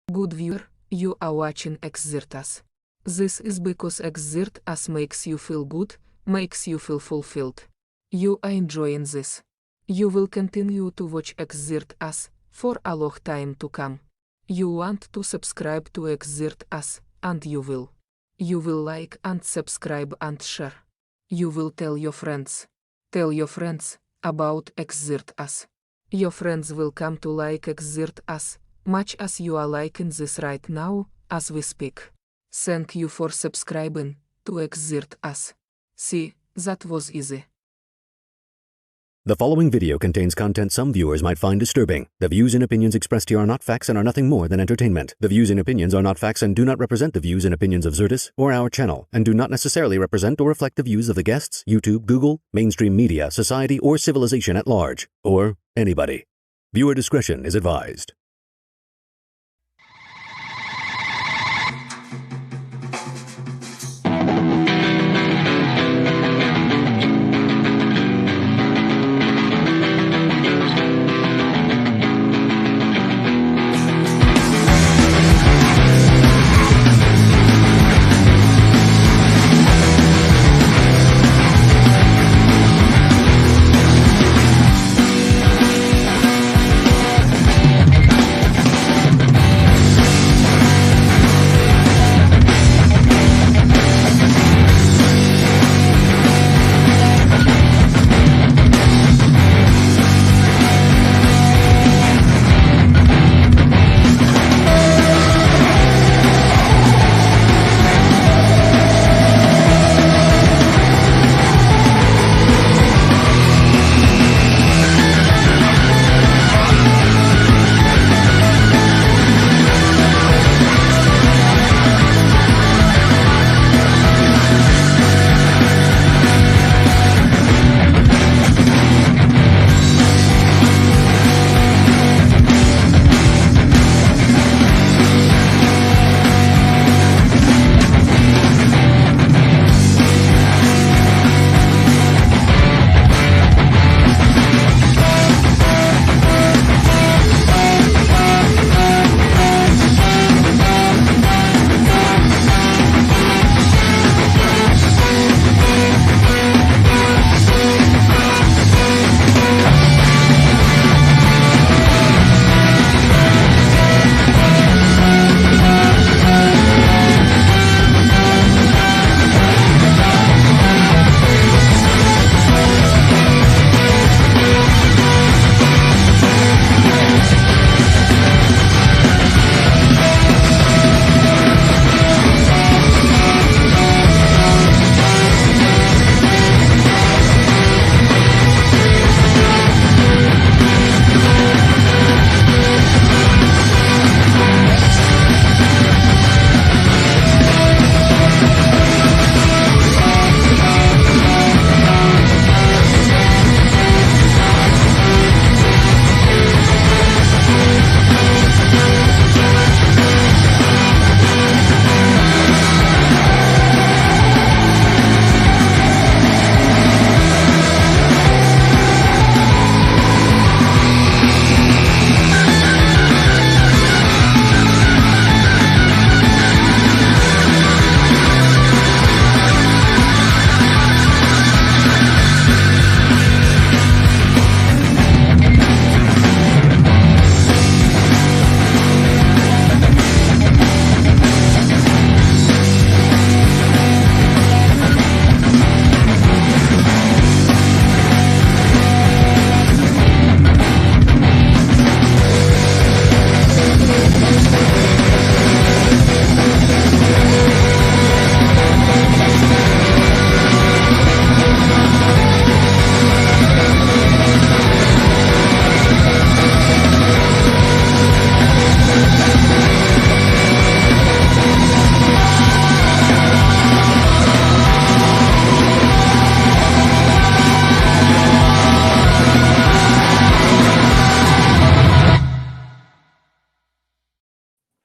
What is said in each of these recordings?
Good viewer, you are watching Exertas. This is because Exertas makes you feel good, makes you feel fulfilled. You are enjoying this. You will continue to watch Exertas for a long time to come. You want to subscribe to Exertas, and you will. You will like and subscribe and share. You will tell your friends. Tell your friends about Exertas. Your friends will come to like Exertas, much as you are liking this right now, as we speak. Thank you for subscribing to Exertas. See, that was easy. The following video contains content some viewers might find disturbing. The views and opinions expressed here are not facts and are nothing more than entertainment. The views and opinions are not facts and do not represent the views and opinions of Xertus or our channel, and do not necessarily represent or reflect the views of the guests, YouTube, Google, mainstream media, society, or civilization at large, or anybody. Viewer discretion is advised.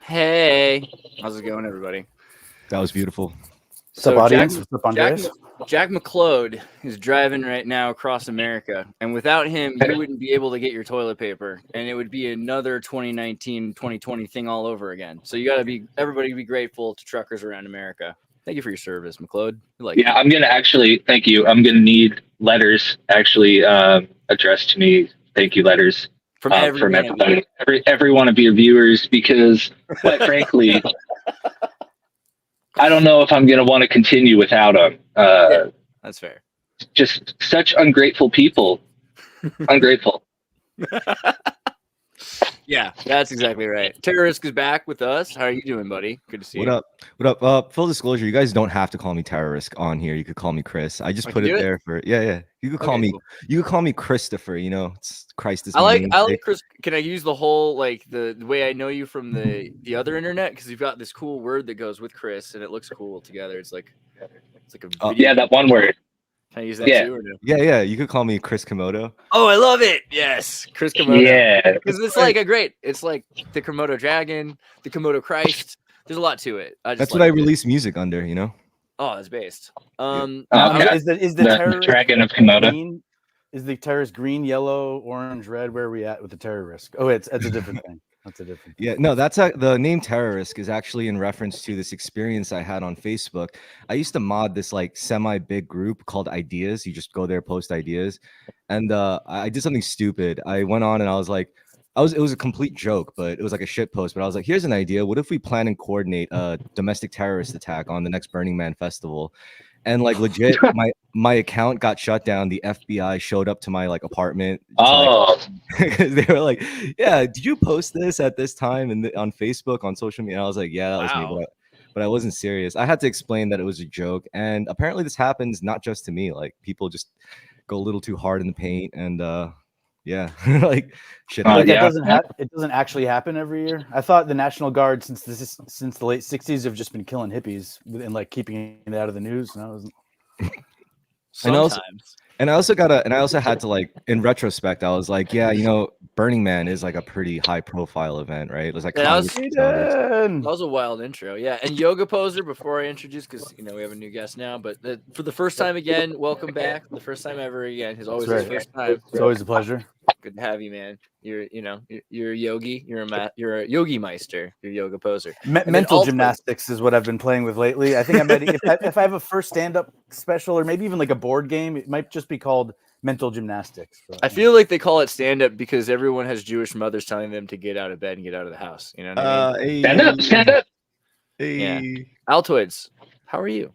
Hey, how's it going, everybody? That was beautiful. What's up, So audience? What's up, Andres? Jack McLeod is driving right now across America, and without him, you wouldn't be able to get your toilet paper, and it would be another 2019, 2020 thing all over again. So you got to be everybody be grateful to truckers around America. Thank you for your service, McLeod. Yeah, I'm gonna actually thank you. I'm gonna need letters actually addressed to me. Thank you letters from everybody, every one of your viewers, because quite frankly, I don't know if I'm gonna want to continue without them. Yeah, that's fair. Just such ungrateful people. Ungrateful. Yeah, that's exactly right. Terrorisk is back with us. How are you doing, buddy? Good to see you. What up? Full disclosure, you guys don't have to call me Terrorisk on here. You could call me Chris. I just put it there for yeah. You could call me cool. You could call me Christopher. You know, it's Christ is. I like Chris. Can I use the whole like the way I know you from the other internet? Because you've got this cool word that goes with Chris, and it looks cool together. It's like a video. Yeah, that one word. Can I use that too? Or no? Yeah. You could call me Chris Komodo. Oh, I love it. Yes, Chris Komodo. Yeah, because it's like it's like the Komodo dragon, the Komodo Christ. There's a lot to it. That's what I release music under. You know. Oh, that's based. Is the dragon of Komodo? Green, is the terrorist green, yellow, orange, red? Where are we at with the terrorist? Oh, it's a different thing. That's a different. Yeah, no, the name Terrorisk is actually in reference to this experience I had on Facebook. I used to mod this like semi-big group called Ideas. You just go there, post ideas, and I did something stupid. I went on and I was like, it was a complete joke, but it was like a shit post. But I was like, here's an idea. What if we plan and coordinate a domestic terrorist attack on the next Burning Man festival? And like legit, my account got shut down. The FBI showed up to my like apartment. They were like, "Yeah, did you post this at this time and on Facebook on social media?" And I was like, "Yeah, that was me," but I wasn't serious. I had to explain that it was a joke, and apparently this happens not just to me. Like people just go a little too hard in the paint, and like shit. It doesn't actually happen every year. I thought the National Guard since the late '60s have just been killing hippies and like keeping it out of the news. And I wasn't. Sometimes. And I also had to like, in retrospect, I was like, yeah, you know, Burning Man is like a pretty high profile event, right? It was like that was a wild intro, yeah. And Yoga Poser, before I introduce, because you know we have a new guest now, but for the first time again, welcome back. The first time ever again. It's always his first time. It's always a pleasure. Good to have you, man. You're a yogi. You're a yogi meister. You're a yoga poser. Mental gymnastics is what I've been playing with lately. I think I'm ready. If I have a first stand-up special or maybe even like a board game, it might just be called mental gymnastics. But, I feel like they call it stand-up because everyone has Jewish mothers telling them to get out of bed and get out of the house. You know what I mean? Stand up. Hey. Yeah. Altoids, how are you?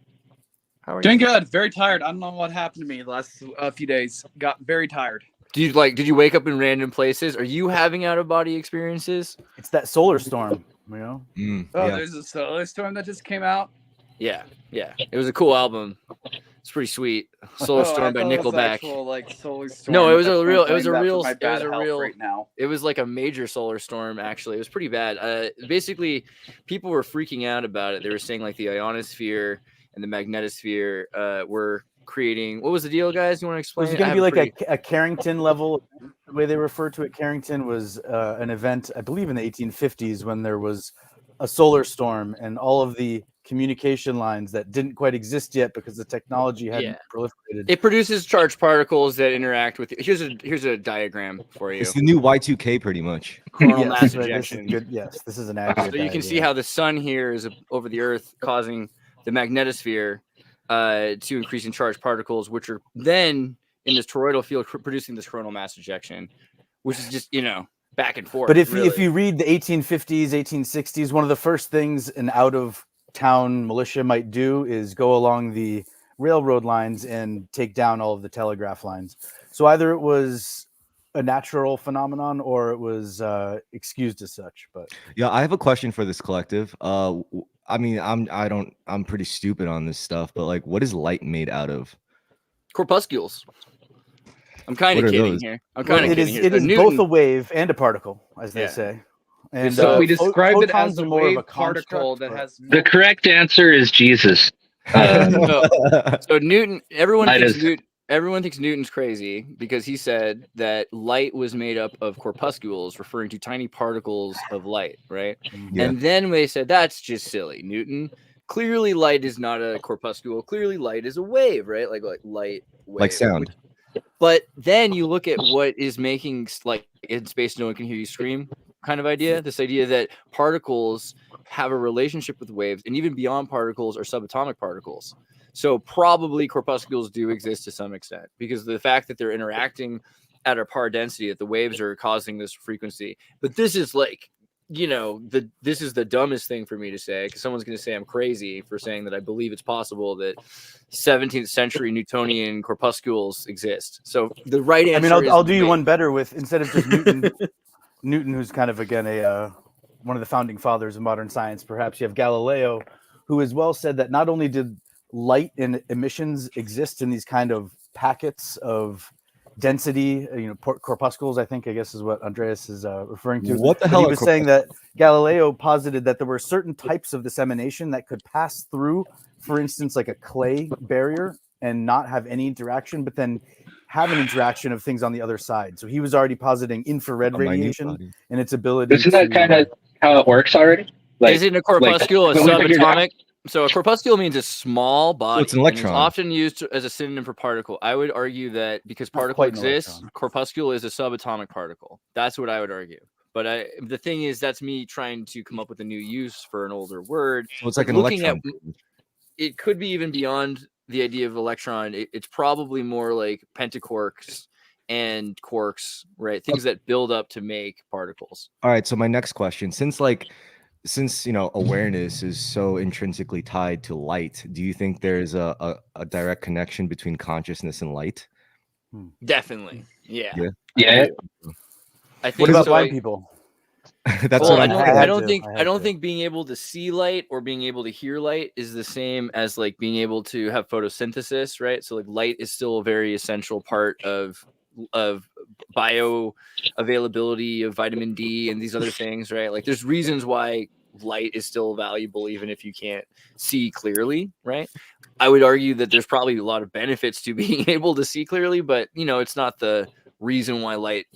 Doing good. Very tired. I don't know what happened to me the last few days. Got very tired. Did you wake up in random places? Are you having out-of-body experiences? It's that solar storm, you know? There's a solar storm that just came out. Yeah. It was a cool album. It's pretty sweet. Solar Storm by Nickelback. Solar storm. No, it was a real right now. It was like a major solar storm, actually. It was pretty bad. Basically, people were freaking out about it. They were saying like the ionosphere and the magnetosphere were creating. What was the deal, guys? You want to explain? It was going to be like a Carrington level. The way they referred to it, Carrington was an event, I believe, in the 1850s when there was a solar storm and all of the communication lines that didn't quite exist yet because the technology hadn't proliferated. It produces charged particles that interact with. Here's a diagram for you. It's the new Y2K, pretty much. Coronal mass ejection. This is an accurate. So you can see how the sun here is over the Earth, causing the magnetosphere to increase in charged particles, which are then in this toroidal field producing this coronal mass ejection, which is just back and forth. But if you read the 1850s, 1860s, one of the first things an out-of-town militia might do is go along the railroad lines and take down all of the telegraph lines. So either it was a natural phenomenon or it was excused as such. But yeah, I have a question for this collective. I mean, I'm pretty stupid on this stuff, but like, what is light made out of? Corpuscles. I'm kind of kidding here. It is both a wave and a particle, as they say. And so we describe it as a wave particle that has. The correct answer is Jesus. So Newton. Everyone thinks Newton's crazy because he said that light was made up of corpuscles, referring to tiny particles of light, right? Yeah. And then they said that's just silly. Newton clearly light is not a corpuscle. Clearly light is a wave, right? Like light wave. Like sound. But then you look at what is making like in space no one can hear you scream kind of idea. This idea that particles have a relationship with waves, and even beyond particles are subatomic particles. So probably corpuscles do exist to some extent because of the fact that they're interacting at a par density, that the waves are causing this frequency. But this is like, this is the dumbest thing for me to say, because someone's going to say I'm crazy for saying that I believe it's possible that 17th century Newtonian corpuscles exist. So the right answer. I mean, I'll do you one better with, instead of just Newton, Newton, who's kind of again one of the founding fathers of modern science. Perhaps you have Galileo, who as well said that not only did light and emissions exist in these kind of packets of density, corpuscles, I guess is what Andreas is referring to. What the hell? He was saying that Galileo posited that there were certain types of this emanation that could pass through, for instance, like a clay barrier and not have any interaction, but then have an interaction of things on the other side. So he was already positing infrared radiation and its ability. Isn't that kind of how it works already? Like, isn't a corpuscle a subatomic? So a corpuscle means a small body. So it's an electron. It's often used as a synonym for particle. I would argue that because particle exists, corpuscle is a subatomic particle. That's what I would argue. But the thing is, that's me trying to come up with a new use for an older word. So it's like an electron. It could be even beyond the idea of electron. It's probably more like pentaquarks and quarks, right? Things that build up to make particles. All right. So my next question, since awareness is so intrinsically tied to light, do you think there's a direct connection between consciousness and light? Definitely. Yeah. I think. What about blind people? That's what I'm I don't think being able to see light or being able to hear light is the same as like being able to have photosynthesis, right? So like light is still a very essential part of bioavailability of vitamin D and these other things, right? Like there's reasons why light is still valuable even if you can't see clearly, right? I would argue that there's probably a lot of benefits to being able to see clearly, but it's not the reason why light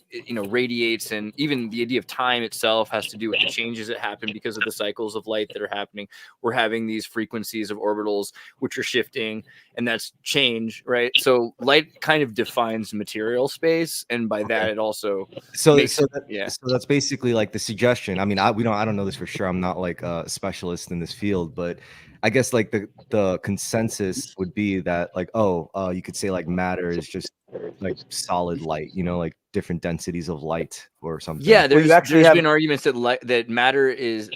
radiates, and even the idea of time itself has to do with the changes that happen because of the cycles of light that are happening. We're having these frequencies of orbitals which are shifting, and that's change, right? So light kind of defines material space, and by that it also so that's basically like the suggestion. I mean, I don't know this for sure. I'm not like a specialist in this field, but I guess like the consensus would be that like, you could say like matter is just like solid light, like different densities of light or something. Yeah, there's been arguments that matter is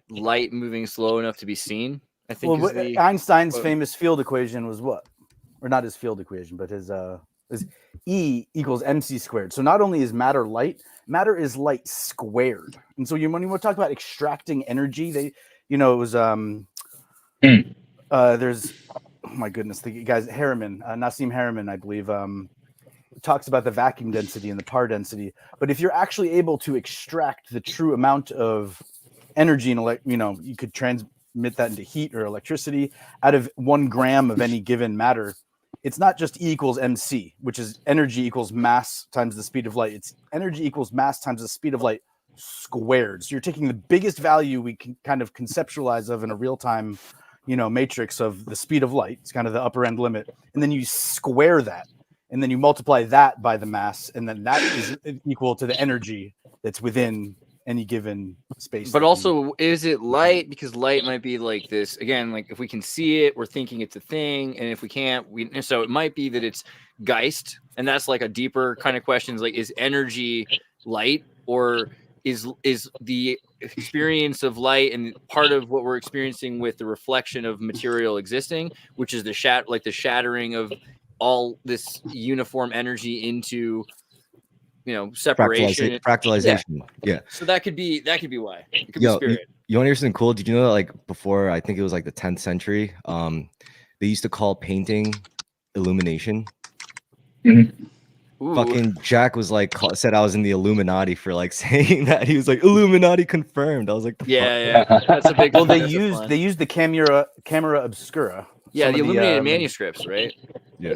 light moving slow enough to be seen. I think Einstein's famous field equation was what? Or not his field equation, but his E equals mc squared. So not only is matter light, matter is light squared. And so when you talk about extracting energy, it was there's, oh my goodness, the guys Nassim Haramein, I believe, talks about the vacuum density and the par density. But if you're actually able to extract the true amount of energy and you could transmit that into heat or electricity out of 1 gram of any given matter, it's not just E equals mc, which is energy equals mass times the speed of light. It's energy equals mass times the speed of light squared. So you're taking the biggest value we can kind of conceptualize of in a real-time matrix of the speed of light. It's kind of the upper end limit, and then you square that, and then you multiply that by the mass, and then that is equal to the energy that's within any given space. But also, is it light? Because light might be like this again. Like if we can see it, we're thinking it's a thing, and if we can't, so it might be that it's Geist, and that's like a deeper kind of question. Like, is energy light, or is the experience of light and part of what we're experiencing with the reflection of material existing, which is the shattering of all this uniform energy into separation, fractalization. Yeah. So that could be why. It could be spirit. You want to hear something cool? Did you know that like before, I think it was like the 10th century, they used to call painting illumination. Mm-hmm. Ooh. Fucking Jack was like said I was in the Illuminati for like saying that. He was like Illuminati confirmed. I was like, yeah, that's a big. Well, they used the camera obscura. Yeah, the illuminated manuscripts, right? Yeah.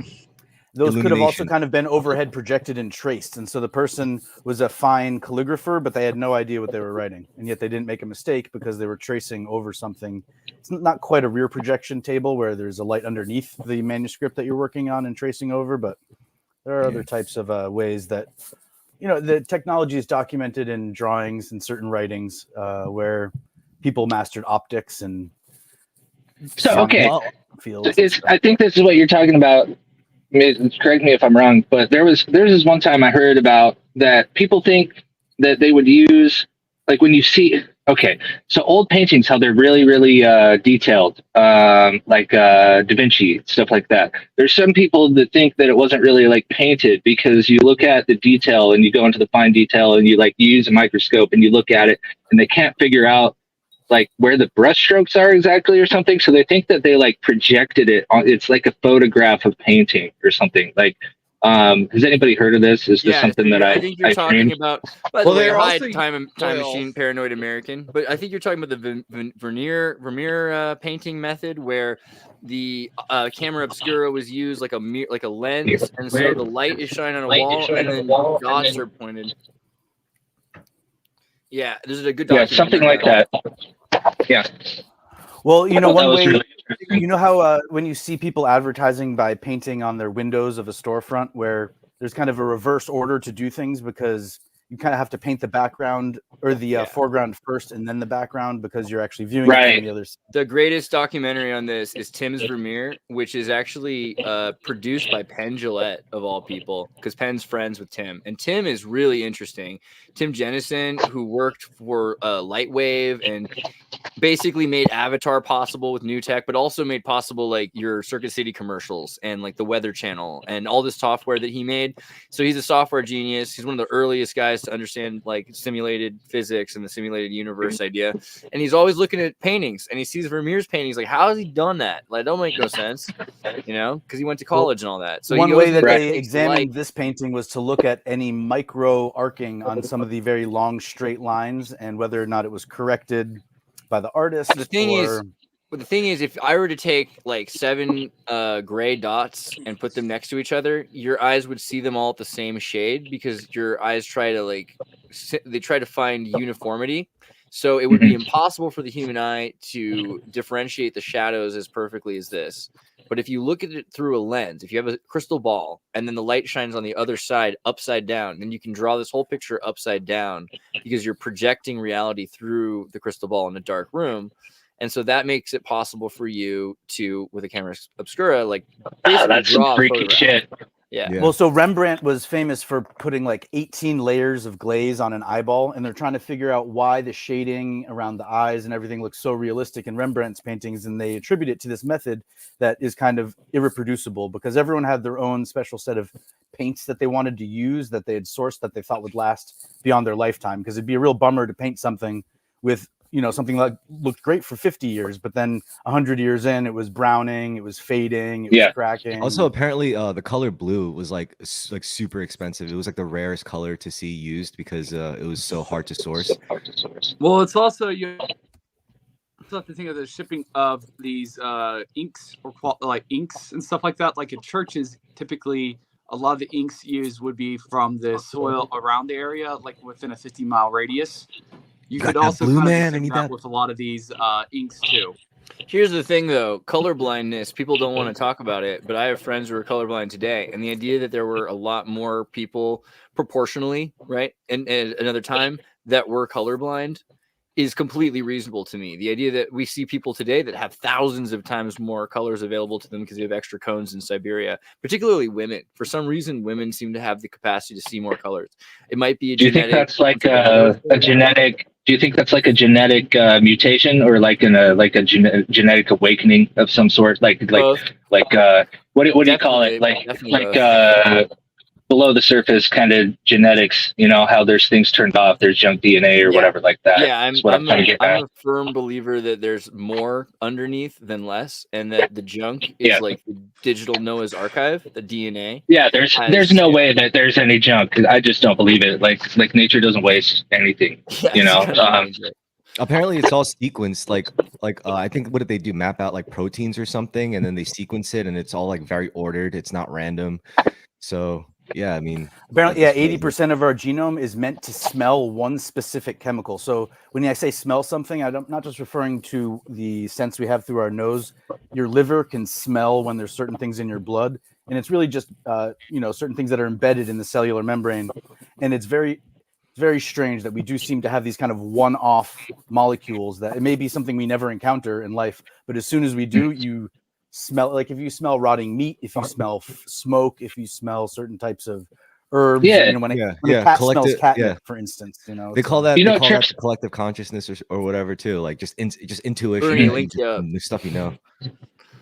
those could have also illumination. kind of been overhead projected and traced. And so the person was a fine calligrapher, but they had no idea what they were writing. And yet they didn't make a mistake because they were tracing over something. It's not quite a rear projection table where there's a light underneath the manuscript that you're working on and tracing over, but there are other types of ways that, the technology is documented in drawings and certain writings where people mastered optics and So, okay. fields. I think this is what you're talking about. Correct me if I'm wrong, but there's this one time I heard about that people think that they would use, like when you see, okay, so old paintings, how they're really, really detailed, like Da Vinci, stuff like that. There's some people that think that it wasn't really like painted because you look at the detail and you go into the fine detail and you use a microscope and you look at it and they can't figure out like where the brush strokes are exactly or something. So they think that they like projected it on, it's like a photograph of painting or something. Like, has anybody heard of this? Is this something that I think you're talking about? By the Well, way, they're hi, also- time machine, paranoid American. But I think you're talking about the Vermeer painting method, where the camera obscura was used like a lens, and so the light is shining on a wall, and then dots are pointed. Yeah, this is a good. Yeah, something like that. Yeah. Well, I thought one that was way, really interesting. how when you see people advertising by painting on their windows of a storefront, where there's kind of a reverse order to do things because you kind of have to paint the background or the foreground first and then the background because you're actually viewing it from the other side. The greatest documentary on this is Tim's Vermeer, which is actually produced by Penn Jillette, of all people, because Penn's friends with Tim. And Tim is really interesting. Tim Jennison, who worked for Lightwave and basically made Avatar possible with new tech, but also made possible like your Circuit City commercials and like the Weather Channel and all this software that he made. So he's a software genius. He's one of the earliest guys to understand like simulated physics and the simulated universe idea. And he's always looking at paintings and he sees Vermeer's paintings. Like, how has he done that? Like, don't make no sense, because he went to college and all that. So one way that they takes examined this painting was to look at any micro arcing on some of the very long straight lines and whether or not it was corrected by the artist. The thing is, if I were to take like 7 gray dots and put them next to each other, your eyes would see them all at the same shade because your eyes try to find uniformity. So it would be impossible for the human eye to differentiate the shadows as perfectly as this. But if you look at it through a lens, if you have a crystal ball and then the light shines on the other side upside down, then you can draw this whole picture upside down because you're projecting reality through the crystal ball in a dark room. And so that makes it possible for you to, with a camera obscura, like that's some freaky shit. Yeah. Well, so Rembrandt was famous for putting like 18 layers of glaze on an eyeball, and they're trying to figure out why the shading around the eyes and everything looks so realistic in Rembrandt's paintings, and they attribute it to this method that is kind of irreproducible because everyone had their own special set of paints that they wanted to use that they had sourced that they thought would last beyond their lifetime, because it'd be a real bummer to paint something with something like looked great for 50 years, but then 100 years in, it was browning, it was fading, it was cracking. Also, apparently, the color blue was like super expensive. It was like the rarest color to see used because it was so hard to source. Well, it's also you have to think of the shipping of these inks or like inks and stuff like that. Like in churches, typically a lot of the inks used would be from the soil around the area, like within a 50-mile radius. You could also blue, kind man. of I need that that with a lot of these inks too. Here's the thing, though. Color blindness, people don't want to talk about it, but I have friends who are colorblind today. And the idea that there were a lot more people proportionally, right, and another time that were colorblind is completely reasonable to me. The idea that we see people today that have thousands of times more colors available to them because they have extra cones in Siberia, particularly women. For some reason, women seem to have the capacity to see more colors. It might be a genetic... Do you think that's like a genetic... Do you think that's like a genetic mutation or like a genetic awakening of some sort? What do you call it? Like below the surface kind of genetics, how there's things turned off, there's junk DNA or whatever like that. Yeah, I'm a firm believer that there's more underneath than less, and that the junk is like the digital Noah's Archive, the DNA. Yeah, there's no way that there's any junk. I just don't believe it. Like nature doesn't waste anything, Apparently, it's all sequenced. Like I think what did they do? Map out like proteins or something, and then they sequence it, and it's all like very ordered. It's not random. So yeah, I mean, Apparently, yeah, that's crazy. 80% of our genome is meant to smell one specific chemical. So when I say smell something, I'm not just referring to the sense we have through our nose. Your liver can smell when there's certain things in your blood, and it's really just certain things that are embedded in the cellular membrane. And it's very strange that we do seem to have these kind of one-off molecules that it may be something we never encounter in life, but as soon as we do, you smell, like if you smell rotting meat, if you smell smoke, if you smell certain types of herbs, Yeah. when a Yeah, cat smells collective- catnip, yeah. for instance, They it's, call that You know, they call that Trips- the collective consciousness or whatever too. Like just intuition, Bernie, and link just you up. new stuff you know.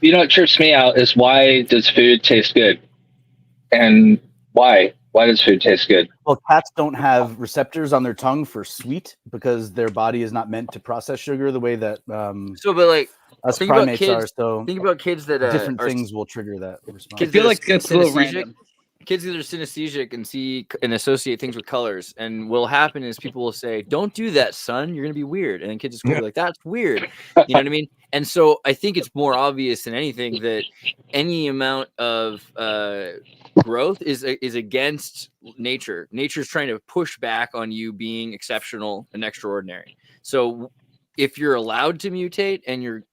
You know what trips me out is why does food taste good? And why? Why does food taste good? well, cats don't have receptors on their tongue for sweet because their body is not meant to process sugar the way that So, but like, us think about primates kids- are. So think about kids that different are things will trigger that response. kids I feel that are like that's a little synesthetic. random. Kids that are synesthetic and see and associate things with colors. And what'll happen is people will say, "Don't do that, son. You're gonna be weird." And then kids at school will be like, "That's weird." You know what I mean? And so I think it's more obvious than anything that any amount of growth is against nature. Nature's trying to push back on you being exceptional and extraordinary. So if you're allowed to mutate and you're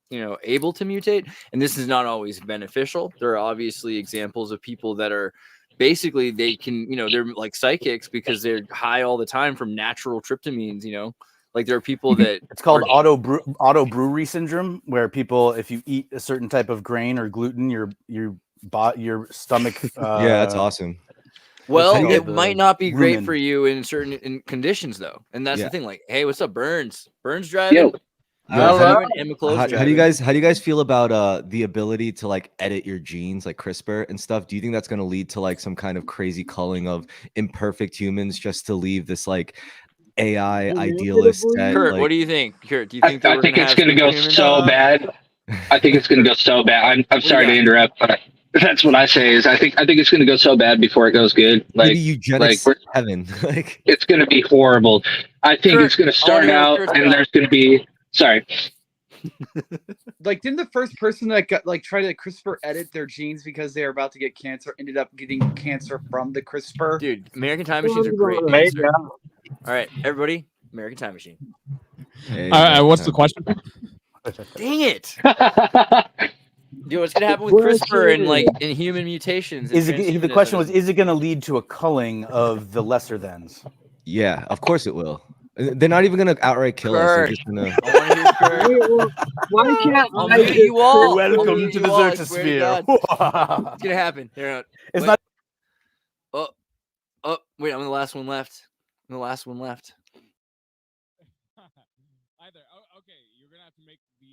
able to mutate, and this is not always beneficial, there are obviously examples of people that are basically they can they're like psychics because they're high all the time from natural tryptamines. Like there are people that It's called auto brewery syndrome, where people, if you eat a certain type of grain or gluten, your stomach. Yeah, that's awesome. Well, called? it might not be great Rumen. for you in certain conditions, though, and that's Yeah. the thing. Like, hey, what's up, Burns? Burns driving. Yo, Yo, How how do you guys feel about the ability to like edit your genes, like CRISPR and stuff? Do you think that's going to lead to like some kind of crazy culling of imperfect humans just to leave this like AI idealist set? Kurt, like, what do you think? Kurt, do you I think that think it's going to go superhumans? so bad. I think it's going to go so bad. I'm sorry to got? interrupt, but that's what I say. Is I think it's going to go so bad before it goes good. maybe Like eugenics we're- heaven. Like it's going to be horrible. I think Kurt, it's going to I wanna start hear what out, Kurt's and got. there's going to be. Sorry. Like, didn't the first person that got try to CRISPR edit their genes because they were about to get cancer ended up getting cancer from the CRISPR? Dude, American Time Machines are great. Maybe, answer. All right, everybody, American Time Machine. hey, what's the question? Dang it! Dude, what's gonna happen with CRISPR and like in human mutations? and The question was, transhumanism? is it going to lead to a culling of the lesser thans? Yeah, of course it will. They're not even gonna outright kill us. They're Kurt. just gonna. I want to hear Kurt. Why can't I'll I mute you all. I'll Welcome mute to you the all, I swear to Zertosphere. God. It's gonna happen. They're not. It's Wait. not. Oh, wait, I'm the last one left. I'm the last one left. Either. Okay, you're gonna have to make the.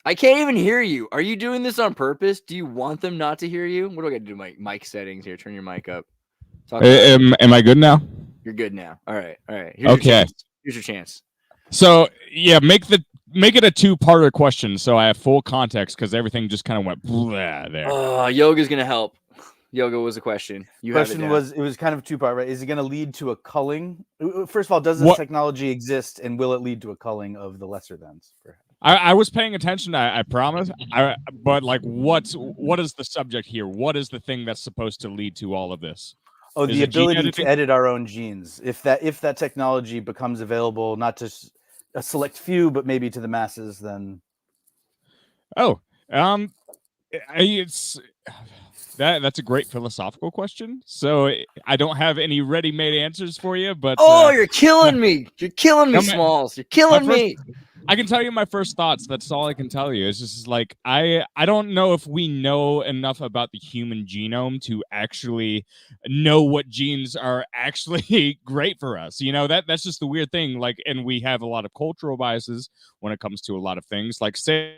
I can't even hear you. Are you doing this on purpose? Do you want them not to hear you? What do I got to do? My mic settings here. Turn your mic up. Talk about- Am I good now? You're good now. All right. All right. Here's your Okay. chance. Here's your chance. So yeah, make it a two-parter question so I have full context because everything just kind of went blah there. Yoga's gonna help. Yoga was a question. You have it Question down. was, it was kind of two-part, right? Is it going to lead to a culling? First of all, does this What- technology exist, and will it lead to a culling of the lesser thans? I was paying attention. I promise. But like, what is the subject here? What is the thing that's supposed to lead to all of this? Oh, Is the it gene ability editing? to edit our own genes. If that technology becomes available, not to a select few, but maybe to the masses, then Oh, it's that's a great philosophical question. So I don't have any ready-made answers for you, but You're killing me. You're killing me, No, man. Smalls. You're killing My first- me. I can tell you my first thoughts. That's all I can tell you. It's just like I don't know if we know enough about the human genome to actually know what genes are actually great for us. That's just the weird thing. Like, and we have a lot of cultural biases when it comes to a lot of things. Like, say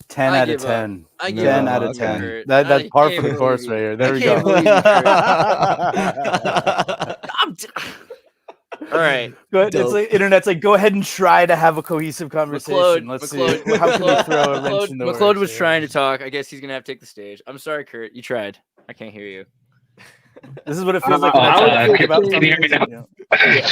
10 I out of give up. 10. I give 10 up. out of Okay. 10. Kurt. That's I par can't for the course believe right you. here. There I we can't go. believe you, Kurt. All right. Good. It's like internet's like, go ahead and try to have a cohesive conversation. Let's see. How can we throw a wrench in the McLeod works was here? trying to talk. I guess he's gonna have to take the stage. I'm sorry, Kurt. You tried. I can't hear you. This is what it feels like. Oh, when I try to think about can you hear me something. now? Yeah.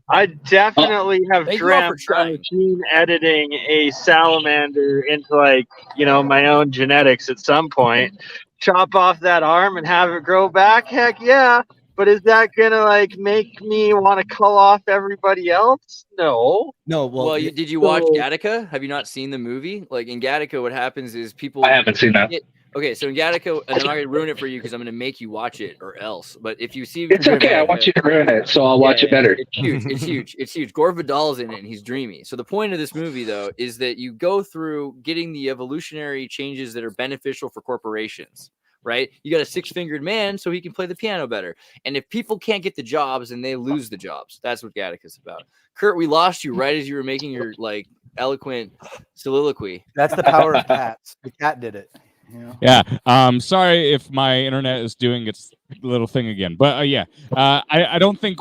I definitely have Thank you all for dreamt trying. of gene editing a salamander into like, my own genetics at some point. Chop off that arm and have it grow back? Heck yeah. But is that gonna like make me want to cull off everybody else? No. No, Well, well, did you watch So- Gattaca? Have you not seen the movie? Like in Gattaca, what happens is people. I haven't seen that. Okay, so in Gattaca, and I'm not gonna ruin it for you because I'm gonna make you watch it or else. But if you see, It's okay. I want you to ruin it, so I'll watch it better. It's huge. It's huge. It's huge. Gore Vidal's in it, and he's dreamy. So the point of this movie, though, is that you go through getting the evolutionary changes that are beneficial for corporations. Right? You got a six-fingered man, so he can play the piano better. And if people can't get the jobs, then they lose the jobs. That's what Gattaca's about. Kurt, we lost you right as you were making your like eloquent soliloquy. That's the power of cats. The cat did it. You know? Yeah. Sorry if my internet is doing its little thing again, but I don't think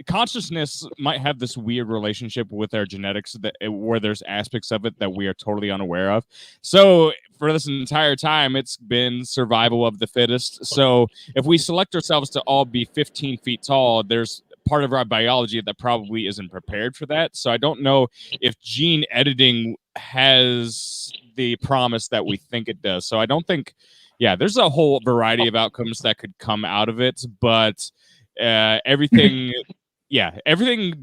consciousness might have this weird relationship with our genetics where there's aspects of it that we are totally unaware of. So for this entire time, it's been survival of the fittest. So if we select ourselves to all be 15 feet tall, there's part of our biology that probably isn't prepared for that. So I don't know if gene editing has the promise that we think it does. So I don't think, there's a whole variety of outcomes that could come out of it, but everything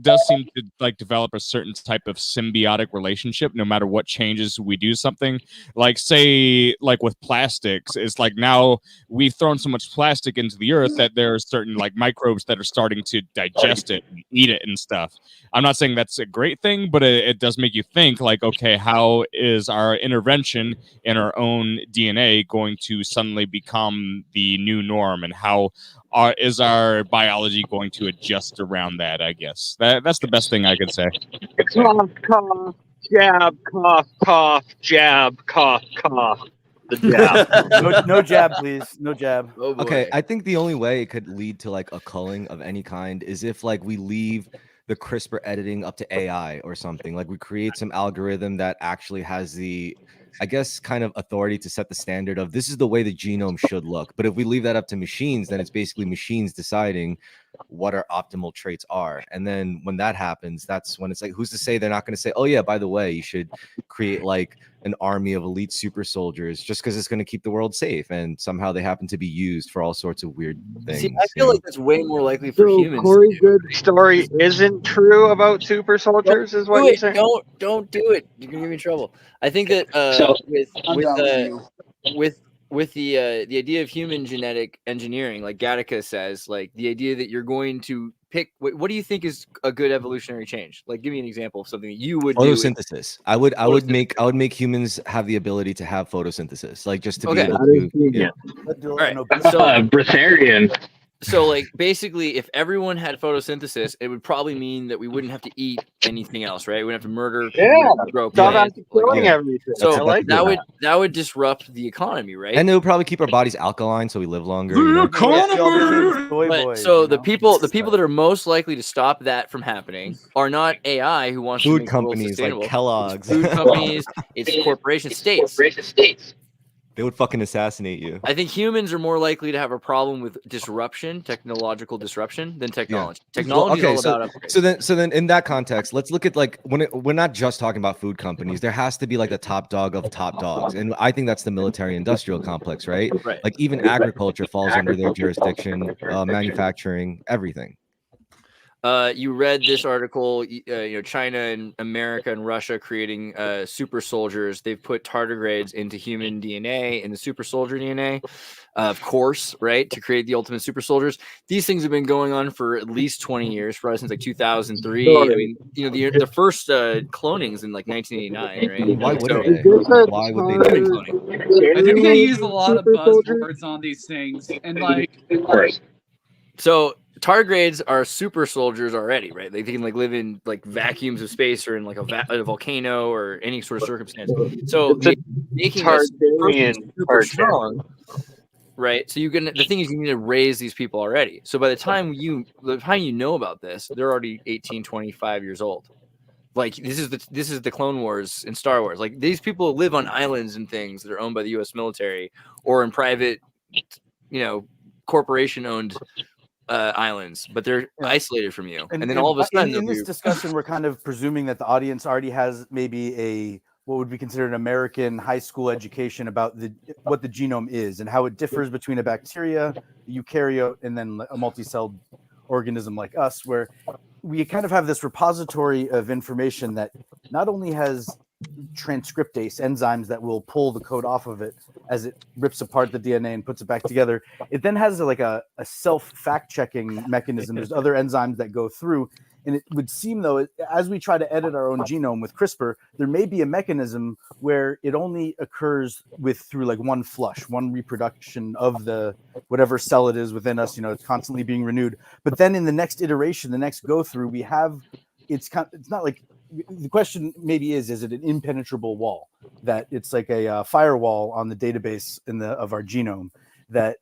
does seem to like develop a certain type of symbiotic relationship no matter what changes we do something. Like say like with plastics, it's like now we've thrown so much plastic into the earth that there are certain like microbes that are starting to digest it and eat it and stuff. I'm not saying that's a great thing, but it does make you think like, okay, how is our intervention in our own DNA going to suddenly become the new norm, and how is our biology going to adjust around that? I guess that's the best thing I could say. Cough, cough, jab, cough, cough, jab, cough, cough. The jab. No jab, please. No jab. Oh boy. okay, I think the only way it could lead to like a culling of any kind is if like we leave the CRISPR editing up to AI or something. Like we create some algorithm that actually has the, I guess, kind of authority to set the standard of this is the way the genome should look. But if we leave that up to machines, then it's basically machines deciding what our optimal traits are. And then when that happens, that's when it's like, who's to say they're not going to say, oh yeah, by the way, you should create like an army of elite super soldiers just because it's going to keep the world safe. And somehow they happen to be used for all sorts of weird things. See, I feel like that's way more likely for So humans. Corey Good's story isn't true about super soldiers, is what you're saying? Don't do it. You're gonna get me in trouble. I think that So- with the idea of human genetic engineering, like Gattaca says, like the idea that you're going to pick. What do you think is a good evolutionary change? Like, give me an example of something that you would do. Photosynthesis. I would make humans have the ability to have photosynthesis, like just to be Okay. able That is to. genius. All right. Breatharian. So, like, basically, if everyone had photosynthesis, it would probably mean that we wouldn't have to eat anything else, right? We wouldn't have to murder, Yeah. we wouldn't have to grow Stop plants, after like, killing yeah. everything. So I like that would disrupt the economy, right? And it would probably keep our bodies alkaline so we live longer. you know? Toy But boys, so you the know? people that are most likely to stop that from happening are not AI who wants to Food make the world companies sustainable. like Kellogg's. Food companies, it's corporation states. They would fucking assassinate you. I think humans are more likely to have a problem with disruption, technological disruption, than technology. Technology is all about upgrades. So then in that context, let's look at like we're not just talking about food companies. There has to be like the top dog of top dogs. And I think that's the military industrial complex, right? Right. Like even agriculture falls under their jurisdiction, manufacturing, everything. You read this article, China and America and Russia creating super soldiers. They've put tardigrades into human DNA and the super soldier DNA, of course, right, to create the ultimate super soldiers. These things have been going on for at least 20 years, probably since like 2003. I mean, the first clonings in like 1989, right? Why wouldn't Is they? this a Why would they Human do it? cloning. I think they use a lot of Super soldier? buzzwords on these things, and like, So tardigrades are super soldiers already, right? They can like live in like vacuums of space or in like a volcano or any sort of circumstance. So It's a making us Targaryen super target. strong, right? So the thing is you need to raise these people already. So by the time you know about this, they're already 18, 25 years old. Like this is the Clone Wars in Star Wars. Like these people live on islands and things that are owned by the U.S. military or in private, corporation owned islands, but they're isolated from you. And then all of a sudden, in this discussion, we're kind of presuming that the audience already has maybe what would be considered an American high school education about what the genome is and how it differs between a bacteria, a eukaryote, and then a multi-celled organism like us, where we kind of have this repository of information that not only has transcriptase enzymes that will pull the code off of it as it rips apart the DNA and puts it back together. It then has like a self fact-checking mechanism. There's other enzymes that go through. And it would seem, though, as we try to edit our own genome with CRISPR, there may be a mechanism where it only occurs through like one flush, one reproduction of the whatever cell it is within us. It's constantly being renewed. But then in the next iteration, the next go through, we have it's not like the question maybe is it an impenetrable wall, that it's like a firewall on the database of our genome that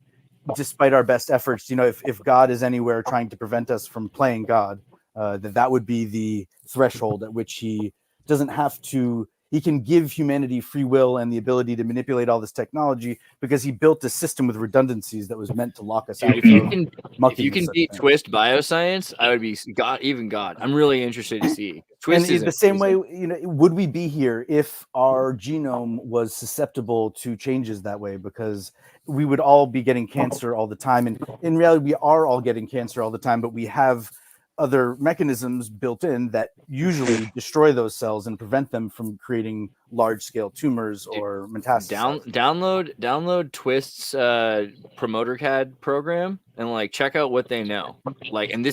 despite our best efforts, if God is anywhere trying to prevent us from playing God, that would be the threshold at which he doesn't have to. He can give humanity free will and the ability to manipulate all this technology because he built a system with redundancies that was meant to lock us out. If you can beat Twist bioscience, I would be God. I'm really interested to see. Twist is the same way. Would we be here if our genome was susceptible to changes that way? Because we would all be getting cancer all the time, and in reality, we are all getting cancer all the time. But we have other mechanisms built in that usually destroy those cells and prevent them from creating large-scale tumors or metastases. Download Twist's promoter CAD program and check out what they know. And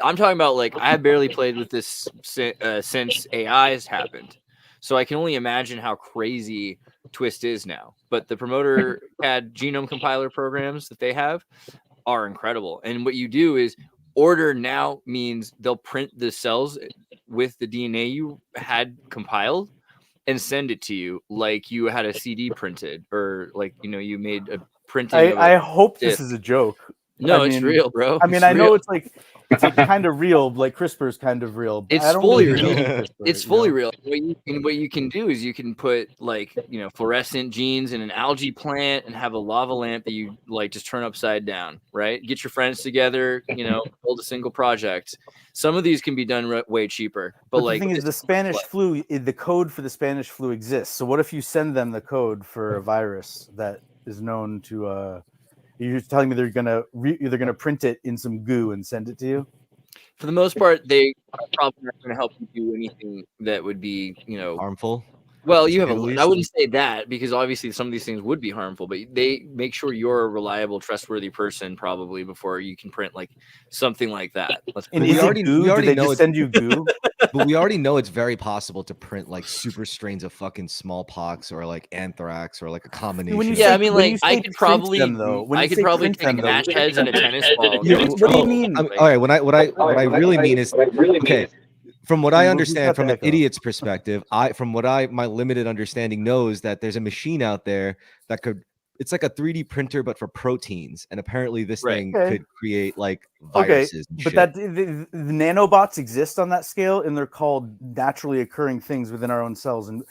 I'm talking about I have barely played with this since AI has happened, so I can only imagine how crazy Twist is now. But the promoter CAD genome compiler programs that they have are incredible. And what you do is order now means they'll print the cells with the DNA you had compiled and send it to you like you had a CD printed or you made a printing. I hope this is a joke. No, it's real, bro. I mean, I know it's kind of real, like CRISPR is kind of real. It's fully real. It's fully real. What you can do is you can put fluorescent genes in an algae plant and have a lava lamp that you just turn upside down, right? Get your friends together, build a single project. Some of these can be done way cheaper. But the thing is, the Spanish flu, the code for the Spanish flu exists. So what if you send them the code for a virus that is known to you're telling me they're gonna print it in some goo and send it to you? For the most part, they are probably not going to help you do anything that would be, harmful. Well, I wouldn't say that because obviously some of these things would be harmful, but they make sure you're a reliable, trustworthy person probably before you can print something like that. And we already know send you goo. But we already know it's very possible to print super strains of fucking smallpox or anthrax or a combination. I could probably take match heads and a tennis ball. What do you mean? All right, what I really mean is okay. From what I understand, from an idiot's perspective, from what my limited understanding knows that there's a machine out there that it's like a 3D printer, but for proteins. And apparently this thing could create viruses. Okay, but that the nanobots exist on that scale, and they're called naturally occurring things within our own cells. And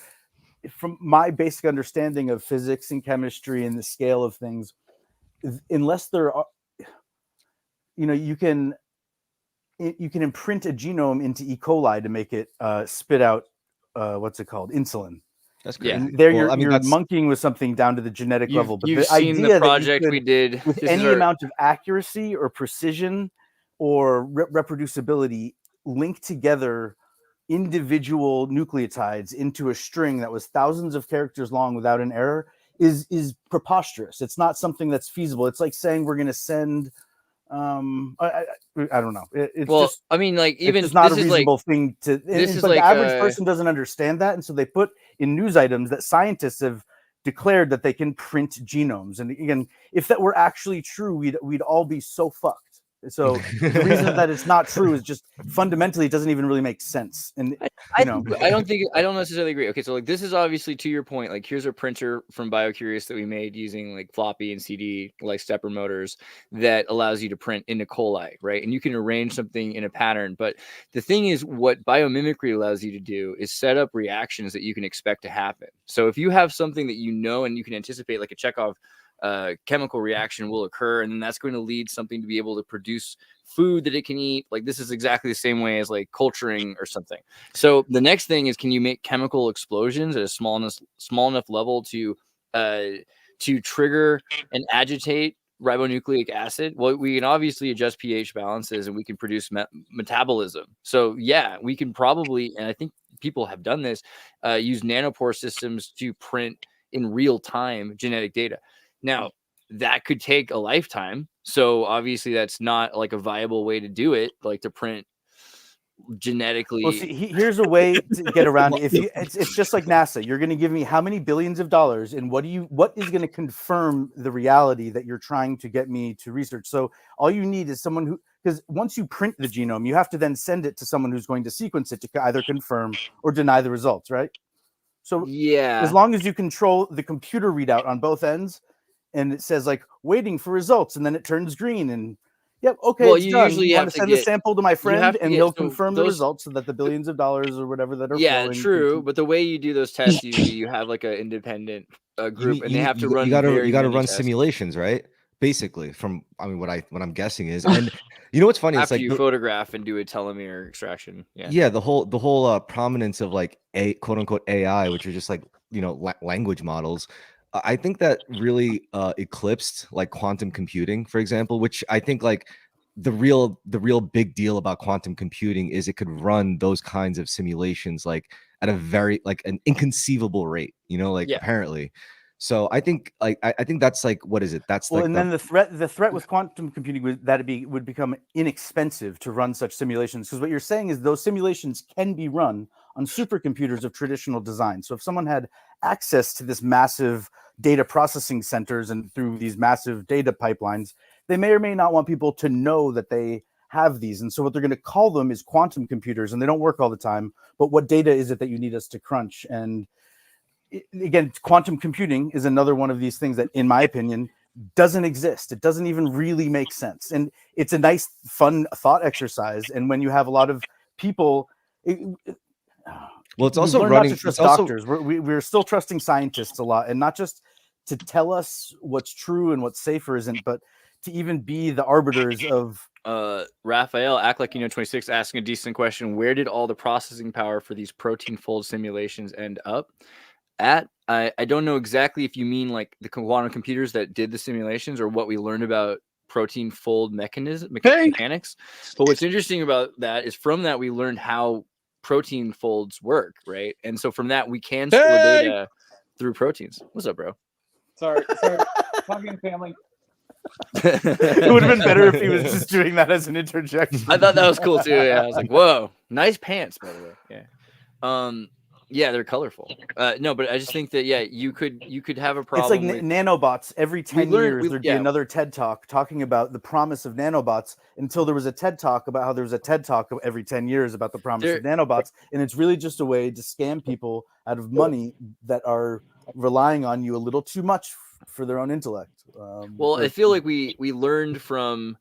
from my basic understanding of physics and chemistry and the scale of things, unless there are, you can imprint a genome into E. coli to make it spit out what's it called, insulin. That's great. And there you're monkeying with something down to the genetic level. But you've seen the project we did with any amount of accuracy or precision or reproducibility, link together individual nucleotides into a string that was thousands of characters long without an error is preposterous. It's not something that's feasible. It's like saying we're going to send. I don't know. It's not a reasonable thing to. But the average person doesn't understand that, and so they put in news items that scientists have declared that they can print genomes. And again, if that were actually true, we'd all be so fucked. So the reason that it's not true is just fundamentally it doesn't even really make sense. And I don't necessarily agree. Okay, so this is obviously to your point. Here's a printer from BioCurious that we made using floppy and CD stepper motors that allows you to print into coli, right? And you can arrange something in a pattern. But the thing is, what biomimicry allows you to do is set up reactions that you can expect to happen. So if you have something that and you can anticipate, like a Chekhov chemical reaction will occur, and then that's going to lead something to be able to produce food that it can eat. Like this is exactly the same way as like culturing or something. So the next thing is, can you make chemical explosions at a small enough level to trigger and agitate ribonucleic acid? Well, we can obviously adjust pH balances and we can produce metabolism. So yeah, we can probably, and I think people have done this, use nanopore systems to print in real time genetic data. Now that could take a lifetime. So obviously that's not like a viable way to do it, like to print genetically. Well, see, here's a way to get around it. It's just like NASA. You're going to give me how many billions of dollars, and what is going to confirm the reality that you're trying to get me to research? So all you need is someone who, because once you print the genome, you have to then send it to someone who's going to sequence it to either confirm or deny the results, right? So yeah, as long as you control the computer readout on both ends, and it says like waiting for results, and then it turns green, and yep, okay, well, it's you done. usually You have want to to send get, the sample to my friend, and he'll confirm the those results, so that the billions of dollars or whatever that are yeah, flowing true. into- But the way you do those tests, you have like an independent group, and they have to run. You got to very many run tests. simulations, right? Basically, from what I'm guessing is, and you know what's funny? After It's like you photograph and do a telomere extraction. yeah, the whole prominence of like a quote unquote AI, which are just like language models. I think that really eclipsed like quantum computing, for example, which I think like the real big deal about quantum computing is it could run those kinds of simulations like at a very like an inconceivable rate, apparently. So I think like I think that's like, what is it? That's well, like and then the threat with quantum computing would become inexpensive to run such simulations, because what you're saying is those simulations can be run on supercomputers of traditional design. So if someone had access to this massive data processing centers and through these massive data pipelines, they may or may not want people to know that they have these. And so what they're going to call them is quantum computers, and they don't work all the time. But what data is it that you need us to crunch? And again, quantum computing is another one of these things that, in my opinion, doesn't exist. It doesn't even really make sense. And it's a nice, fun thought exercise. And when you have a lot of people, well, it's also not running. to trust It's also, doctors. We're still trusting scientists a lot, and not just to tell us what's true and what's safe or isn't, but to even be the arbiters of. Raphael, act like you know 26, asking a decent question. Where did all the processing power for these protein fold simulations end up at? I don't know exactly if you mean like the quantum computers that did the simulations, or what we learned about protein fold mechanics. But what's interesting about that is from that we learned how protein folds work, right? And so from that we can store data through proteins. What's up, bro? Sorry, talking to family. It would have been better if he was just doing that as an interjection. I thought that was cool too. Yeah, I was like, whoa, nice pants, by the way. Yeah. Yeah, they're colorful. No, but I just think that you could have a problem. It's like nanobots. Every 10 years there'd be another TED Talk talking about the promise of nanobots, until there was a TED Talk about how there was a TED Talk every 10 years about the promise of nanobots. And it's really just a way to scam people out of money that are relying on you a little too much for their own intellect. Well, I feel like we learned from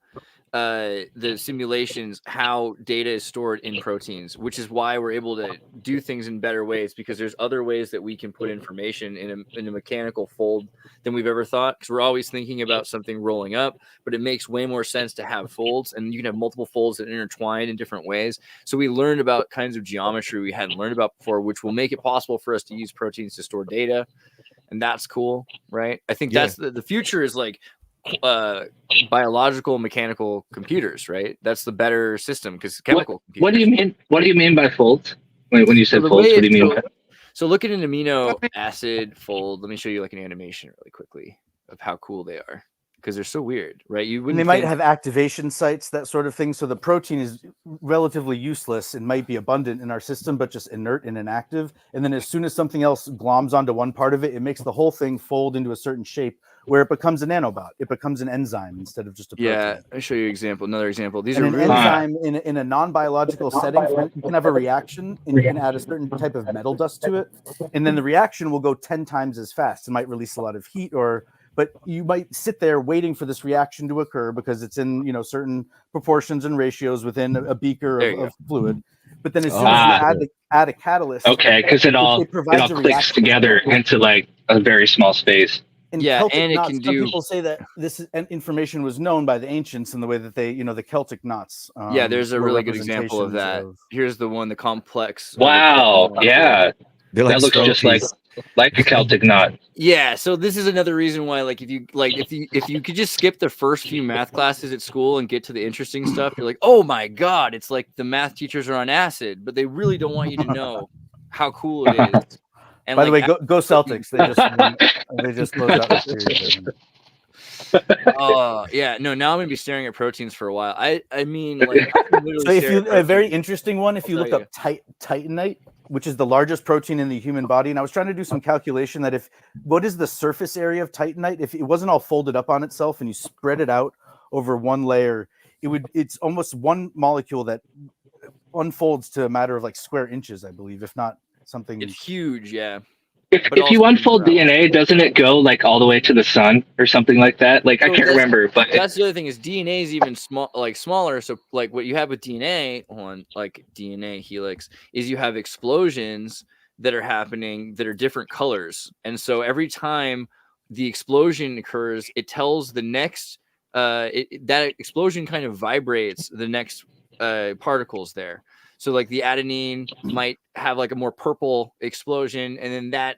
the simulations how data is stored in proteins, which is why we're able to do things in better ways, because there's other ways that we can put information in a mechanical fold than we've ever thought, because we're always thinking about something rolling up, but it makes way more sense to have folds, and you can have multiple folds that intertwine in different ways. So we learned about kinds of geometry we hadn't learned about before, which will make it possible for us to use proteins to store data. And that's cool, right? I think that's the future is like biological mechanical computers, right? That's the better system, because chemical computers. What do you mean by folds? When you said folds, what do you mean by? So look at an amino acid fold. Let me show you like an animation really quickly of how cool they are, because they're so weird, right? They might have activation sites, that sort of thing. So the protein is relatively useless and might be abundant in our system, but just inert and inactive. And then as soon as something else gloms onto one part of it, it makes the whole thing fold into a certain shape where it becomes a nanobot. It becomes an enzyme instead of just a protein. Yeah, I'll show you another example. These and are an really enzyme in a non-biological setting. You can have a reaction and you can add a certain type of metal dust to it. And then the reaction will go 10 times as fast. It might release a lot of heat, but you might sit there waiting for this reaction to occur because it's in certain proportions and ratios within a beaker of fluid. But then as soon as you add a catalyst, okay, because it all clicks together into like a very small space. in Yeah, Celtic and it knots, can some do. people say that information was known by the ancients in the way that they, the Celtic knots. Yeah, there's a were really good example of representations that. Here's the one, the complex. Wow. Yeah. They're like That looks just like scrunchies. a Celtic knot. Yeah, so this is another reason why, like, if you could just skip the first few math classes at school and get to the interesting stuff, you're like, oh my god, it's like the math teachers are on acid, but they really don't want you to know how cool it is. And By the way, like, go Celtics! They just closed out the series. yeah, no, now I'm gonna be staring at proteins for a while. I mean, like, I can literally So if stare you at a very proteins. interesting one, if I'll you look tell up titanite, which is the largest protein in the human body, and I was trying to do some calculation that what is the surface area of titanite if it wasn't all folded up on itself and you spread it out over one layer, it's almost one molecule that unfolds to a matter of like square inches, I believe, if not something. It's huge, yeah. If you unfold DNA, doesn't it go like all the way to the sun or something like that? Like I can't remember, but that's the other thing is DNA is even smaller. So like what you have with DNA on like DNA helix is you have explosions that are happening that are different colors, and so every time the explosion occurs, it tells the next that explosion kind of vibrates the next particles there. So like the adenine might have like a more purple explosion, and then that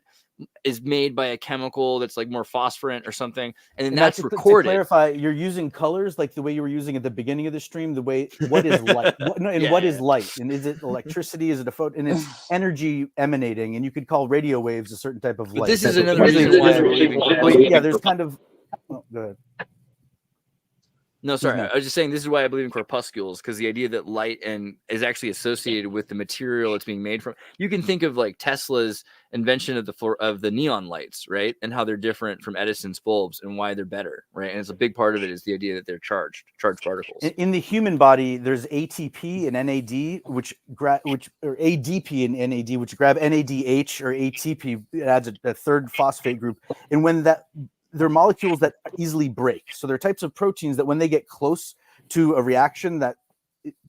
is made by a chemical that's like more phosphorant or something, and then that's recorded. To clarify, you're using colors like the way you were using at the beginning of the stream. The way what is light? What is light? And is it electricity? Is it a photon? And it's energy emanating, and you could call radio waves a certain type of light. But this is another reason why I believe in yeah, there's kind of. Oh, go ahead. No, sorry. I was just saying this is why I believe in corpuscles, because the idea that light is actually associated with the material it's being made from. You can think of like Tesla's invention of the neon lights, right? And how they're different from Edison's bulbs and why they're better, right? And it's a big part of it is the idea that they're charged particles. In the human body, there's ATP and NAD, or ADP and NAD, which grab NADH or ATP. It adds a third phosphate group, and when they're molecules that easily break. So they're types of proteins that when they get close to a reaction that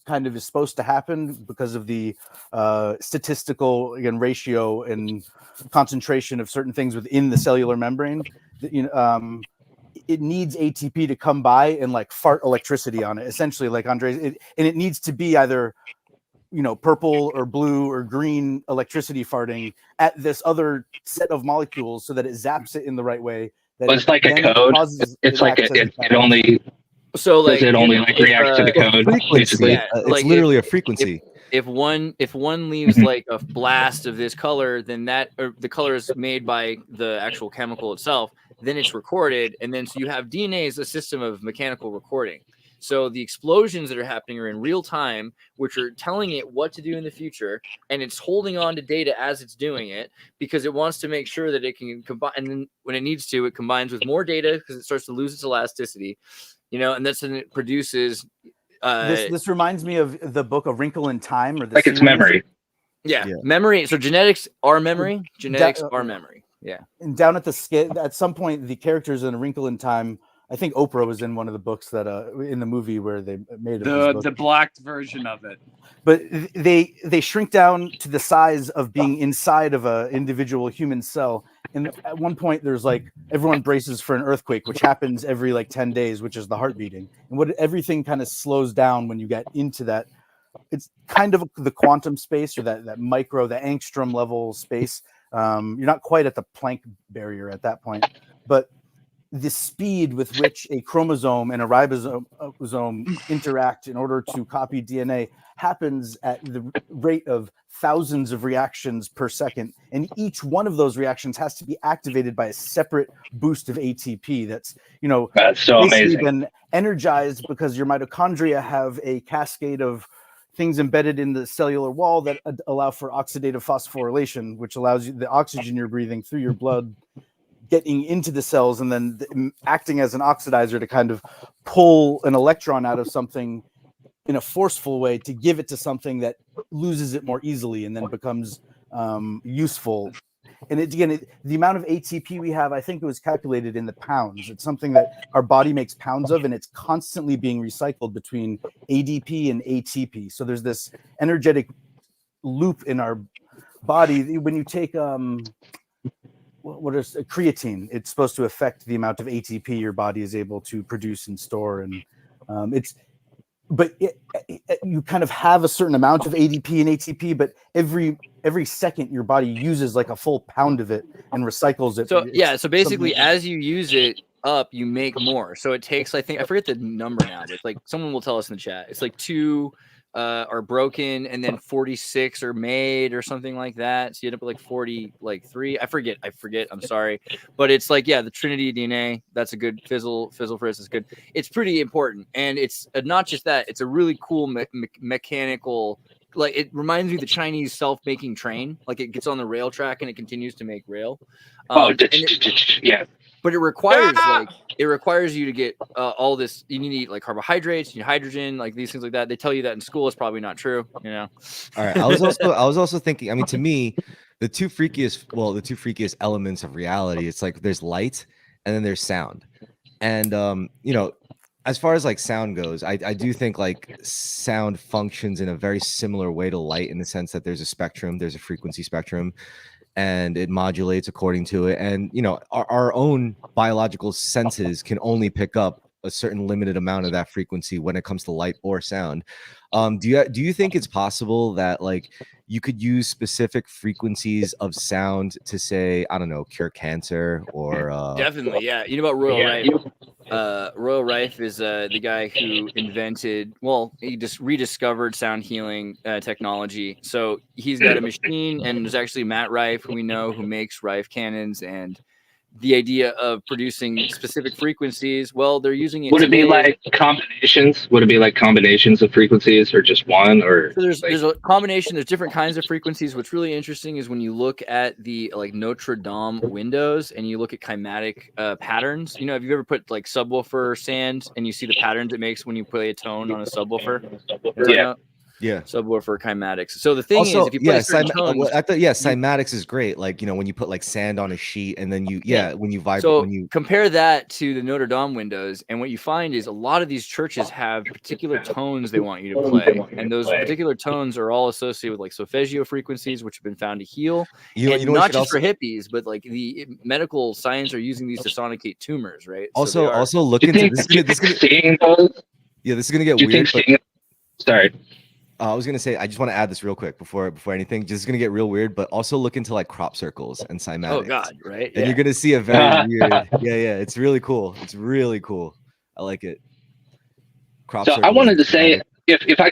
kind of is supposed to happen because of the statistical ratio and concentration of certain things within the cellular membrane, it needs ATP to come by and like fart electricity on it, essentially, like Andre. And it needs to be either purple or blue or green electricity farting at this other set of molecules so that it zaps it in the right way. Well, it's like a code. It's like it only. So like it only like reacts to the code. Frequency. Yeah, It's like literally a frequency. If one leaves like a blast of this color, then the color is made by the actual chemical itself. Then it's recorded, and then so you have DNA as a system of mechanical recording. So the explosions that are happening are in real time, which are telling it what to do in the future, and it's holding on to data as it's doing it because it wants to make sure that it can combine. And then when it needs to, it combines with more data because it starts to lose its elasticity, and that's when it produces. This reminds me of the book A Wrinkle in Time, or like it's memory. Yeah, memory. So genetics are memory. Genetics are memory. Yeah. And down at the skit, at some point, the characters in A Wrinkle in Time. I think Oprah was in one of the books that in the movie where they made the blacked version of it. But they shrink down to the size of being inside of an individual human cell. And at one point, there's like everyone braces for an earthquake, which happens every like 10 days, which is the heart beating. And everything kind of slows down when you get into that. It's kind of the quantum space or that micro, the angstrom level space. You're not quite at the Planck barrier at that point, but the speed with which a chromosome and a ribosome interact in order to copy DNA happens at the rate of thousands of reactions per second. And each one of those reactions has to be activated by a separate boost of ATP. That's so amazing. Been energized because your mitochondria have a cascade of things embedded in the cellular wall that allow for oxidative phosphorylation, which allows you the oxygen you're breathing through your blood getting into the cells and then acting as an oxidizer to kind of pull an electron out of something in a forceful way to give it to something that loses it more easily and then becomes useful. And the amount of ATP we have, I think it was calculated in the pounds. It's something that our body makes pounds of, and it's constantly being recycled between ADP and ATP. So there's this energetic loop in our body. When you take what is creatine? It's supposed to affect the amount of ATP your body is able to produce and store, and you kind of have a certain amount of ADP and ATP, but every second your body uses like a full pound of it and recycles it. So yeah, so basically as you use it up, you make more. So it takes, I forget the number now, but like someone will tell us in the chat. It's like 2 are broken and then 46 are made or something like that. So you end up with like 43. I forget. I'm sorry. But it's like, yeah, the Trinity DNA, that's a good fizzle for us is good. It's pretty important. And it's not just that, it's a really cool mechanical, like it reminds me of the Chinese self-making train. Like it gets on the rail track and it continues to make rail. Yeah. But it requires you to get all this. You need to eat like carbohydrates, you need hydrogen, like these things like that. They tell you that in school. It's probably not true, you know. All right. I was also thinking. I mean, to me, the two freakiest elements of reality. It's like there's light and then there's sound, and you know, as far as like sound goes, I do think like sound functions in a very similar way to light in the sense that there's a frequency spectrum, and it modulates according to it. And you know, our own biological senses can only pick up a certain limited amount of that frequency when it comes to light or sound. Do you think it's possible that like you could use specific frequencies of sound to, say, I don't know, cure cancer or definitely, yeah. You know about Royal Rife? Royal Rife is the guy who invented, he just rediscovered sound healing technology. So he's got a machine, and there's actually Matt Rife, who we know, who makes Rife cannons, and the idea of producing specific frequencies, well, they're using it. Would it be like combinations? Would it be like combinations of frequencies, or just one? Or so there's a combination. There's different kinds of frequencies. What's really interesting is when you look at the like Notre Dame windows and you look at climatic patterns. You know, have you ever put like subwoofer sand and you see the patterns it makes when you play a tone on a subwoofer? Yeah. Yeah, subwoofer kymatics. So the thing is, if you play certain tones, cymatics is great. Like, you know, when you put like sand on a sheet and then when you vibrate. So when you compare that to the Notre Dame windows, and what you find is a lot of these churches have particular tones they want you to play, and those particular tones are all associated with like solfeggio frequencies, which have been found to heal. Not just for hippies, but like the medical science are using these to sonicate tumors, right? Also look into this. This is gonna get weird. Sorry. I was gonna say, I just want to add this real quick before anything. Just gonna get real weird, but also look into like crop circles and cymatics. Oh God, right? And you're gonna see a very weird. Yeah. It's really cool. It's really cool. I like it. Crop circles. I wanted to say, if I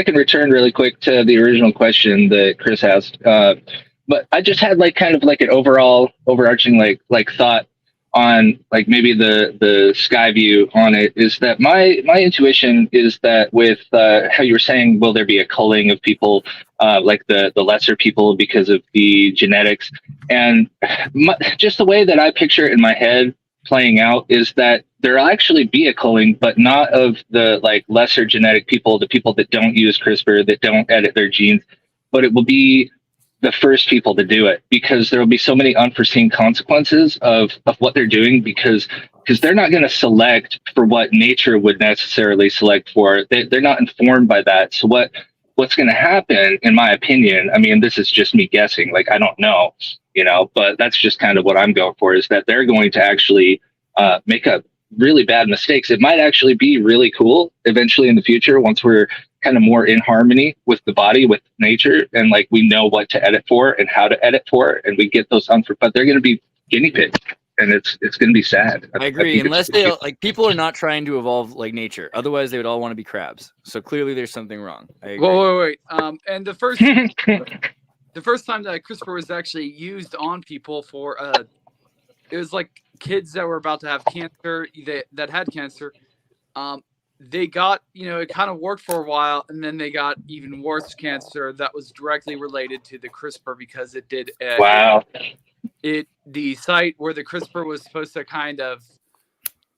can return really quick to the original question that Chris asked, but I just had like kind of like an overarching like thought on like maybe the sky view on it, is that my intuition is that with how you were saying, will there be a culling of people, like the lesser people because of the genetics, and just the way that I picture it in my head playing out is that there'll actually be a culling, but not of the like lesser genetic people, the people that don't use CRISPR, that don't edit their genes, but it will be the first people to do it, because there will be so many unforeseen consequences of what they're doing, because they're not going to select for what nature would necessarily select for. They're not informed by that. So what's going to happen, in my opinion, I mean, this is just me guessing, like, I don't know, you know, but that's just kind of what I'm going for, is that they're going to actually make up really bad mistakes. It might actually be really cool eventually in the future, once we're kind of more in harmony with the body, with nature, and like we know what to edit for and how to edit for, and we get those but they're going to be guinea pigs, and it's going to be sad. I agree. Unless they like, people are not trying to evolve like nature, otherwise they would all want to be crabs. So clearly there's something wrong. I agree. Wait. And the first time that CRISPR was actually used on people for it was like kids that were about to have cancer, that had cancer. They got, it kind of worked for a while, and then they got even worse cancer that was directly related to the CRISPR, because it did. Wow. The site where the CRISPR was supposed to kind of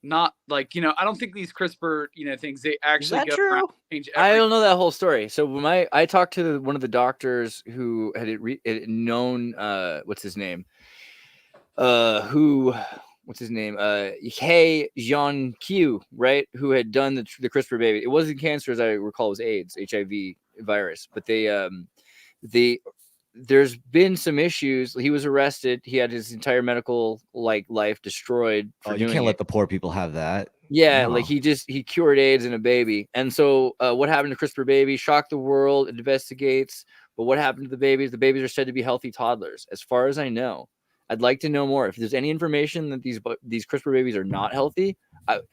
not like, I don't think these CRISPR, things, they actually go around and change everything. I don't know that whole story. So when I talked to one of the doctors who had known, what's his name? He Jiankui, right? Who had done the CRISPR baby. It wasn't cancer, as I recall, it was AIDS, HIV virus. But they there's been some issues. He was arrested. He had his entire medical life destroyed. For you doing can't it. let the poor people have that. Yeah, No. like he cured AIDS in a baby. And so what happened to CRISPR baby shocked the world. It investigates. But what happened to the babies? The babies are said to be healthy toddlers. As far as I know, I'd like to know more. If there's any information that these CRISPR babies are not healthy,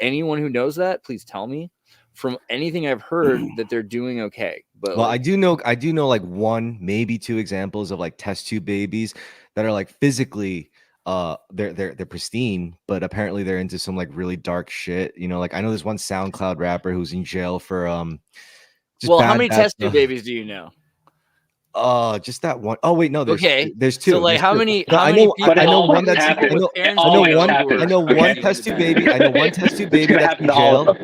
anyone who knows that, please tell me. From anything I've heard, that they're doing okay. But well, I do know like one, maybe two examples of like test tube babies that are like physically they're pristine, but apparently they're into some like really dark shit. You know, like I know there's one SoundCloud rapper who's in jail for just how many test tube babies do you know? Just that one. Oh wait, no, there's two. So like there's how two. many? No, how I many know people- I know one that's I I know one test tube baby. I know one test tube baby that's in jail.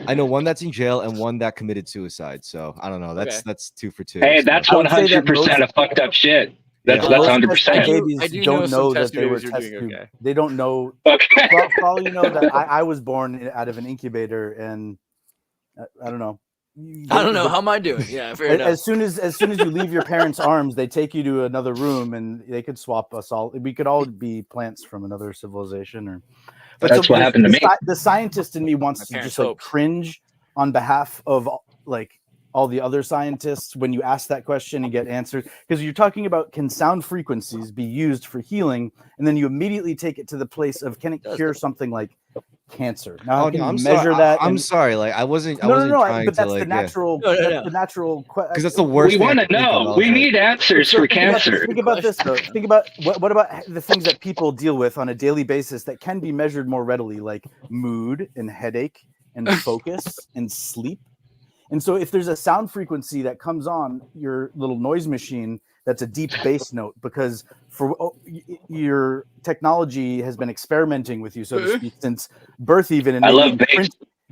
I know one that's in jail and one that committed suicide. So I don't know. That's 2 for 2. Hey, so. that's 100% of fucked up shit. That's 100%. Babies don't know that they were test tube. They don't know. Okay. For all you know, that I was born out of an incubator, and I don't know. I don't know. How am I doing? Yeah, fair enough. As soon as you leave your parents' arms, they take you to another room, and they could swap us all. We could all be plants from another civilization, or. But that's what happened to me. The scientist in me wants to just like cringe on behalf of like all the other scientists when you ask that question and get answers, because you're talking about, can sound frequencies be used for healing, and then you immediately take it to the place of, can it cure something like cancer? Now, how can you measure that? I'm sorry, like I wasn't no, trying but to that's like the natural, the natural because that's the worst. We want to know. We need answers for cancer. Think about this though. Think about what about the things that people deal with on a daily basis that can be measured more readily, like mood and headache and focus and sleep. And so if there's a sound frequency that comes on your little noise machine that's a deep bass note, because your technology has been experimenting with you, so to speak, since birth even, and I love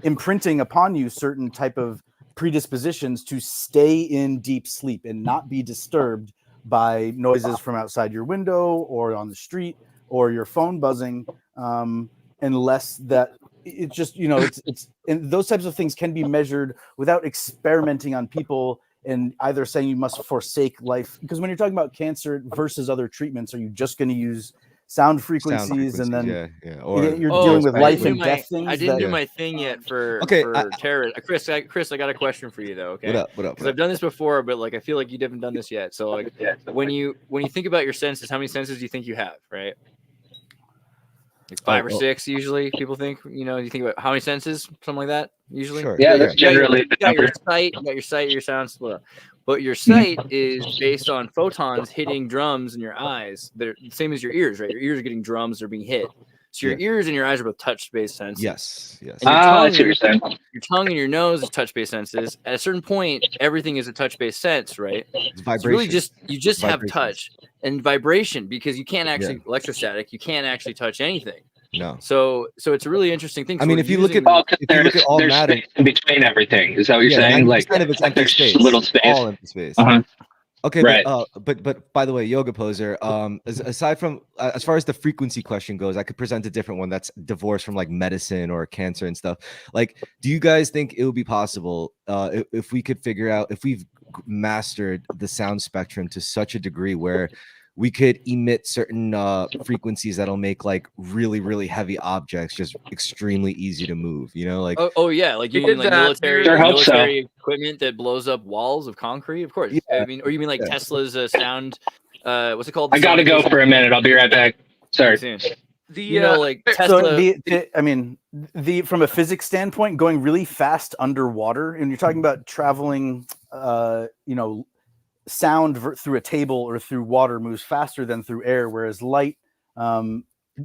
imprinting upon you certain type of predispositions to stay in deep sleep and not be disturbed by noises from outside your window or on the street or your phone buzzing, unless that it's just, it's and those types of things can be measured without experimenting on people and either saying you must forsake life. Because when you're talking about cancer versus other treatments, are you just going to use sound frequencies and then or you're dealing with life and death things? I didn't do my thing yet for terror. Chris, I got a question for you though. Okay, what up? Because I've done this before, but like I feel like you haven't done this yet. So like when you think about your senses, how many senses do you think you have? Right. Like 5 or 6 usually. People think, you think about how many senses, something like that. Usually, sure. Yeah, that's generally the number. You got your sight, your sound split. But your sight is based on photons hitting drums in your eyes. They're the same as your ears, right? Your ears are getting drums; they're being hit. So your ears and your eyes are both touch-based senses. Yes. And your tongue and your nose is touch-based senses. At a certain point, everything is a touch-based sense, right? It's vibration. So really, you just have touch and vibration, because you can't actually electrostatic. You can't actually touch anything. No. So it's a really interesting thing. I mean, if you look at all matter space in between everything, is that what you're saying? Like kind of it's empty space, little space, all empty space. Okay, right. But by the way, Yoga Poser, aside from as far as the frequency question goes, I could present a different one that's divorced from like medicine or cancer and stuff. Like, do you guys think it would be possible if we could figure out, if we've mastered the sound spectrum to such a degree where we could emit certain frequencies that'll make like really, really heavy objects just extremely easy to move, like oh yeah, like you mean like military equipment that blows up walls of concrete? Of course. I mean, or you mean like Tesla's sound what's it called? I gotta go for a minute. I'll be right back. Sorry. Like Tesla. So from a physics standpoint, going really fast underwater, and you're talking about traveling sound through a table or through water moves faster than through air, whereas light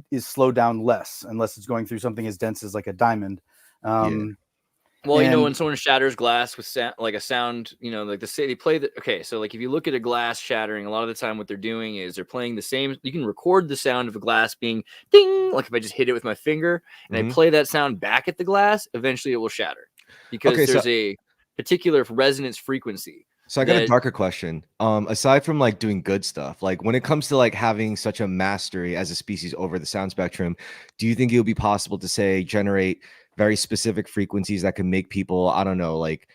is slowed down less, unless it's going through something as dense as like a diamond. Well, when someone shatters glass with like a sound, like they play the. Okay, so like if you look at a glass shattering, a lot of the time what they're doing is they're playing the same. You can record the sound of a glass being ding, like if I just hit it with my finger and I play that sound back at the glass, eventually it will shatter because there's a particular resonance frequency. So I got a darker question. Aside from like doing good stuff, like when it comes to like having such a mastery as a species over the sound spectrum, do you think it would be possible to say generate very specific frequencies that can make people, I don't know, like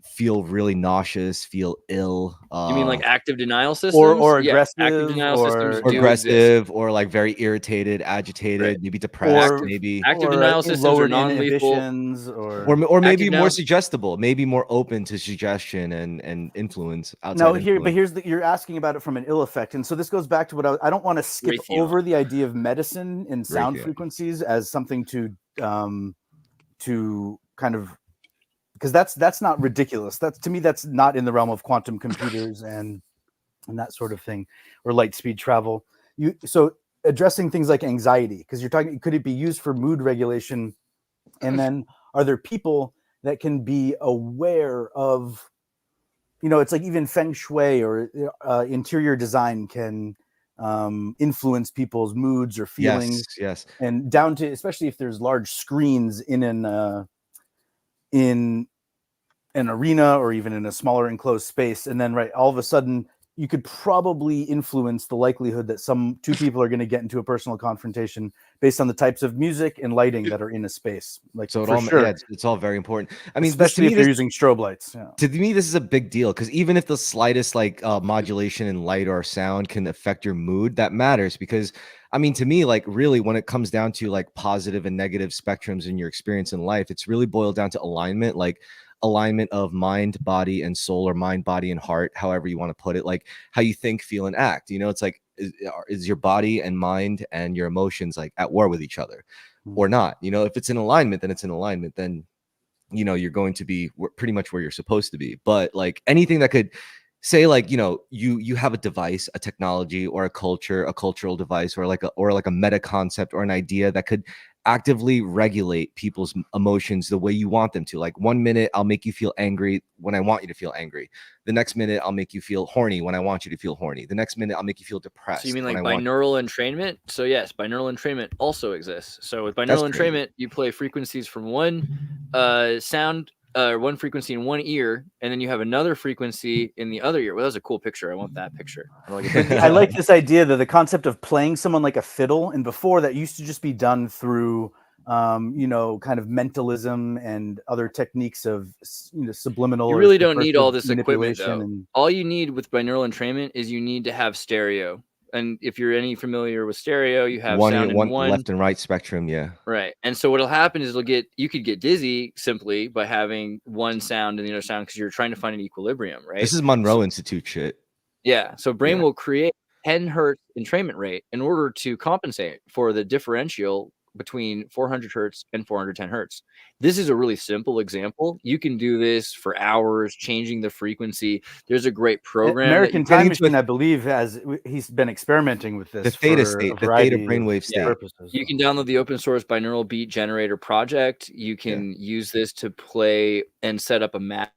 feel really nauseous, feel ill. You mean like active denial systems? or Yeah, active aggressive, denial or systems or do exist. aggressive, or like very irritated, agitated, Right. maybe depressed, or maybe. Active or denial systems are lowered non-lethal. inhibitions, Or maybe Active more denial. suggestible, maybe more open to suggestion and influence outside No, influence. you're asking about it from an ill effect, and so this goes back to what I don't want to skip Raytheon. over the idea of medicine and sound Raytheon. frequencies as something to kind of, because that's not ridiculous. That's, to me, that's not in the realm of quantum computers and that sort of thing, or light speed travel. So addressing things like anxiety, because you're talking, could it be used for mood regulation? And then are there people that can be aware of, it's like even feng shui or interior design can influence people's moods or feelings. Yes. And down to, especially if there's large screens in an arena or even in a smaller enclosed space, and then all of a sudden you could probably influence the likelihood that two people are going to get into a personal confrontation based on the types of music and lighting that are in a space. Like, So it's all very important. I mean, especially if they're using strobe lights. Yeah. To me, this is a big deal, because even if the slightest modulation in light or sound can affect your mood, that matters. Because I mean, to me, like, really, when it comes down to like positive and negative spectrums in your experience in life, it's really boiled down to alignment, like alignment of mind, body, and soul, or mind, body, and heart, however you want to put it, like how you think, feel, and act. It's like, is your body and mind and your emotions like at war with each other or not? If it's in alignment, then it's in alignment. Then you're going to be pretty much where you're supposed to be. But like anything that could say, like, you have a device, a technology, or a cultural device, or like a meta concept or an idea that could actively regulate people's emotions the way you want them to. Like, 1 minute I'll make you feel angry when I want you to feel angry. The next minute I'll make you feel horny when I want you to feel horny. The next minute I'll make you feel depressed. So you mean like binaural entrainment? So yes, binaural entrainment also exists. So with binaural entrainment, you play frequencies from one sound, one frequency in one ear, and then you have another frequency in the other ear. Well, that was a cool picture. I want that picture. I like this idea that the concept of playing someone like a fiddle, and before that used to just be done through kind of mentalism and other techniques of subliminal. You really don't need all this equipment, though. And all you need with binaural entrainment is you need to have stereo. And if you're any familiar with stereo, you have sound in one left and right spectrum. Yeah. Right. And so what'll happen is you could get dizzy simply by having one sound and the other sound, because you're trying to find an equilibrium, right? This is Monroe Institute shit. Yeah. So brain will create 10 hertz entrainment rate in order to compensate for the differential between 400 hertz and 410 hertz. This is a really simple example. You can do this for hours, changing the frequency. There's a great program. American Time Machine, I believe, he's been experimenting with this. The theta state, the theta brainwave state. Purposes. You can download the open source binaural beat generator project. You can use this to play and set up a map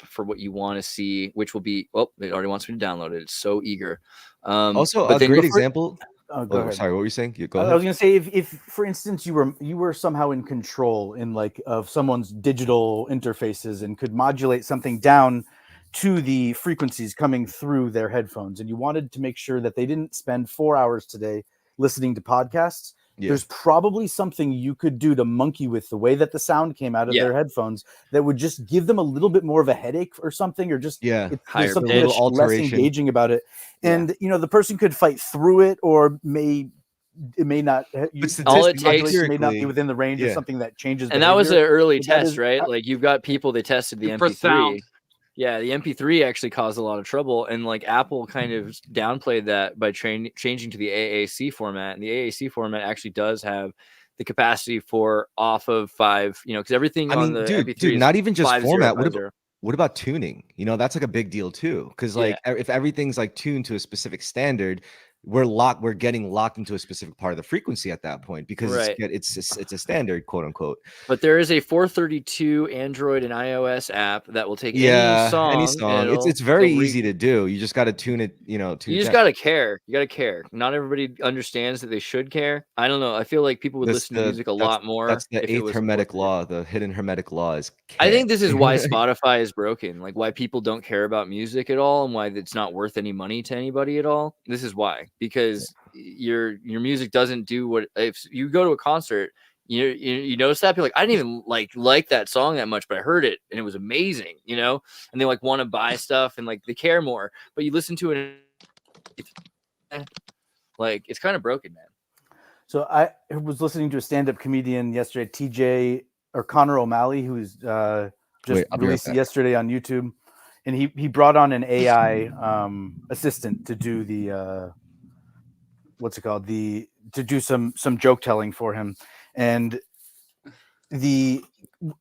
for what you want to see, which will be, it already wants me to download it. It's so eager. Also, a great example. Sorry, what were you saying? Go ahead. I was going to say, if for instance you were somehow in control of someone's digital interfaces and could modulate something down to the frequencies coming through their headphones, and you wanted to make sure that they didn't spend 4 hours today listening to podcasts, there's probably something you could do to monkey with the way that the sound came out of their headphones that would just give them a little bit more of a headache or something, or just there's something that's less engaging about it. And the person could fight through it, or it may not. All it takes may not be within the range of something that changes. And that was an early test, right? Like, you've got people, they tested the MP3. Sound. Yeah, the MP3 actually caused a lot of trouble, and like Apple kind of downplayed that by changing to the AAC format. And the AAC format actually does have the capacity for off of 5, because everything on the MP3 is not even just 5, format. 0, 5, 0. What about tuning? That's like a big deal too, because like if everything's like tuned to a specific standard, we're getting locked into a specific part of the frequency at that point, because it's a standard, quote unquote. But there is a 432 Android and iOS app that will take any song. It's very easy to do. You just got to tune it. You just got to care. You got to care. Not everybody understands that they should care. I don't know. I feel like people would listen to music a lot more. That's the 8th hermetic law. The hidden hermetic law is care. I think this is why Spotify is broken. Like, why people don't care about music at all, and why it's not worth any money to anybody at all. This is why. Because your music doesn't do what, if you go to a concert, You notice that people like, I didn't even like that song that much, but I heard it and it was amazing, and they like want to buy stuff and like they care more. But you listen to it, like it's kind of broken, man. So I was listening to a stand-up comedian yesterday, TJ or Connor O'Malley, who's just released yesterday on YouTube, and he brought on an AI assistant to do the what's it called, to do some joke telling for him. And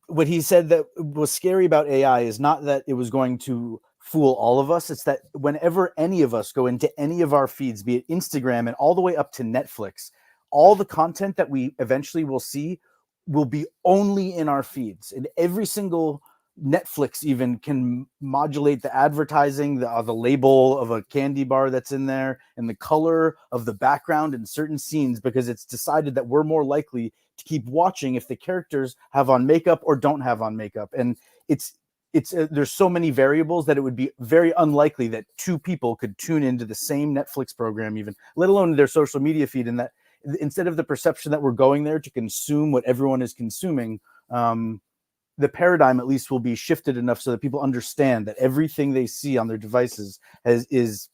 what he said that was scary about AI is not that it was going to fool all of us. It's that whenever any of us go into any of our feeds, be it Instagram and all the way up to Netflix, all the content that we eventually will see will be only in our feeds. And every single Netflix even can modulate the advertising, the label of a candy bar that's in there, and the color of the background in certain scenes, because it's decided that we're more likely to keep watching if the characters have on makeup or don't have on makeup. And it's there's so many variables that it would be very unlikely that two people could tune into the same Netflix program, even let alone their social media feed. And that instead of the perception that we're going there to consume what everyone is consuming, the paradigm at least will be shifted enough so that people understand that everything they see on their devices is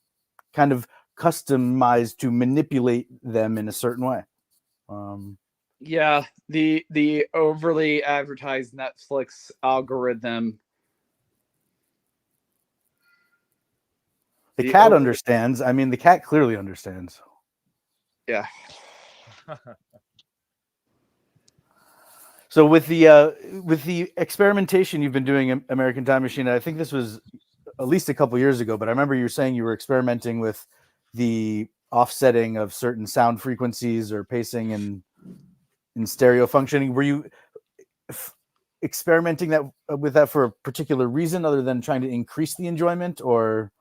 kind of customized to manipulate them in a certain way. Yeah, the overly advertised Netflix algorithm. The cat understands. I mean, the cat clearly understands. Yeah. So with the experimentation you've been doing in American Time Machine, I think this was at least a couple years ago, but I remember you were saying you were experimenting with the offsetting of certain sound frequencies or pacing and in stereo functioning. Were you experimenting with that for a particular reason other than trying to increase the enjoyment, or?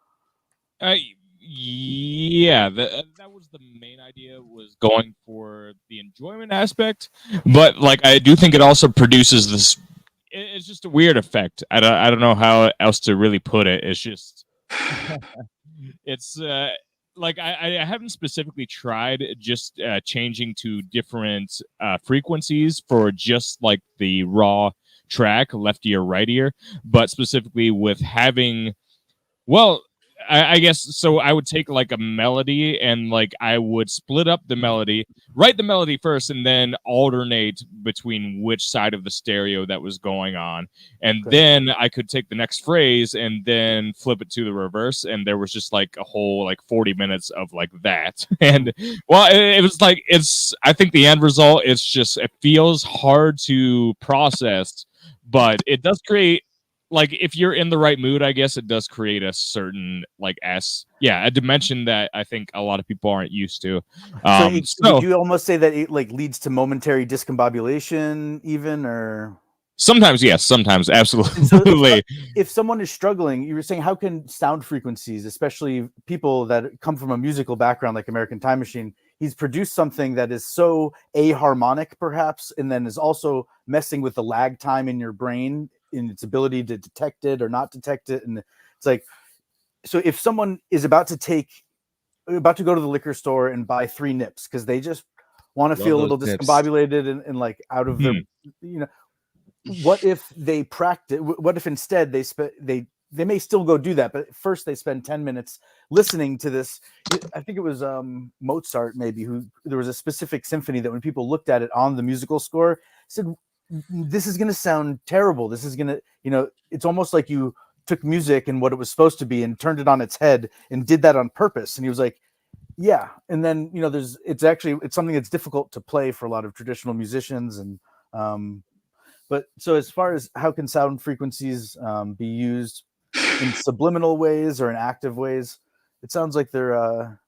Yeah, that was the main idea, was going for the enjoyment aspect. But like, I do think it also produces this. It's just a weird effect. I don't know how else to really put it. It's just, it's like I haven't specifically tried just changing to different frequencies for just like the raw track, left ear, right ear, but specifically with having, well, I guess so. I would take like a melody and like I would split up the melody, write the melody first, and then alternate between which side of the stereo that was going on. And then I could take the next phrase and then flip it to the reverse. And there was just like a whole like 40 minutes of like that. And well, it was like, I think the end result is just, it feels hard to process, but it does create, like, if you're in the right mood, I guess it does create a certain like a dimension that I think a lot of people aren't used to. So would you almost say that it like leads to momentary discombobulation even, or? Sometimes, yes. Sometimes, absolutely. So if someone is struggling, you were saying, how can sound frequencies, especially people that come from a musical background like American Time Machine, he's produced something that is so aharmonic perhaps, and then is also messing with the lag time in your brain in its ability to detect it or not detect it. And it's like, so if someone is about to go to the liquor store and buy 3 nips because they just want to feel a little discombobulated and like out of their, what if they practice? What if instead they may still go do that, but first they spend 10 minutes listening to this. I think it was Mozart maybe, there was a specific symphony that when people looked at it on the musical score, said, this is going to sound terrible. This is going to, it's almost like you took music and what it was supposed to be and turned it on its head and did that on purpose. And he was like, yeah. And then, it's something that's difficult to play for a lot of traditional musicians. And, but so as far as how can sound frequencies be used in subliminal ways or in active ways, it sounds like they're,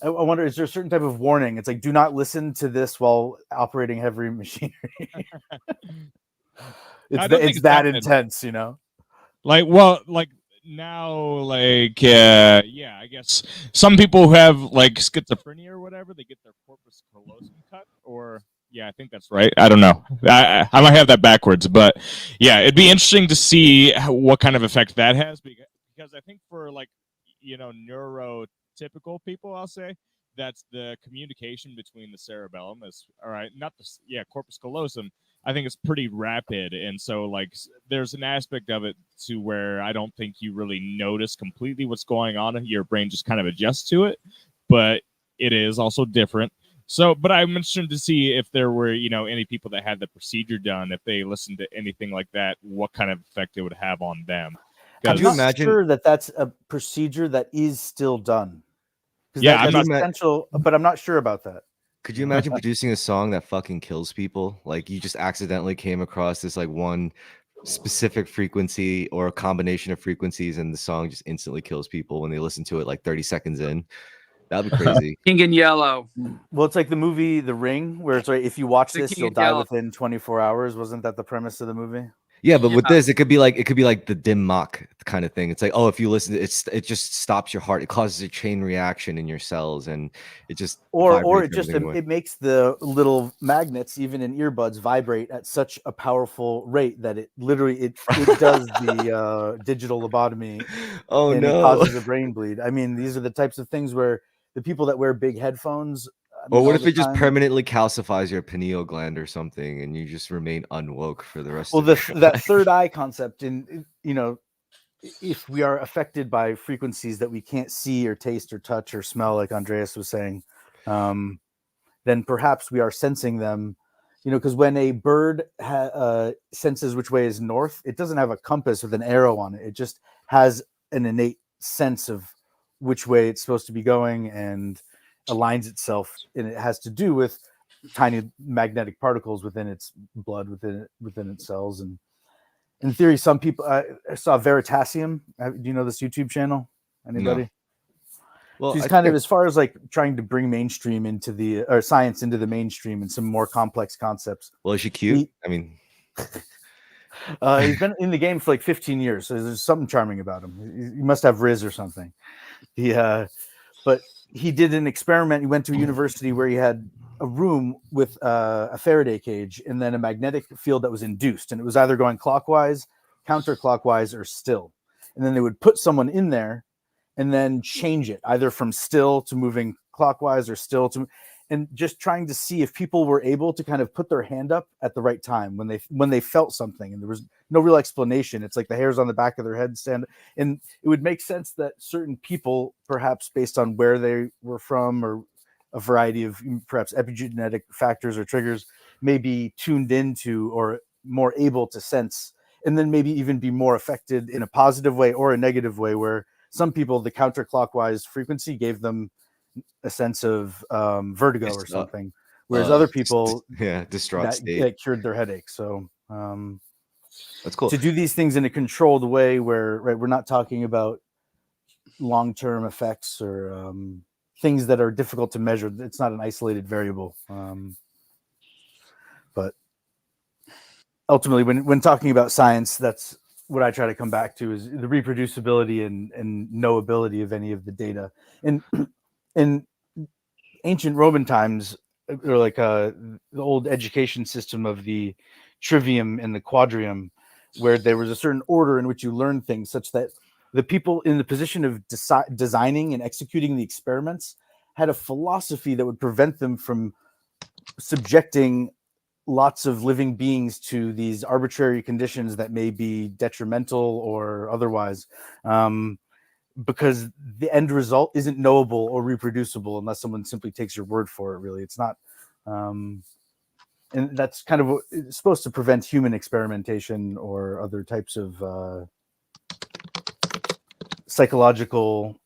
I wonder, is there a certain type of warning? It's like, do not listen to this while operating heavy machinery. it's that intense, Like, well, like now, like, yeah, I guess some people who have like schizophrenia or whatever, they get their corpus callosum cut, or yeah, I think that's right. I don't know. I might have that backwards, but yeah, it'd be interesting to see what kind of effect that has, because I think for like, neurotypical people, I'll say, that's the communication between the cerebellum is all right, not the corpus callosum. I think it's pretty rapid, and so like there's an aspect of it to where I don't think you really notice completely what's going on. Your brain just kind of adjusts to it, but it is also different. So, but I'm interested to see if there were, any people that had the procedure done, if they listened to anything like that, what kind of effect it would have on them. I'm not sure that that's a procedure that is still done. Yeah, I'm not potential, but I'm not sure about that. Could you imagine producing a song that fucking kills people? Like you just accidentally came across this like one specific frequency or a combination of frequencies, and the song just instantly kills people when they listen to it like 30 seconds in. That'd be crazy. King in Yellow. Well, it's like the movie The Ring, where it's like if you watch The this, King you'll in die Yellow. within 24 hours. Wasn't that the premise of the movie? Yeah, but with this, it could be like the dim mak kind of thing. It's like, oh, if you listen to it, it just stops your heart. It causes a chain reaction in your cells, and it just or it just everything away. it makes the little magnets, even in earbuds, vibrate at such a powerful rate that it literally it does the digital lobotomy. Oh and no! It causes a brain bleed. I mean, these are the types of things where the people that wear big headphones. Or what if it just permanently calcifies your pineal gland or something, and you just remain unwoke for the rest of your life? That third eye concept, and if we are affected by frequencies that we can't see or taste or touch or smell, like Andreas was saying, then perhaps we are sensing them. Because when a bird senses which way is north, it doesn't have a compass with an arrow on it. It just has an innate sense of which way it's supposed to be going and aligns itself, and it has to do with tiny magnetic particles within its blood, within its cells. And in theory, some people I saw Veritasium. Do you know this YouTube channel? Anybody? No. Well, she's kind of, as far as like trying to bring mainstream into science into the mainstream and some more complex concepts. Well, is she cute? I mean, he's been in the game for like 15 years, so there's something charming about him. He must have Riz or something. But he did an experiment. He went to a university where he had a room with a Faraday cage and then a magnetic field that was induced, and it was either going clockwise, counterclockwise, or still. And then they would put someone in there and then change it either from still to moving clockwise or still to, and just trying to see if people were able to kind of put their hand up at the right time when they felt something, and there was no real explanation. It's like the hairs on the back of their head stand, and it would make sense that certain people, perhaps based on where they were from or a variety of perhaps epigenetic factors or triggers, may be tuned into or more able to sense, and then maybe even be more affected in a positive way or a negative way, where some people, the counterclockwise frequency gave them a sense of vertigo or something, whereas other people, distraught state, that cured their headache. So that's cool to do these things in a controlled way, where we're not talking about long-term effects or things that are difficult to measure. It's not an isolated variable. But ultimately, when talking about science, that's what I try to come back to, is the reproducibility and knowability of any of the data. And in ancient Roman times, or like the old education system of the trivium and the quadrium, where there was a certain order in which you learn things, such that the people in the position of designing and executing the experiments had a philosophy that would prevent them from subjecting lots of living beings to these arbitrary conditions that may be detrimental or otherwise. Because the end result isn't knowable or reproducible unless someone simply takes your word for it. Really, it's not, and that's kind of what it's supposed to prevent human experimentation or other types of psychological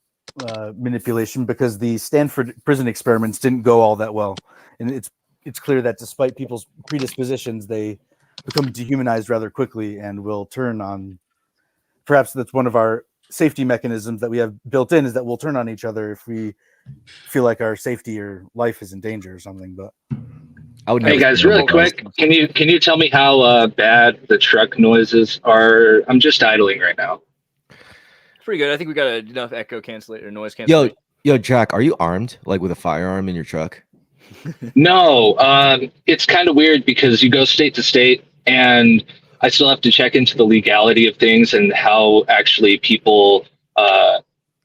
manipulation. Because the Stanford prison experiments didn't go all that well, and it's clear that despite people's predispositions, they become dehumanized rather quickly and will turn on. Perhaps that's one of our safety mechanisms that we have built in, is that we'll turn on each other if we feel like our safety or life is in danger or something. But hey guys, really quick, can you tell me how bad the truck noises are? I'm just idling right now. Pretty good. I think we got enough echo cancellation or noise cancellation. Yo, Jack, are you armed, like with a firearm in your truck? No, it's kind of weird because you go state to state, and I still have to check into the legality of things and how actually people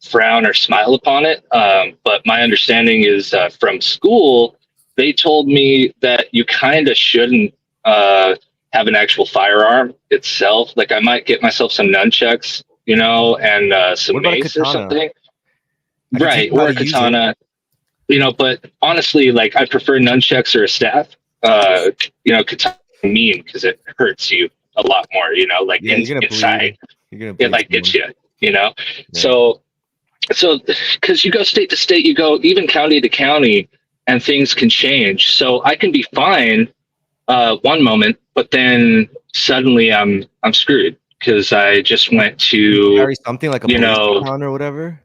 frown down or smile upon it. But my understanding is from school, they told me that you kind of shouldn't have an actual firearm itself. Like I might get myself some nunchucks, you know, and some What about a mace or katana? something. I can Right, teach you how or a to use it. katana. You know, but honestly, like I prefer nunchucks or a staff. You know, katana mean because it hurts you a lot more. You know, like Yeah, you're gonna inside, bleed. You're gonna it bleed like gets someone. you. You know, Yeah. so because you go state to state, you go even county to county, and things can change. So I can be fine one moment, but then suddenly I'm screwed because I just went Do you to, carry something like a you police know, baton or whatever?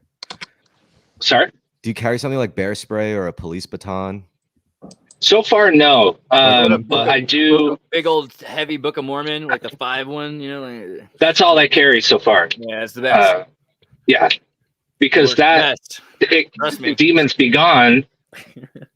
sorry. Do you carry something like bear spray or a police baton? So far, no. Like, But I do. Big old heavy Book of Mormon, like the 5 one, you know. Like, That's all I carry so far. yeah, it's the best. Yeah, because Works the that best. Trust me. Demons Be Gone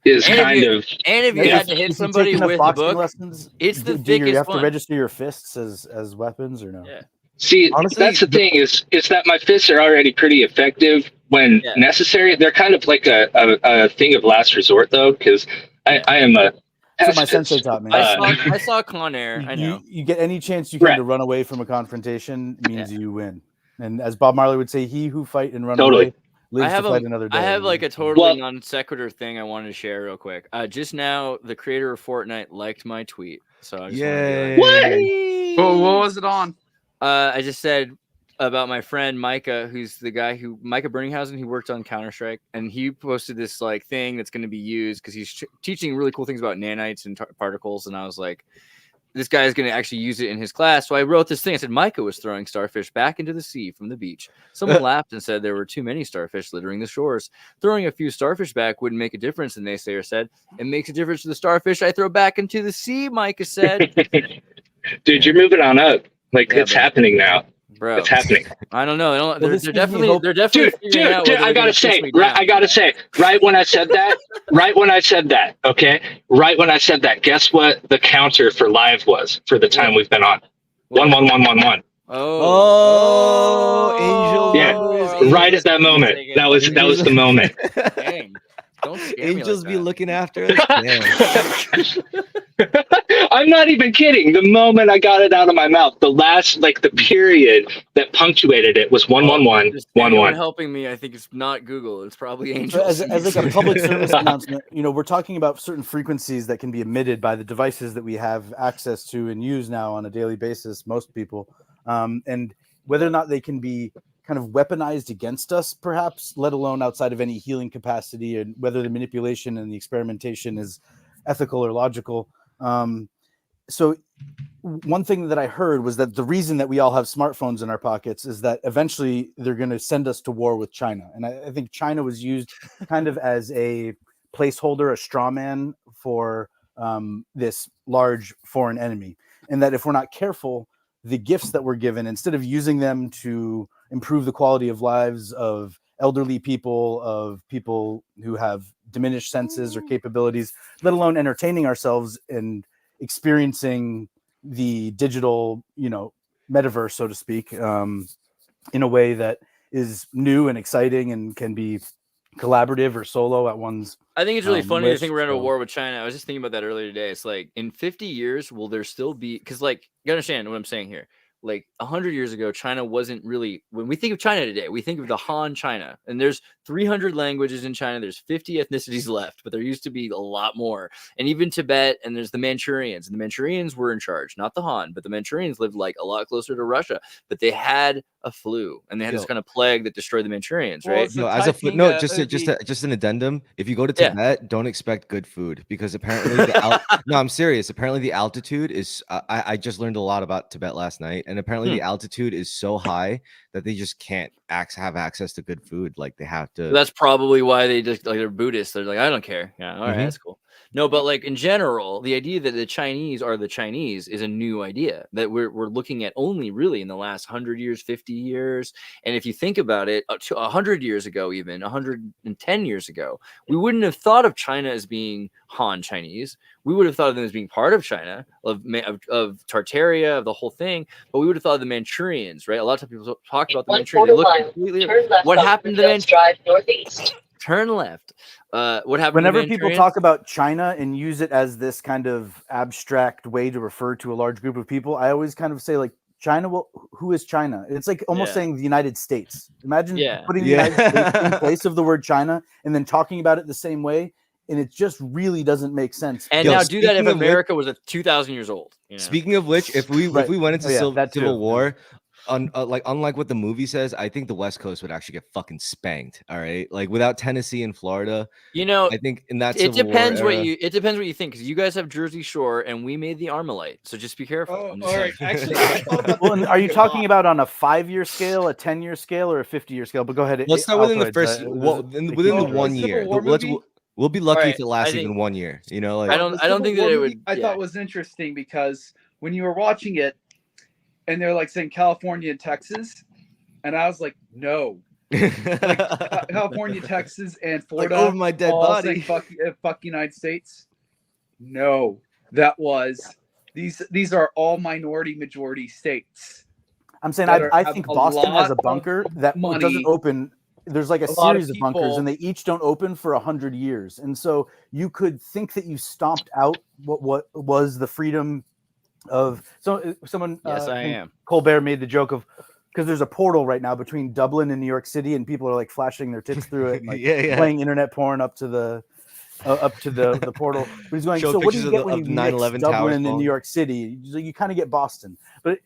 is And if kind you- of. And if you Yeah. had to hit If you somebody take enough with the boxing book, lessons, it's the do you thickest have to one. register your fists as weapons or no? Yeah. See, Honestly, that's the thing is that my fists are already pretty effective when Yeah. necessary. They're kind of like a thing of last resort, though, because I am a So my pacifist. sensei taught me. I saw Con Air. I know. You get any chance you can Right. to run away from a confrontation means you win. And as Bob Marley would say, he who fight and run Totally. away lives to fight another day. I have like a So- totally Well- non sequitur thing I wanted to share real quick. Just now, the creator of Fortnite liked my tweet, so I just Yay. wanted to be like, What was it on? I just said about my friend Micah, who's the guy who Micah Berninghausen, who worked on Counter-Strike, and he posted this like thing that's going to be used because he's teaching really cool things about nanites and particles, and I was like, this guy is going to actually use it in his class. So I wrote this thing. I said Micah was throwing starfish back into the sea from the beach. Someone laughed and said there were too many starfish littering the shores. Throwing a few starfish back wouldn't make a difference. The naysayer said, it makes a difference to the starfish I throw back into the sea, Micah said. Dude, you're moving on up. Like Yeah, it's bro. happening now. Bro, It's happening. I don't know. this They're gives me definitely hope. figuring out Dude, whether I they're gonna gotta push say, me right, down. I gotta say, right when I said that, okay, right when I said that, guess what the counter for live was for the time we've been on? 11111. Oh, Angel Yeah, numbers, right at that moment. That was the moment. Dang. Don't scare me Angels like be that. looking after us. Damn. I'm not even kidding. The moment I got it out of my mouth, the last, like the period that punctuated it was Just anyone 11111. helping me, I think it's not Google. It's probably So Angels. as like a public service announcement, we're talking about certain frequencies that can be emitted by the devices that we have access to and use now on a daily basis, most people, and whether or not they can be kind of weaponized against us, perhaps, let alone outside of any healing capacity, and whether the manipulation and the experimentation is ethical or logical. So one thing that I heard was that the reason that we all have smartphones in our pockets is that eventually they're going to send us to war with China. And I think China was used kind of as a placeholder, a straw man for this large foreign enemy. And that if we're not careful, the gifts that we're given, instead of using them to improve the quality of lives of elderly people, of people who have diminished senses or capabilities, let alone entertaining ourselves and experiencing the digital, metaverse, so to speak, in a way that is new and exciting and can be collaborative or solo at one's. I think it's really funny to wish, think we're at a so- war with China. I was just thinking about that earlier today. It's like in 50 years, will there still be? Because like you understand what I'm saying here. Like 100 years ago, China wasn't really. When we think of China today, we think of the Han China, and there's 300 languages in China. There's 50 ethnicities left, but there used to be a lot more. And even Tibet, and there's the Manchurians. And the Manchurians were in charge, not the Han, but the Manchurians lived like a lot closer to Russia. But they had a flu, and they had this Yo. kind of plague that destroyed the Manchurians, Well, right? it's No, the as a Taiping, just an addendum. If you go to Yeah. Tibet, don't expect good food because apparently no, I'm serious. Apparently the altitude is. I just learned a lot about Tibet last night, and apparently the altitude is so high that they just can't have access to good food. Like they have to. That's probably why they just like they're Buddhists. They're like, I don't care. Yeah, all right, Mhm. that's cool. No, but like in general, the idea that the Chinese are the Chinese is a new idea that we're looking at only really in the last 100 years, 50 years. And if you think about it, 100 years ago, even 110 years ago, we wouldn't have thought of China as being Han Chinese. We would have thought of them as being part of China, of Tartaria, of the whole thing. But we would have thought of the Manchurians, right? A lot of people talk about the Manchurians. They look completely. Turn left What on happened to Foothills the Drive Northeast. turn left? What happened? Whenever to the people Manchurians? talk about China and use it as this kind of abstract way to refer to a large group of people, I always kind of say like China. Well, who is China? It's like almost Yeah. saying the United States. Imagine Yeah. putting the Yeah. United States in place of the word China and then talking about it the same way, and it just really doesn't make sense. And Yo, now do that if speaking of which- America was 2,000 years old. You know? Speaking of which, if we Right. went into Oh, yeah, Civil, that too. Civil War, unlike what the movie says, I think the West Coast would actually get fucking spanked. All right, like without Tennessee and Florida, You know, I think in that it Civil depends War what era- you it depends what you think, because you guys have Jersey Shore and we made the Armalite, so just be careful. Oh, I'm all just right. saying. Actually, I thought about Well, and the are you movie a talking lot. about on a 5-year scale, a 10-year scale, or a 50-year scale? But go ahead. Let's start within the Altoids, first within the Oh, one Civil year. War We'll be lucky All if right, it lasts I even think- 1 year. You know, like I don't The think Civil that War it movie would. I yeah. thought was interesting because when you were watching it, and they're like saying California and Texas, and I was like, no, California, Texas, and like Florida, over my dead all body. saying fuck United States. No, that was these are all majority states. I'm saying that I have think a Boston has a lot of bunker that money, doesn't open. There's like a a lot of series of bunkers, people. and they each don't open for 100 years. And so you could think that you stomped out what was the freedom of. So someone, Yes, I think am. Colbert made the joke of, because there's a portal right now between Dublin and New York City, and people are like flashing their tits through it, and like Yeah. playing internet porn up to the portal. But he's going, Show so what do pictures you of get the- when of you the mix 9/11 towers Dublin and falling? New York City? You kind of get Boston. But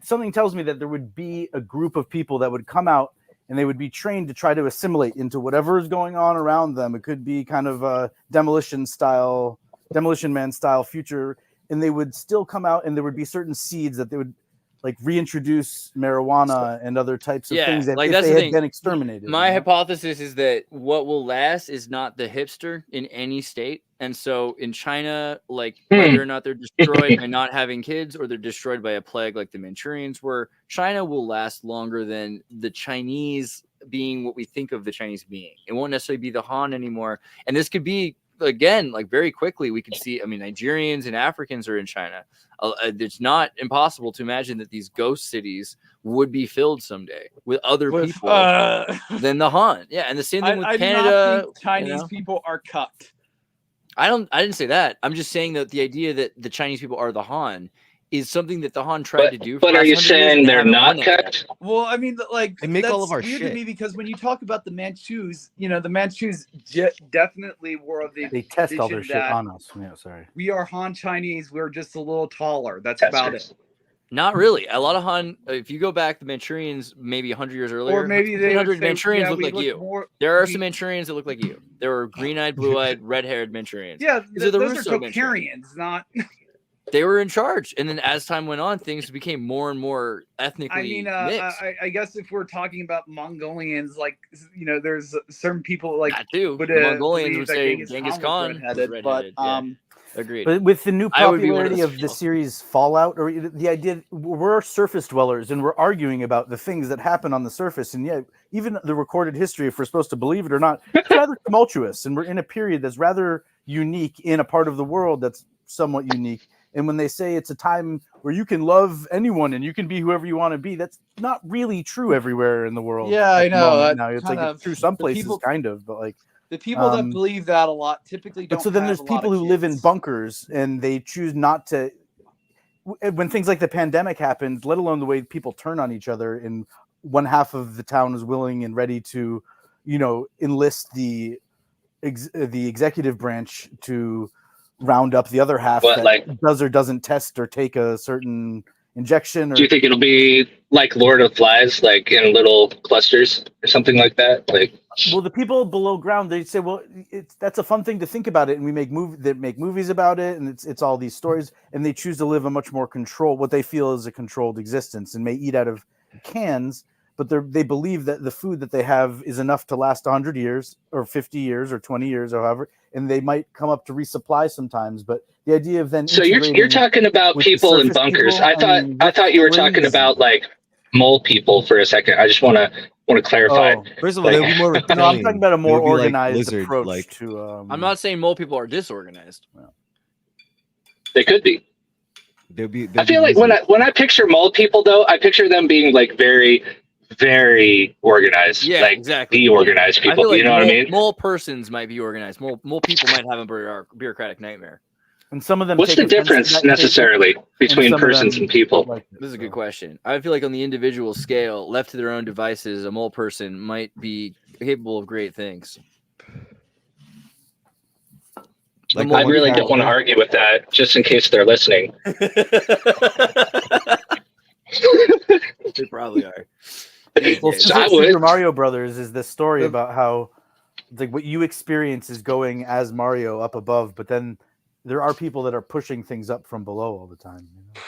something tells me that there would be a group of people that would come out and they would be trained to try to assimilate into whatever is going on around them. It could be kind of a Demolition Man style future, and they would still come out, and there would be certain seeds that they would like reintroduce marijuana and other types of Yeah, things that like if that's they the had thing. been exterminated. My you know? hypothesis is that what will last is not the hipster in any state. And so in China, like whether or not they're destroyed by not having kids or they're destroyed by a plague like the Manchurians were, China will last longer than the Chinese being what we think of the Chinese being. It won't necessarily be the Han anymore. And this could be, again, like very quickly, we could see, I mean, Nigerians and Africans are in China. It's not impossible to imagine that these ghost cities would be filled someday with other people than the Han. Yeah, and the same thing with I do Canada. not think Chinese you know? people are cucked. I didn't say that. I'm just saying that the idea that the Chinese people are the Han is something that the Han tried to do. For But the are last you 100 years saying and they're haven't not won it yet. kept? Well, I mean, like They make all of our weird shit. to me because when you talk about the Manchus, you know, the Manchus definitely were of the They test all their vision shit that on us. Yeah, sorry. we are Han Chinese. We're just a little taller. That's That's about right. it. Not really. A lot of Han, if you go back, the Manchurians maybe 100 years earlier, Or maybe they would 300 say, Manchurians yeah, look we like look you. more- There are we- some Manchurians that look like you. There were green-eyed, blue-eyed, red-haired Manchurians. Yeah, These are the those Russo are Manchurians. Tokarians, not. They were in charge, and then as time went on, things became more and more ethnically I mean, mixed. I guess if we're talking about Mongolians, like you know, there's certain people like That too. would The Mongolians believe would that say Genghis was Khan was redheaded, but redheaded, yeah. Agreed. But with the new I would be one of popularity those of the people. series Fallout, or the idea we're surface dwellers and we're arguing about the things that happen on the surface, and yet even the recorded history, if we're supposed to believe it or not, it's rather tumultuous, and we're in a period that's rather unique in a part of the world that's somewhat unique. And when they say it's a time where you can love anyone and you can be whoever you want to be, that's not really true everywhere in the world. Yeah, at I the know, moment that now it's kind like of- it's true some the places, people- kind of, but like the people that um, believe that a lot typically don't. but so then have there's a lot people of who live in kids. bunkers and they choose not to. When things like the pandemic happened, let alone the way people turn on each other, and one half of the town is willing and ready to, you know, enlist the executive branch to round up the other half What, that like- does or doesn't test or take a certain injection. Or Do you think it'll be like Lord of Flies, like in little clusters or something like that? Like, well, the people below ground, they say, well, that's a fun thing to think about it, and we make movies about it, and it's all these stories, and they choose to live a much more what they feel is a controlled existence, and may eat out of cans, but they believe that the food that they have is enough to last 100 years or 50 years or 20 years or however, and they might come up to resupply sometimes. But the idea of then so you're talking about with the people in surface bunkers. people, I thought you were talking crazy. about like mole people for a second. I just want to clarify. Oh. First of all, Like- they'll be more No, I'm reptilian. talking about a more They'll be like organized lizard, approach like- to. I'm not saying mole people are disorganized. They could be. They'll be. I feel like when I picture mole people, though, I picture them being like very, very organized. Yeah, like exactly. the organized I people. feel like You know what I mean? mole persons might be organized. Mole people might have a bureaucratic nightmare. And some of them. What's take the offense to difference that statement, necessarily and between some of persons them and people? don't like it, This is a good so. question. I feel like on the individual scale, left to their own devices, a mole person might be capable of great things. Like I one really don't want to character- argue with that, just in case they're listening. They probably are. Well, So I Super would. Mario Brothers is this story about how like what you experience is going as Mario up above, but then there are people that are pushing things up from below all the time. You know?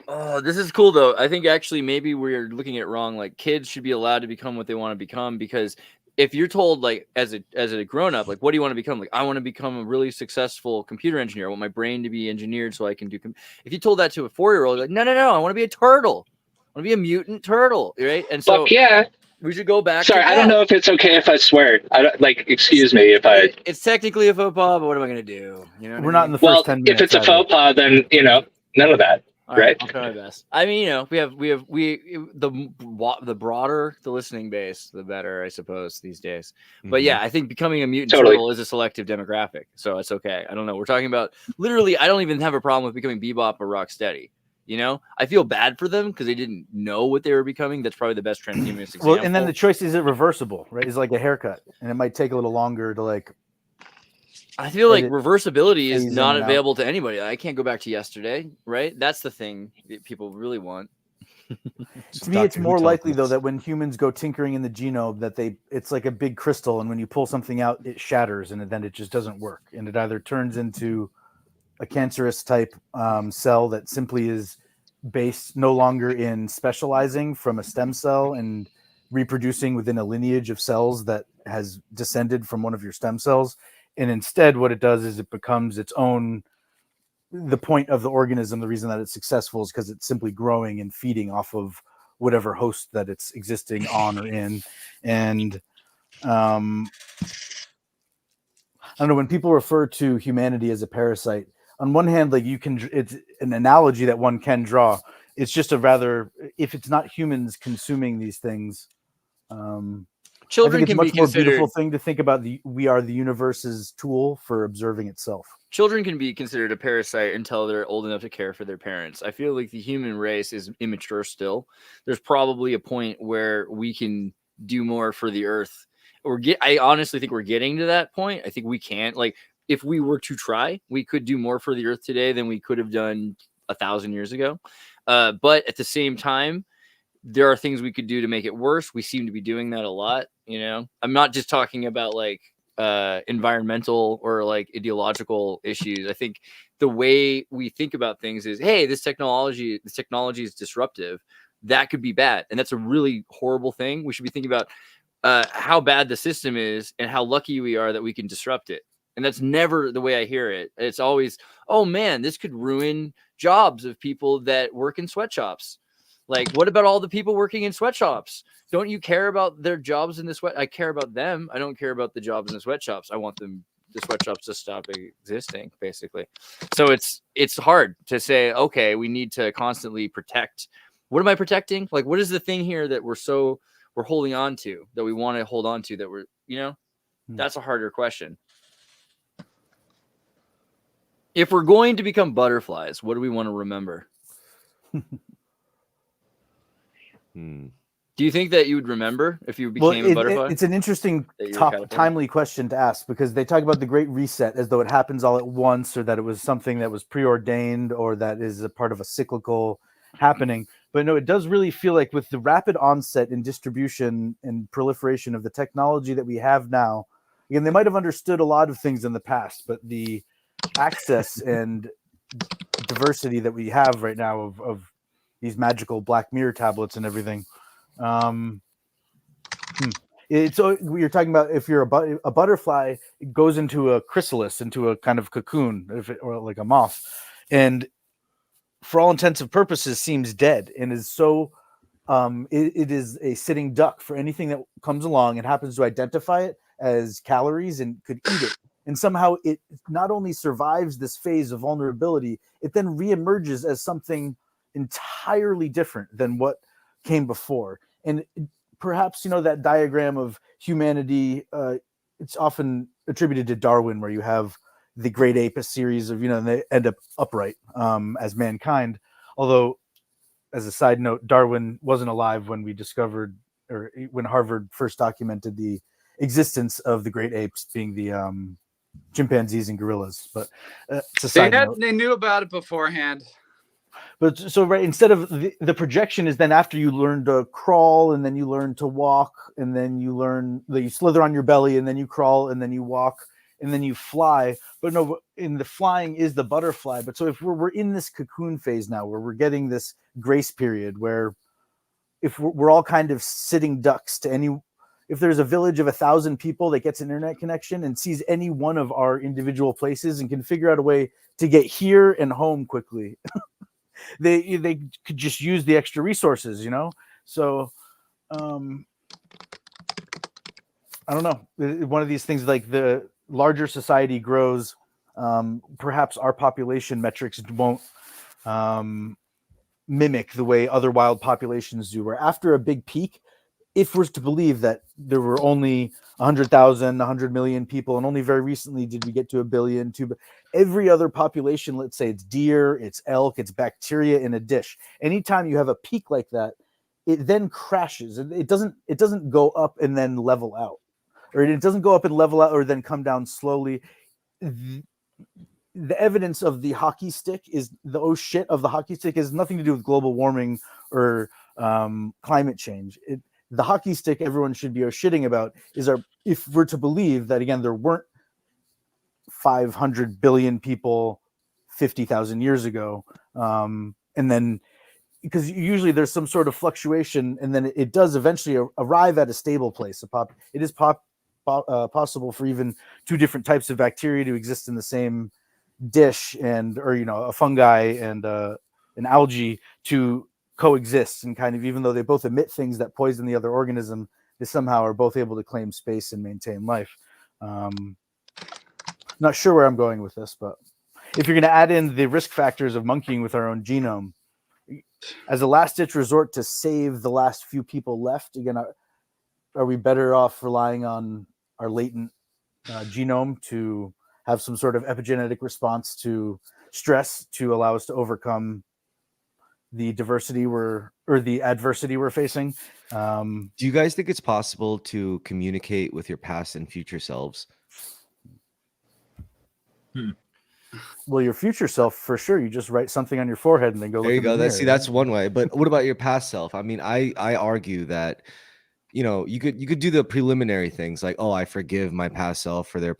Oh, this is cool though. I think actually maybe we're looking at it wrong. Like kids should be allowed to become what they want to become, because if you're told like as a grown up, like what do you want to become? Like I want to become a really successful computer engineer. I want my brain to be engineered so I can do. If you told that to a 4-year-old, like no, I want to be a turtle. I want to be a mutant turtle, right? And so Fuck yeah. we should go back. Sorry, to I don't that. know if it's okay if I swear. I don't, like, excuse me if I. It's technically a faux pas, but what am I going to do? You know, what We're I not mean? in the Well, first 10 minutes. if it's a either. faux pas, then none of that. All right? I'll try my best. I mean, the broader the listening base, the better, I suppose, these days. But yeah, I think becoming a mutant Totally. turtle is a selective demographic, so it's okay. I don't know. We're talking about literally. I don't even have a problem with becoming Bebop or Rocksteady. You know, I feel bad for them because they didn't know what they were becoming. That's probably the best transhumanist example. Well, and then the choice is it reversible, right? It's like a haircut, and it might take a little longer to like. I feel like it reversibility is phase in not and out. available to anybody. I can't go back to yesterday, right? That's the thing that people really want. To me, it's more likely though that when humans go tinkering in the genome, that it's like a big crystal, and when you pull something out, it shatters, and then it just doesn't work, and it either turns into a cancerous type cell that simply is based no longer in specializing from a stem cell and reproducing within a lineage of cells that has descended from one of your stem cells, and instead what it does is it becomes its own. The point of the organism, the reason that it's successful is because it's simply growing and feeding off of whatever host that it's existing on or in. And I don't know, when people refer to humanity as a parasite, on one hand, like it's an analogy that one can draw. It's just a rather, if it's not humans consuming these things, Children I think it's can a much be more considered. beautiful thing to think about. We are the universe's tool for observing itself. Children can be considered a parasite until they're old enough to care for their parents. I feel like the human race is immature still. There's probably a point where we can do more for the earth. I honestly think we're getting to that point. I think we can. Like, if we were to try, we could do more for the earth today than we could have done 1,000 years ago. But at the same time, there are things we could do to make it worse. We seem to be doing that a lot. You know, I'm not just talking about like environmental or like ideological issues. I think the way we think about things is, hey, this technology is disruptive. That could be bad, and that's a really horrible thing. We should be thinking about how bad the system is and how lucky we are that we can disrupt it. And that's never the way I hear it. It's always, oh man, this could ruin jobs of people that work in sweatshops. Like, what about all the people working in sweatshops? Don't you care about their jobs in the sweat? I care about them. I don't care about the jobs in the sweatshops. I want the sweatshops to stop existing, basically. So it's hard to say, okay, we need to constantly protect. What am I protecting? Like, what is the thing here that we're holding on to, that we want to hold on to, that we're, that's a harder question. If we're going to become butterflies, what do we want to remember? Do you think that you would remember if you became a butterfly? It's an interesting, timely question to ask, because they talk about the Great Reset as though it happens all at once, or that it was something that was preordained, or that is a part of a cyclical happening. But no, it does really feel like with the rapid onset and distribution and proliferation of the technology that we have now, again, they might have understood a lot of things in the past, but the access and diversity that we have right now of these magical Black Mirror tablets and everything. So you're talking about, if you're a butterfly, it goes into a chrysalis, into a kind of cocoon, or like a moth, and for all intents and purposes seems dead, and is so it is a sitting duck for anything that comes along and happens to identify it as calories and could eat it. And somehow it not only survives this phase of vulnerability, it then reemerges as something entirely different than what came before. And perhaps, that diagram of humanity, it's often attributed to Darwin, where you have the great ape, a series of, and they end up upright as mankind. Although, as a side note, Darwin wasn't alive when we discovered, or when Harvard first documented the existence of the great apes being the chimpanzees and gorillas. But it's a side note. They knew about it beforehand. But so, right, instead of the projection is then after you learn to crawl, and then you learn to walk, and then you learn that you slither on your belly, and then you crawl, and then you walk, and then you fly. But no, in the flying is the butterfly. But so if we're in this cocoon phase now, where we're getting this grace period, where if we're all kind of sitting ducks to if there's a village of 1,000 people that gets an internet connection and sees any one of our individual places and can figure out a way to get here and home quickly, they could just use the extra resources, So, I don't know. One of these things, like the larger society grows, perhaps our population metrics won't mimic the way other wild populations do, where after a big peak, if we're to believe that there were only 100,000, 100 million people, and only very recently did we get to 1 billion, every other population, let's say it's deer, it's elk, it's bacteria in a dish. Anytime you have a peak like that, it then crashes. It doesn't go up and then level out, or it doesn't go up and level out or then come down slowly. The evidence of the hockey stick is the oh shit of the hockey stick has nothing to do with global warming or climate change. The hockey stick everyone should be shitting about is if we're to believe that, again, there weren't 500 billion people 50,000 years ago. And then, because usually there's some sort of fluctuation, and then it does eventually arrive at a stable place. It is possible for even two different types of bacteria to exist in the same dish, or a fungi and an algae to coexist, and kind of, even though they both emit things that poison the other organism, they somehow are both able to claim space and maintain life. Not sure where I'm going with this, but if you're going to add in the risk factors of monkeying with our own genome as a last-ditch resort to save the last few people left, again, are we better off relying on our latent genome to have some sort of epigenetic response to stress to allow us to overcome the the adversity we're facing? Do you guys think it's possible to communicate with your past and future selves? Well, your future self, for sure. You just write something on your forehead and then go. There you look in go. the mirror. That's one way. But what about your past self? I mean, I argue that, you could do the preliminary things like, oh, I forgive my past self for their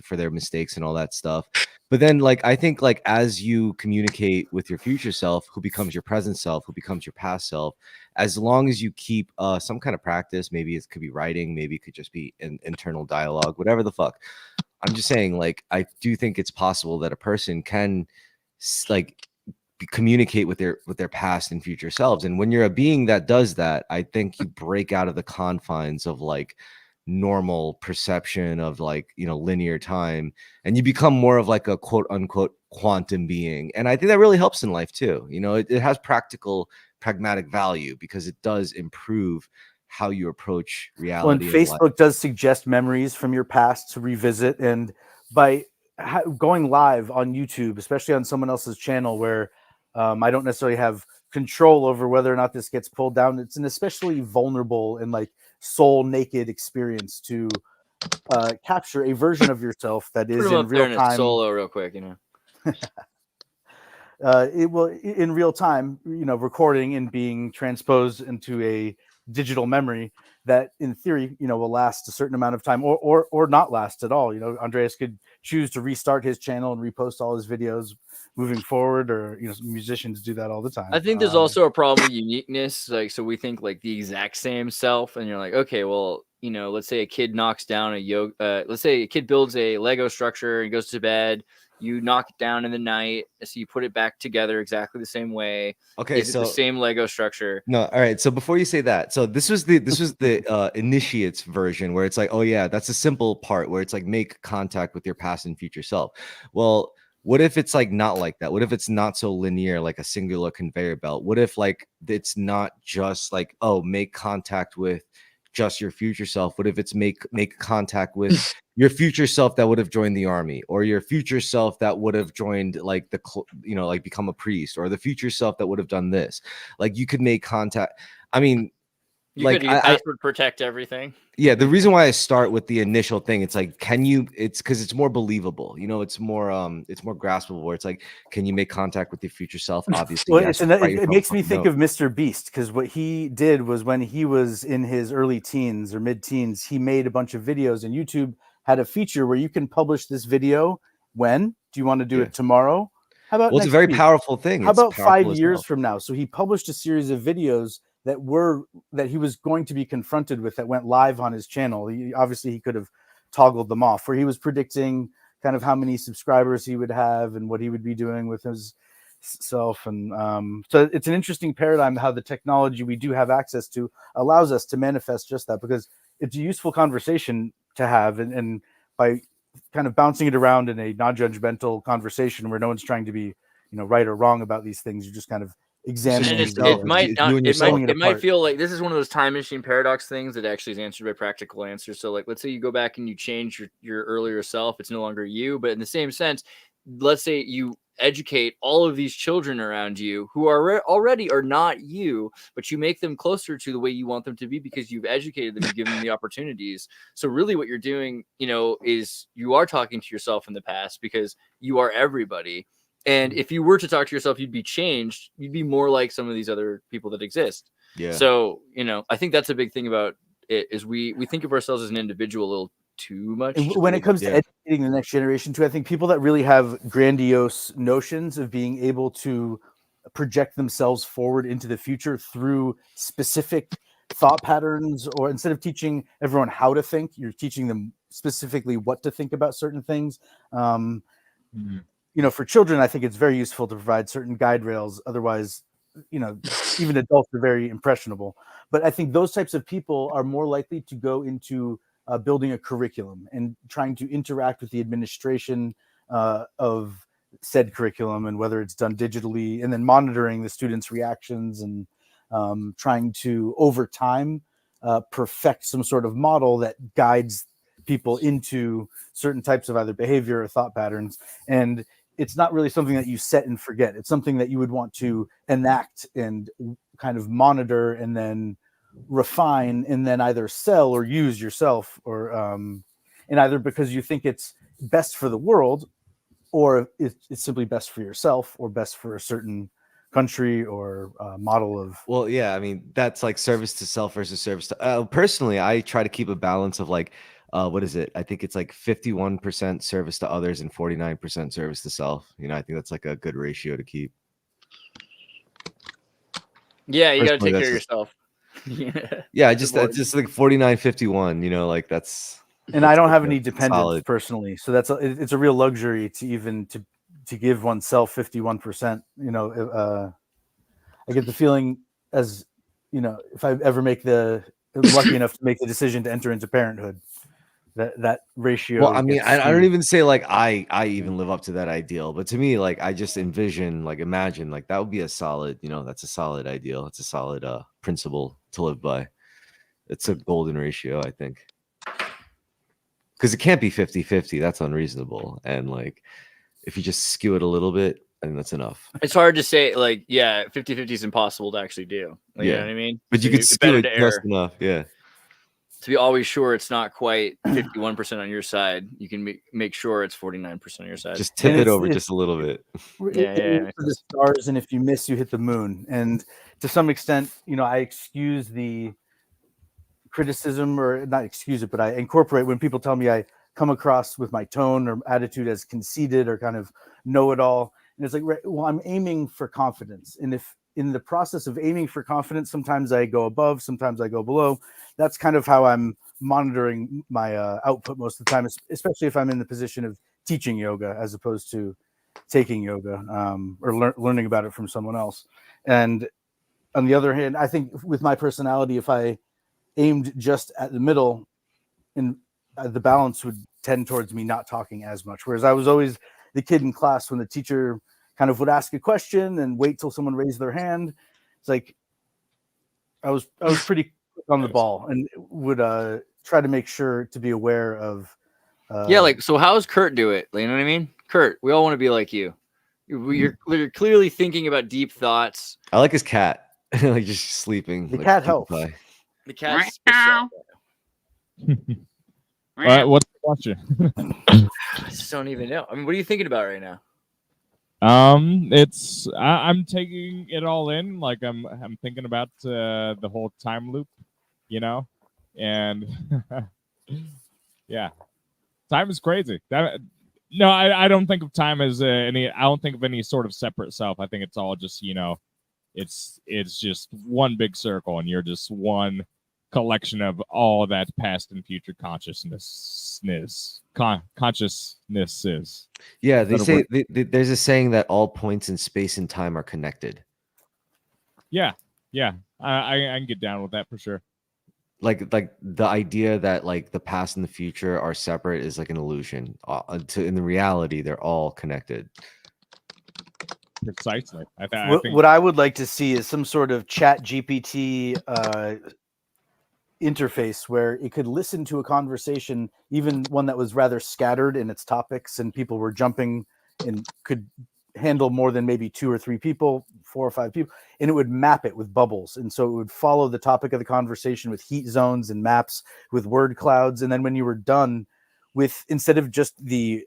for their mistakes and all that stuff. But then, I think, as you communicate with your future self, who becomes your present self, who becomes your past self, as long as you keep some kind of practice, maybe it could be writing, maybe it could just be an internal dialogue, whatever the fuck. I'm just saying, I do think it's possible that a person can communicate with their past and future selves. And when you're a being that does that, I think you break out of the confines of normal perception of linear time, and you become more of a quote unquote quantum being. And I think that really helps in life too. It has pragmatic value because it does improve how you approach reality. Well, and Facebook does suggest memories from your past to revisit, and by going live on YouTube, especially on someone else's channel where I don't necessarily have control over whether or not this gets pulled down, it's an especially vulnerable and soul naked experience to capture a version of yourself that is in real time. Solo, real quick, It will in real time, recording and being transposed into a digital memory that, in theory, will last a certain amount of time, or not last at all. Andreas could choose to restart his channel and repost all his videos moving forward, or musicians do that all the time. I think there's also a problem with uniqueness. So we think the exact same self, and you're like, okay, well, let's say a kid knocks down let's say a kid builds a Lego structure and goes to bed. You knock it down in the night, so you put it back together exactly the same way. Okay, so the same Lego structure. No, all right. So before you say that, so this was the initiates version where it's oh yeah, that's a simple part where it's make contact with your past and future self. Well, What if it's like not like that? What if it's not so linear, like a singular conveyor belt? What if like it's not just like, oh, make contact with just your future self? What if it's make contact with your future self that would have joined the army, or your future self that would have joined like like become a priest, or the future self that would have done this? Like you could make contact. I mean, You like could password protect everything. yeah, the reason why I start with the initial thing, it's like, it's because it's more believable, it's more graspable, where it's like, can you make contact with your future self? Obviously, Well, yes. it makes me think of Mr. Beast, because what he did was when he was in his early teens or mid-teens, he made a bunch of videos, and YouTube had a feature where you can publish this video. When do you want to do it? Tomorrow? How about it's a next very week? powerful thing. How It's about powerful 5 as years hell. from now? So he published a series of videos that he was going to be confronted with, that went live on his channel. He could have toggled them off, where he was predicting kind of how many subscribers he would have and what he would be doing with his self. And so it's an interesting paradigm how the technology we do have access to allows us to manifest just that, because it's a useful conversation to have, and by kind of bouncing it around in a non-judgmental conversation where no one's trying to be right or wrong about these things, you're just kind of examining And yourself. it might feel like this is one of those time machine paradox things that actually is answered by practical answers. So like, let's say you go back and you change your earlier self, it's no longer you, but in the same sense, let's say you educate all of these children around you who are already are not you, but you make them closer to the way you want them to be because you've educated them, you've given them the opportunities. So really what you're doing, is you are talking to yourself in the past, because you are everybody. And if you were to talk to yourself, you'd be changed. You'd be more like some of these other people that exist. Yeah. So, I think that's a big thing about it, is we think of ourselves as an individual a little too much. And when it comes to educating the next generation too, I think people that really have grandiose notions of being able to project themselves forward into the future through specific thought patterns, or instead of teaching everyone how to think, you're teaching them specifically what to think about certain things. For children, I think it's very useful to provide certain guide rails. Otherwise, even adults are very impressionable. But I think those types of people are more likely to go into building a curriculum and trying to interact with the administration of said curriculum, and whether it's done digitally, and then monitoring the students' reactions, and trying to, over time, perfect some sort of model that guides people into certain types of either behavior or thought patterns. And it's not really something that you set and forget. It's something that you would want to enact and kind of monitor, and then refine, and then either sell or use yourself, or and either because you think it's best for the world, or it's simply best for yourself, or best for a certain country or model of. Well, yeah, I mean, that's like service to self versus service to personally, I try to keep a balance of like, what is it? I think it's like 51% service to others and 49% service to self. I think that's like a good ratio to keep. Yeah, you got to Personally, take care of that's yourself. Yeah, it's just like 49-51, like that's. And I don't have like any dependents solid. personally, so it's a real luxury to even to give oneself 51%. I get the feeling, as if I ever I'm lucky enough to make the decision to enter into parenthood, that ratio. Well, I mean, I don't even say like I even live up to that ideal, but to me, like I just imagine like that would be a solid, that's a solid ideal. It's a solid principle to live by. It's a golden ratio, I think. Because it can't be 50-50. That's unreasonable. And like if you just skew it a little bit, I think that's enough. It's hard to say, like, 50-50 is impossible to actually do. Like, yeah. You know what I mean? But you could skew it just enough. Yeah. To be always sure it's not quite 51% on your side, you can make sure it's 49% on your side. Just tip it over just a little bit. Yeah. The stars, and if you miss, you hit the moon. And to some extent, I excuse the criticism, or not excuse it, but I incorporate when people tell me I come across with my tone or attitude as conceited or kind of know-it-all. And it's like, well, I'm aiming for confidence. And if in the process of aiming for confidence, sometimes I go above, sometimes I go below. That's kind of how I'm monitoring my output most of the time, especially if I'm in the position of teaching yoga as opposed to taking yoga or learning about it from someone else. And on the other hand, I think with my personality, if I aimed just at the middle, and the balance would tend towards me not talking as much. Whereas I was always the kid in class when the teacher kind of would ask a question and wait till someone raised their hand. It's like I was pretty quick on the ball and would try to make sure to be aware of. Yeah, like, so how's Kurt do it? You know what I mean? Kurt, we all want to be like you. You're clearly thinking about deep thoughts. I like his cat, like just sleeping. The like cat Pinkie helps. Pie. The cat's What's the question? I just don't even know. I mean, what are you thinking about right now? It's I'm taking it all in. Like I'm thinking about the whole time loop, you know, and yeah, time is crazy. No, I don't think of time as any. I don't think of any sort of separate self. I think it's all just, you know, it's just one big circle, and you're just one collection of all that past and future consciousnesses. Yeah, they That'll say work. there's a saying that all points in space and time are connected. Yeah, I can get down with that for sure. Like the idea that like the past and the future are separate is like an illusion. In the reality, they're all connected. Precisely. I think What I would like to see is some sort of Chat GPT interface where it could listen to a conversation, even one that was rather scattered in its topics, and people were jumping and could handle more than maybe 2 or 3 people, 4 or 5 people, and it would map it with bubbles. And so it would follow the topic of the conversation with heat zones and maps with word clouds. And then when you were done with, instead of just the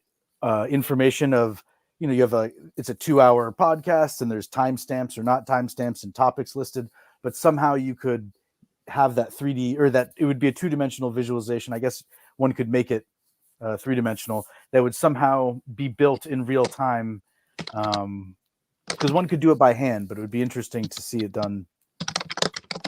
information of, you know, you have it's a 2-hour podcast and there's timestamps or not timestamps and topics listed, but somehow you could have that 3D, or that it would be a 2-dimensional visualization. I guess one could make it 3-dimensional, that would somehow be built in real time. Because one could do it by hand, but it would be interesting to see it done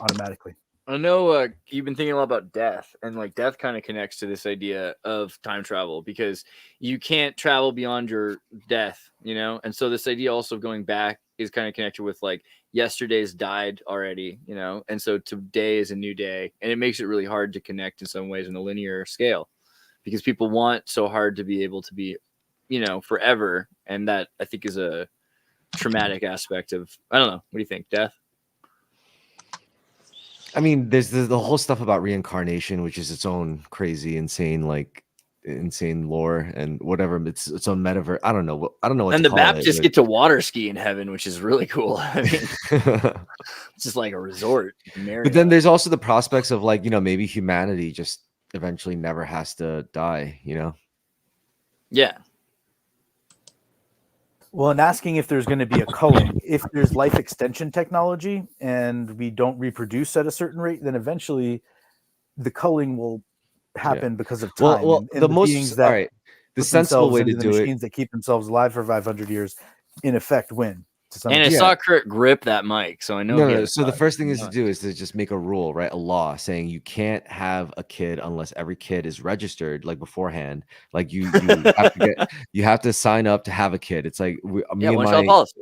automatically. I know you've been thinking a lot about death, and like death kind of connects to this idea of time travel, because you can't travel beyond your death, you know? And so this idea also of going back is kind of connected with like yesterday's died already, you know? And so today is a new day, and it makes it really hard to connect in some ways in a linear scale, because people want so hard to be able to be, you know, forever. And that I think is a traumatic aspect of, I don't know. What do you think? Death? I mean, there's the whole stuff about reincarnation, which is its own crazy, insane lore and whatever. It's its own metaverse. I don't know what And to the call Baptists it, get to water ski in heaven, which is really cool. I mean, but... it's just like a resort. But then there's also the prospects of like, you know, maybe humanity just eventually never has to die, you know? Yeah. Well, and asking if there's going to be a culling, if there's life extension technology and we don't reproduce at a certain rate, then eventually the culling will happen because of time. Well, and the most beings that all right. The put sensible themselves way into to the do it. machines that keep themselves alive for 500 years, in effect, win. To some And I extent. saw Kurt grip that mic, so I know. No. So the first thing is to do is to just make a rule, right? A law saying you can't have a kid unless every kid is registered like beforehand. Like you have to you have to sign up to have a kid. It's like me and one-child policy.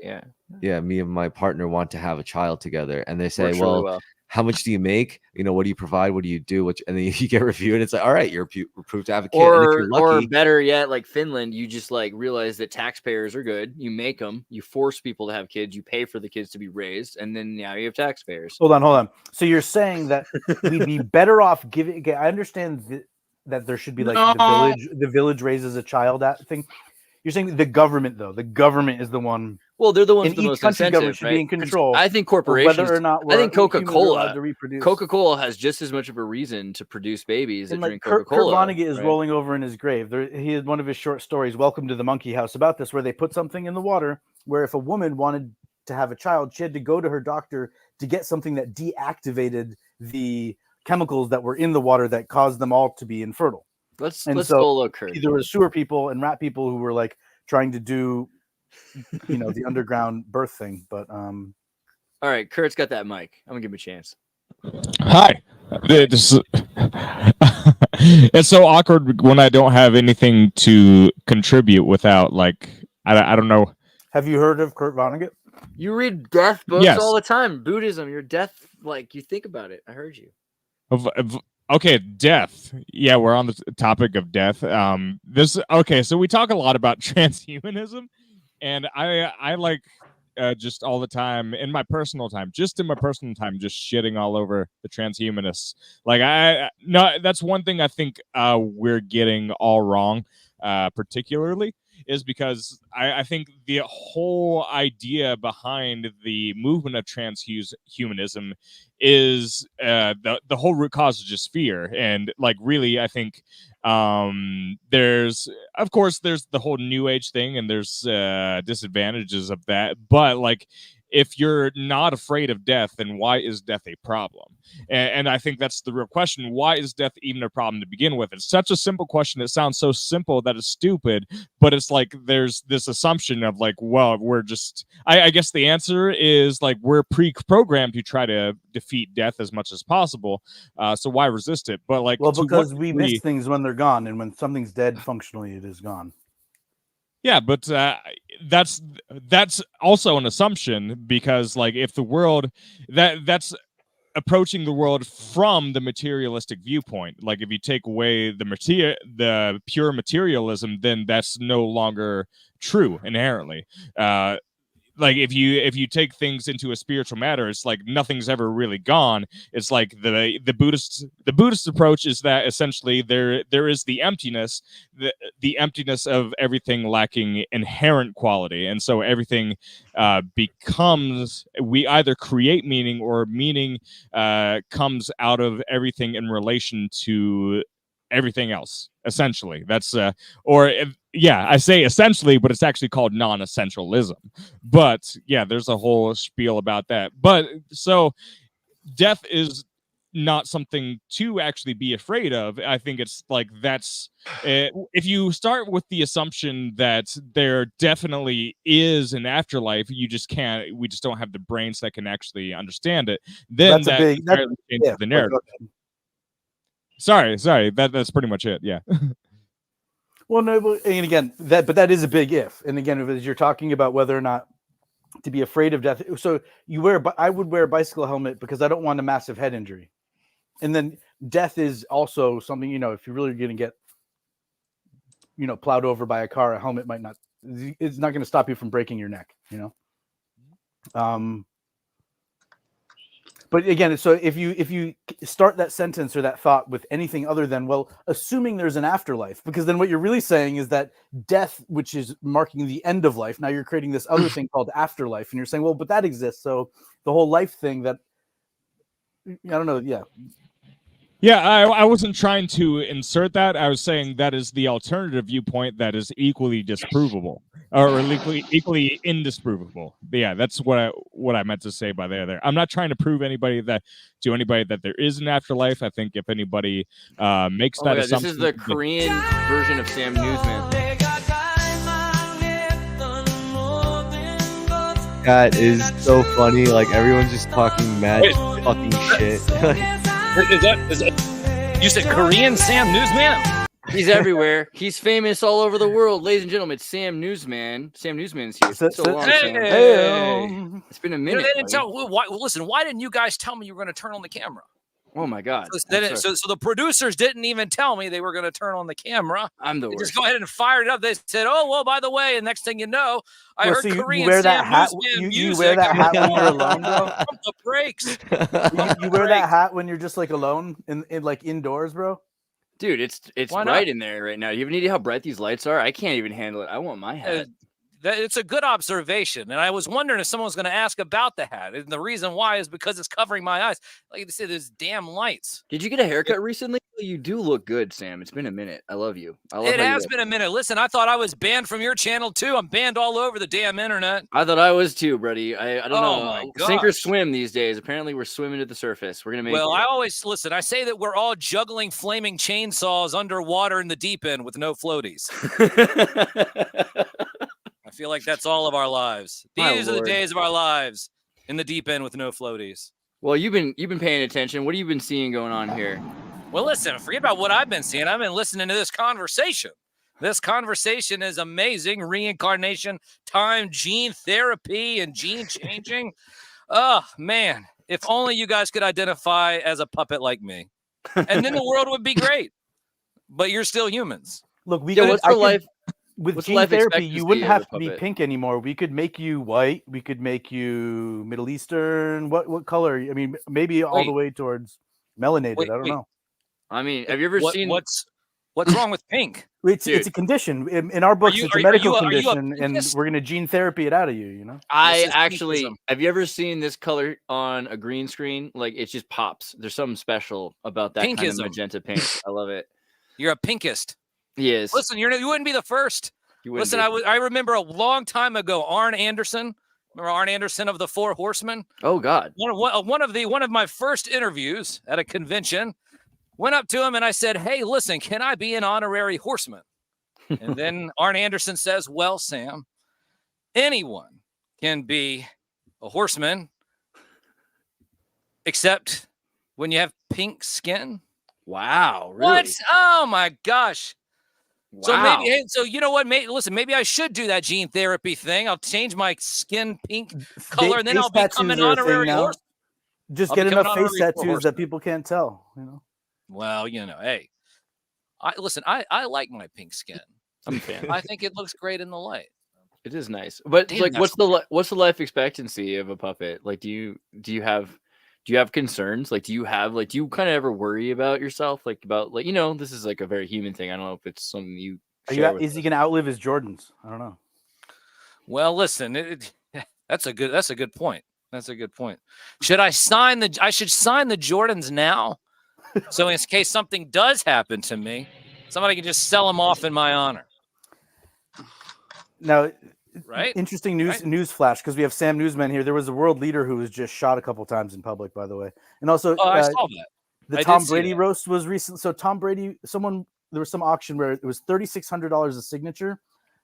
Yeah. Me and my partner want to have a child together, and they say, Works really well, well. how much do you make? You know, what do you provide? What do you do? And then you get reviewed. It's like, all right, you're approved to have a kid. And if you're lucky, or better yet, like Finland, you just like realize that taxpayers are good. You make them, you force people to have kids, you pay for the kids to be raised, and then now you have taxpayers. Hold on. So you're saying that we'd be better off giving? Okay, I understand that there should be like the village raises a child thing. You're saying the government, though, the government is the one. Well, they're the ones and with the each most country's government incentive, should right? be in control. I think corporations. Whether or not I think humans are allowed Coca-Cola. to reproduce. Coca-Cola has just as much of a reason to produce babies that And like drink Kurt Coca-Cola. Vonnegut is rolling over in his grave. He had one of his short stories, "Welcome to the Monkey House," about this, where they put something in the water where if a woman wanted to have a child, she had to go to her doctor to get something that deactivated the chemicals that were in the water that caused them all to be infertile. Let's so solo Kurt. There were sewer people and rat people who were like trying to do, you know, the underground birth thing. But all right, Kurt's got that mic. I'm gonna give him a chance. Hi. It's so awkward when I don't have anything to contribute without, like, I don't know. Have you heard of Kurt Vonnegut? You read death books Yes. all the time. Buddhism, your death, like you think about it. I heard you. Okay, death. Yeah, we're on the topic of death. So we talk a lot about transhumanism, and I like just all the time in my personal time, just shitting all over the transhumanists. Like no, that's one thing I think we're getting all wrong, particularly is because I think the whole idea behind the movement of transhumanism is the whole root cause is just fear. And like really I think there's of course there's the whole new age thing, and there's disadvantages of that, but like if you're not afraid of death, then why is death a problem? And I think that's the real question. Why is death even a problem to begin with? It's such a simple question. It sounds so simple that it's stupid, but it's like there's this assumption of like, well, we're just, I guess the answer is like we're pre-programmed to try to defeat death as much as possible. So why resist it? But like, well, because we miss things when they're gone, and when something's dead, functionally, it is gone. Yeah, but that's also an assumption, because like if the world that's approaching the world from the materialistic viewpoint. Like if you take away the pure materialism, then that's no longer true inherently. Like if you take things into a spiritual matter, it's like nothing's ever really gone. It's like the Buddhist approach is that essentially there is the emptiness, the emptiness of everything lacking inherent quality, and so everything becomes, we either create meaning, or meaning comes out of everything in relation to everything else. Essentially, that's I say essentially, but it's actually called non-essentialism. But yeah, there's a whole spiel about that. But so death is not something to actually be afraid of. I think it's like that's if you start with the assumption that there definitely is an afterlife, we just don't have the brains that can actually understand it, then changes the narrative. Sorry, that's pretty much it. Yeah. Well, no, and again, that is a big if. And again, as you're talking about whether or not to be afraid of death, so I would wear a bicycle helmet because I don't want a massive head injury. And then death is also something, if you're really going to get, plowed over by a car, a helmet it's not going to stop you from breaking your neck, But again, so if you start that sentence or that thought with anything other than, well, assuming there's an afterlife, because then what you're really saying is that death, which is marking the end of life, now you're creating this other thing called afterlife, and you're saying, well, but that exists. So the whole life thing that, I don't know, yeah. Yeah, I wasn't trying to insert that. I was saying that is the alternative viewpoint that is equally disprovable, or equally indisprovable. But yeah, that's what I meant to say by there. I'm not trying to prove to anybody that there is an afterlife. I think if anybody makes that assumption, this is the Korean version of Sam Newsman. That is so funny. Like everyone's just talking mad fucking shit. Is that you said Korean Sam Newsman? He's everywhere. He's famous all over the world, ladies and gentlemen. It's Sam Newsman. Sam Newsman's here. So long, Sam. It's been a minute. They didn't listen, why didn't you guys tell me you were going to turn on the camera? Oh my God! So the producers didn't even tell me they were going to turn on the camera. I'm the worst. Just go ahead and fire it up. They said, "Oh well, by the way," and next thing you know, I heard Korean you wear that Sam hat. Newsman You wear that hat when you're alone, bro. Pump the brakes. You wear that hat when you're just like alone in like indoors, bro. Dude, it's bright in there right now. You have any idea how bright these lights are? I can't even handle it. I want my hat. It's a good observation, and I was wondering if someone was going to ask about the hat, and the reason why is because it's covering my eyes. Like you say, there's damn lights. Did you get a haircut recently? You do look good, Sam. It's been a minute. I love you. It has been a minute. Listen, I thought I was banned from your channel too. I'm banned all over the damn internet. I thought I was too, buddy. I don't know. My Sink or swim these days. Apparently, we're swimming to the surface. We're gonna make. Well, I always listen. I say that we're all juggling flaming chainsaws underwater in the deep end with no floaties. I feel like that's all of our lives. These are the days of our lives in the deep end with no floaties. Well, you've been paying attention. What have you been seeing going on here? Well, listen, forget about what I've been seeing. I've been listening to this conversation. This conversation is amazing. Reincarnation, time, gene therapy, and gene changing. Oh, man. If only you guys could identify as a puppet like me. and then the world would be great. But you're still humans. Look, we Yeah, could, what's I the could- life? with what's the gene life therapy, you expectancy wouldn't of a have to be puppet? pink anymore. We could make you white. We could make you Middle Eastern. What color? I mean, maybe all the Wait. way towards melanated. Wait, I don't wait. know. I mean, have you ever seen? What's wrong with pink? It's a Dude. condition. In our books, you- it's a are you- medical are you a condition, and pinkist? we're gonna gene therapy it out of you. You know. I This is actually pinkism. have you ever seen this color on a green screen? Like it just pops. There's something special about that kind of Pinkism. magenta paint. I love it. You're a pinkist. Yes. Listen, you wouldn't be the first. You wouldn't Listen, be. I remember a long time ago, Arn Anderson. Remember Arn Anderson of the Four Horsemen? Oh God. One of my first interviews at a convention. Went up to him and I said, "Hey, listen, can I be an honorary horseman?" And then Arn Anderson says, "Well, Sam, anyone can be a horseman, except when you have pink skin." Wow. Really? What? Oh my gosh. So Wow. maybe, hey, so you know what? Listen, maybe I should do that gene therapy thing. I'll change my skin pink color, and then Face I'll become an tattoos are a thing honorary now. horse. Just I'll get become an enough face honorary tattoos horseman. that people can't tell. You know. Well, you know, hey, I like my pink skin. I'm a fan. I think it looks great in the light. It is nice, but Damn, like, that's what's the life expectancy of a puppet? Like, do you have concerns? Like, do you kind of ever worry about yourself? Like about like this is like a very human thing. I don't know if it's something you. Share with Is he us. gonna outlive his Jordans? I don't know. Well, listen, that's a good point. That's a good point. I should sign the Jordans now, so in case something does happen to me, somebody can just sell them off in my honor, Now, right? interesting news flash, because we have Sam Newsman here. There was a world leader who was just shot a couple times in public, by the way, and also Oh, I saw that. the I did Tom see Brady that. roast was recent. So Tom Brady, there was some auction where it was $3,600 a signature,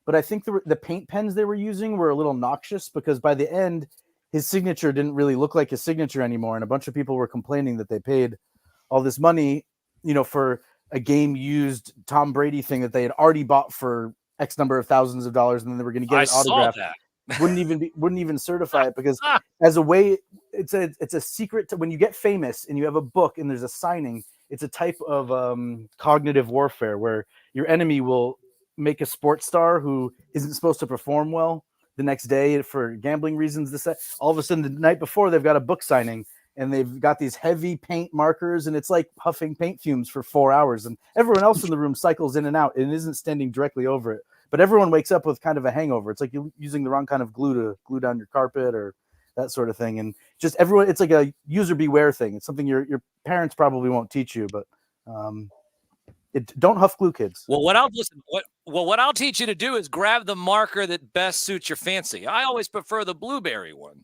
but I think the paint pens they were using were a little noxious because by the end, his signature didn't really look like his signature anymore, and a bunch of people were complaining that they paid all this money, for a game used Tom Brady thing that they had already bought for X number of thousands of dollars, and then they were going to get I it saw autographed. that. wouldn't even certify it because as a way, it's a secret to when you get famous and you have a book and there's a signing. It's a type of cognitive warfare where your enemy will make a sports star who isn't supposed to perform well the next day for gambling reasons. All of a sudden, the night before, they've got a book signing and they've got these heavy paint markers, and it's like puffing paint fumes for 4 hours. And everyone else in the room cycles in and out and isn't standing directly over it. But everyone wakes up with kind of a hangover. It's like you're using the wrong kind of glue to glue down your carpet or that sort of thing. And just everyone, it's like a user beware thing. It's something your parents probably won't teach you, but don't huff glue, kids. Well, what I'll teach you to do is grab the marker that best suits your fancy. I always prefer the blueberry one.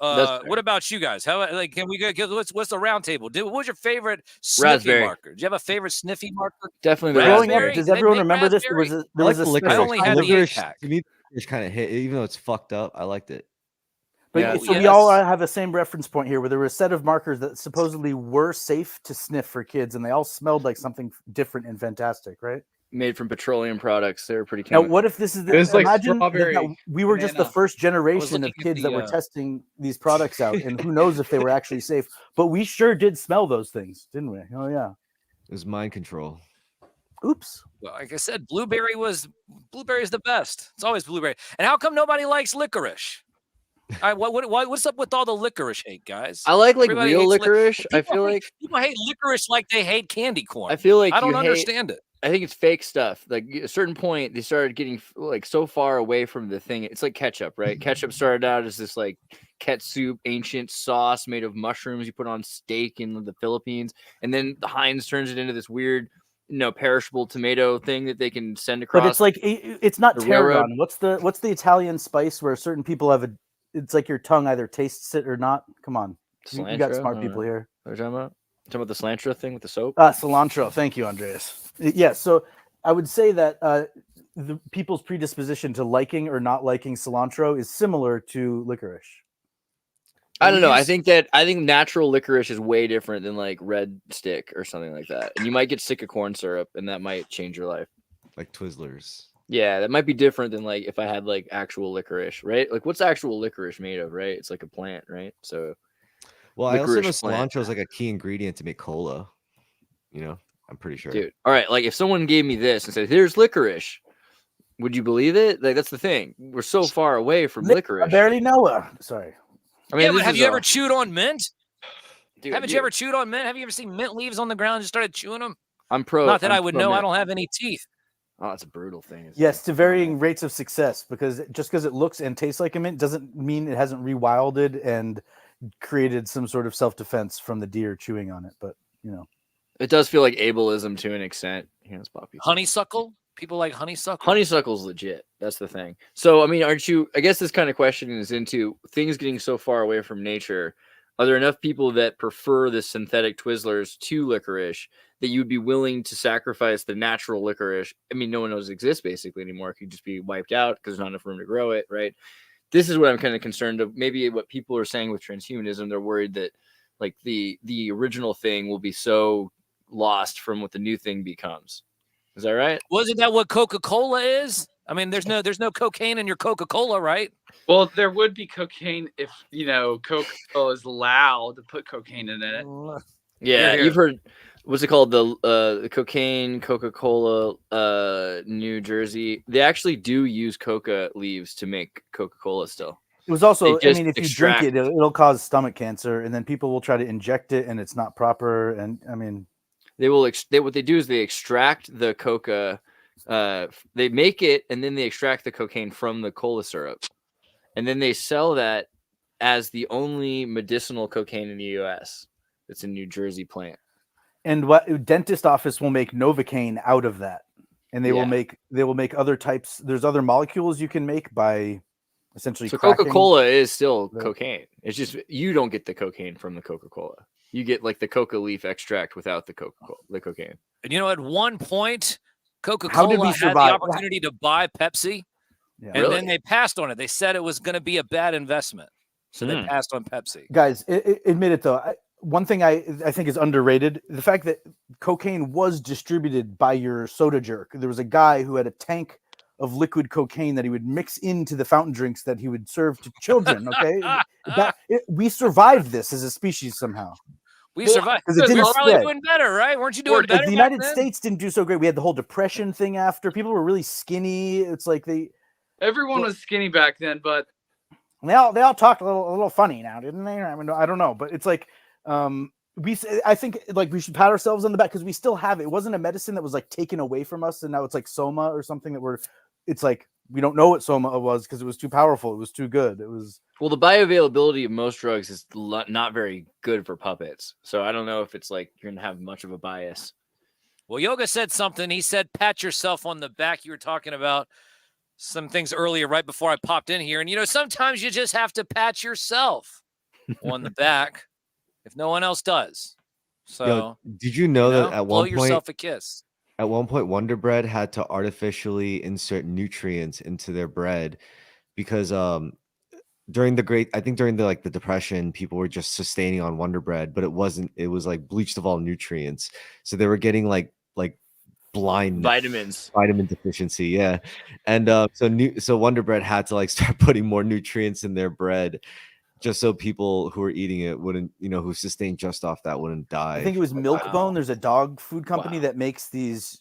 What about you guys? How can we go? What's the round table? What was your favorite sniffy Raspberry. marker? Do you have a favorite sniffy marker? Definitely the Growing up, raspberry. does Did they everyone make remember this? raspberry? There was a I special only kind had of- the 8-pack. To me, it's kind of hit, even though it's fucked up. I liked it. But Yeah. so we Yes. all have the same reference point here, where there were a set of markers that supposedly were safe to sniff for kids, and they all smelled like something different and fantastic, right? Made from petroleum products. They were pretty. Now, what if this is It was like imagine strawberry, that we were just the banana. first generation of looking at kids that the, were testing these products out, and who knows if they were actually safe? But we sure did smell those things, didn't we? Oh yeah. It was mind control. Oops. Well, like I said, blueberry is the best. It's always blueberry. And how come nobody likes licorice? What's up with all the licorice hate, guys? I like Everybody real hates licorice. I People feel hate- like people hate licorice like they hate candy corn. I feel like I don't you hate- understand it. I think it's fake stuff. Like at a certain point, they started getting like so far away from the thing. It's like ketchup, right? Ketchup started out as this like ketchup ancient sauce made of mushrooms you put on steak in the Philippines, and then Heinz turns it into this weird, perishable tomato thing that they can send across. But it's like it's not the railroad. tarragon. What's the Italian spice where certain people have it's like your tongue either tastes it or not? Come on, you got Cilantro? smart people here. What are you talking about? Talking about the cilantro thing with the soap? Cilantro. Thank you, Andreas. Yeah, so I would say that the people's predisposition to liking or not liking cilantro is similar to licorice. I don't know. I think natural licorice is way different than like red stick or something like that. And you might get sick of corn syrup, and that might change your life. Like Twizzlers. Yeah, that might be different than like if I had like actual licorice, right? Like what's actual licorice made of, right? It's like a plant, right? So Well, I also know licorice plant. cilantro is like a key ingredient to make cola. You know, I'm pretty sure. Dude, all right. Like if someone gave me this and said, "Here's licorice," would you believe it? Like that's the thing. We're so far away from licorice. Barely know her. Sorry. I mean, Yeah, but this have is you a- ever chewed on mint? Dude, Haven't you ever chewed on mint? Have you ever seen mint leaves on the ground and just started chewing them? I'm pro. Not that I'm I would pro know. I mint. don't have any teeth. Oh, it's a brutal thing. isn't Yes, it? to varying rates of success, because just because it looks and tastes like a mint doesn't mean it hasn't rewilded and created some sort of self-defense from the deer chewing on it. But you know, It does feel like ableism to an extent. Here's Poppy. Honeysuckle? People like honeysuckle? Honeysuckle's legit. That's the thing. So, I mean, aren't you? I guess this kind of question is into things getting so far away from nature. Are there enough people that prefer the synthetic Twizzlers to licorice that you would be willing to sacrifice the natural licorice? I mean, no one knows it exists basically anymore. It could just be wiped out because there's not enough room to grow it, right? This is what I'm kind of concerned of. Maybe what people are saying with transhumanism, they're worried that like the original thing will be so lost from what the new thing becomes. Is that right? Wasn't that what Coca-Cola is? I mean, there's no cocaine in your Coca-Cola, right? Well, there would be cocaine if Coca-Cola is allowed to put cocaine in it. Yeah, Here. you've heard. What's it called? The cocaine, Coca-Cola, New Jersey. They actually do use coca leaves to make Coca-Cola still. it was also. I just mean, if you extract- drink it, it'll cause stomach cancer, and then people will try to inject it, and it's not proper. And I mean, They will. What they do is they extract the coca. They make it and then they extract the cocaine from the cola syrup, and then they sell that as the only medicinal cocaine in the U.S. It's a New Jersey plant. and what dentist office will make Novocaine out of that, and they Yeah. will make other types. There's other molecules you can make by essentially. So cracking Coca-Cola is still the- cocaine. It's just you don't get the cocaine from the Coca-Cola. You get like the coca leaf extract without the cocaine. And you know, at one point, How Coca-Cola did we had the survive? opportunity to buy Pepsi, Yeah. and Really? then they passed on it. They said it was going to be a bad investment, so they Hmm. passed on Pepsi. Guys, admit it though. One thing I think is underrated: the fact that cocaine was distributed by your soda jerk. There was a guy who had a tank of liquid cocaine that he would mix into the fountain drinks that he would serve to children. Okay, we survived this as a species somehow. We Well, survived. 'cause it We didn't were probably spread. doing better, right? Weren't you doing Like, better? Like the back United then? States didn't do so great. We had the whole depression thing after. People were really skinny. It's like Everyone was skinny back then, but they all talked a little funny now, didn't they? I mean, I don't know, but it's like I think like we should pat ourselves on the back because we still have it. It wasn't a medicine that was like taken away from us, and now it's like Soma or something that it's like we don't know what Soma was because it was too powerful. It was too good. It was Well, the bioavailability of most drugs is not very good for puppets. So I don't know if it's like you're gonna have much of a bias. Well, Yoga said something. He said, pat yourself on the back. You were talking about some things earlier, right before I popped in here. And, you know, sometimes you just have to pat yourself on the back if no one else does. So, Yo, did you know that at blow one yourself point, a kiss. at one point, Wonder Bread had to artificially insert nutrients into their bread because during the Depression, people were just sustaining on Wonder Bread, but it wasn't. It was like bleached of all nutrients, so they were getting like blind vitamin deficiency. Yeah, and so Wonder Bread had to like start putting more nutrients in their bread, just so people who were eating it wouldn't, who sustained just off that wouldn't die. I think it was Milkbone. There's a dog food company that makes these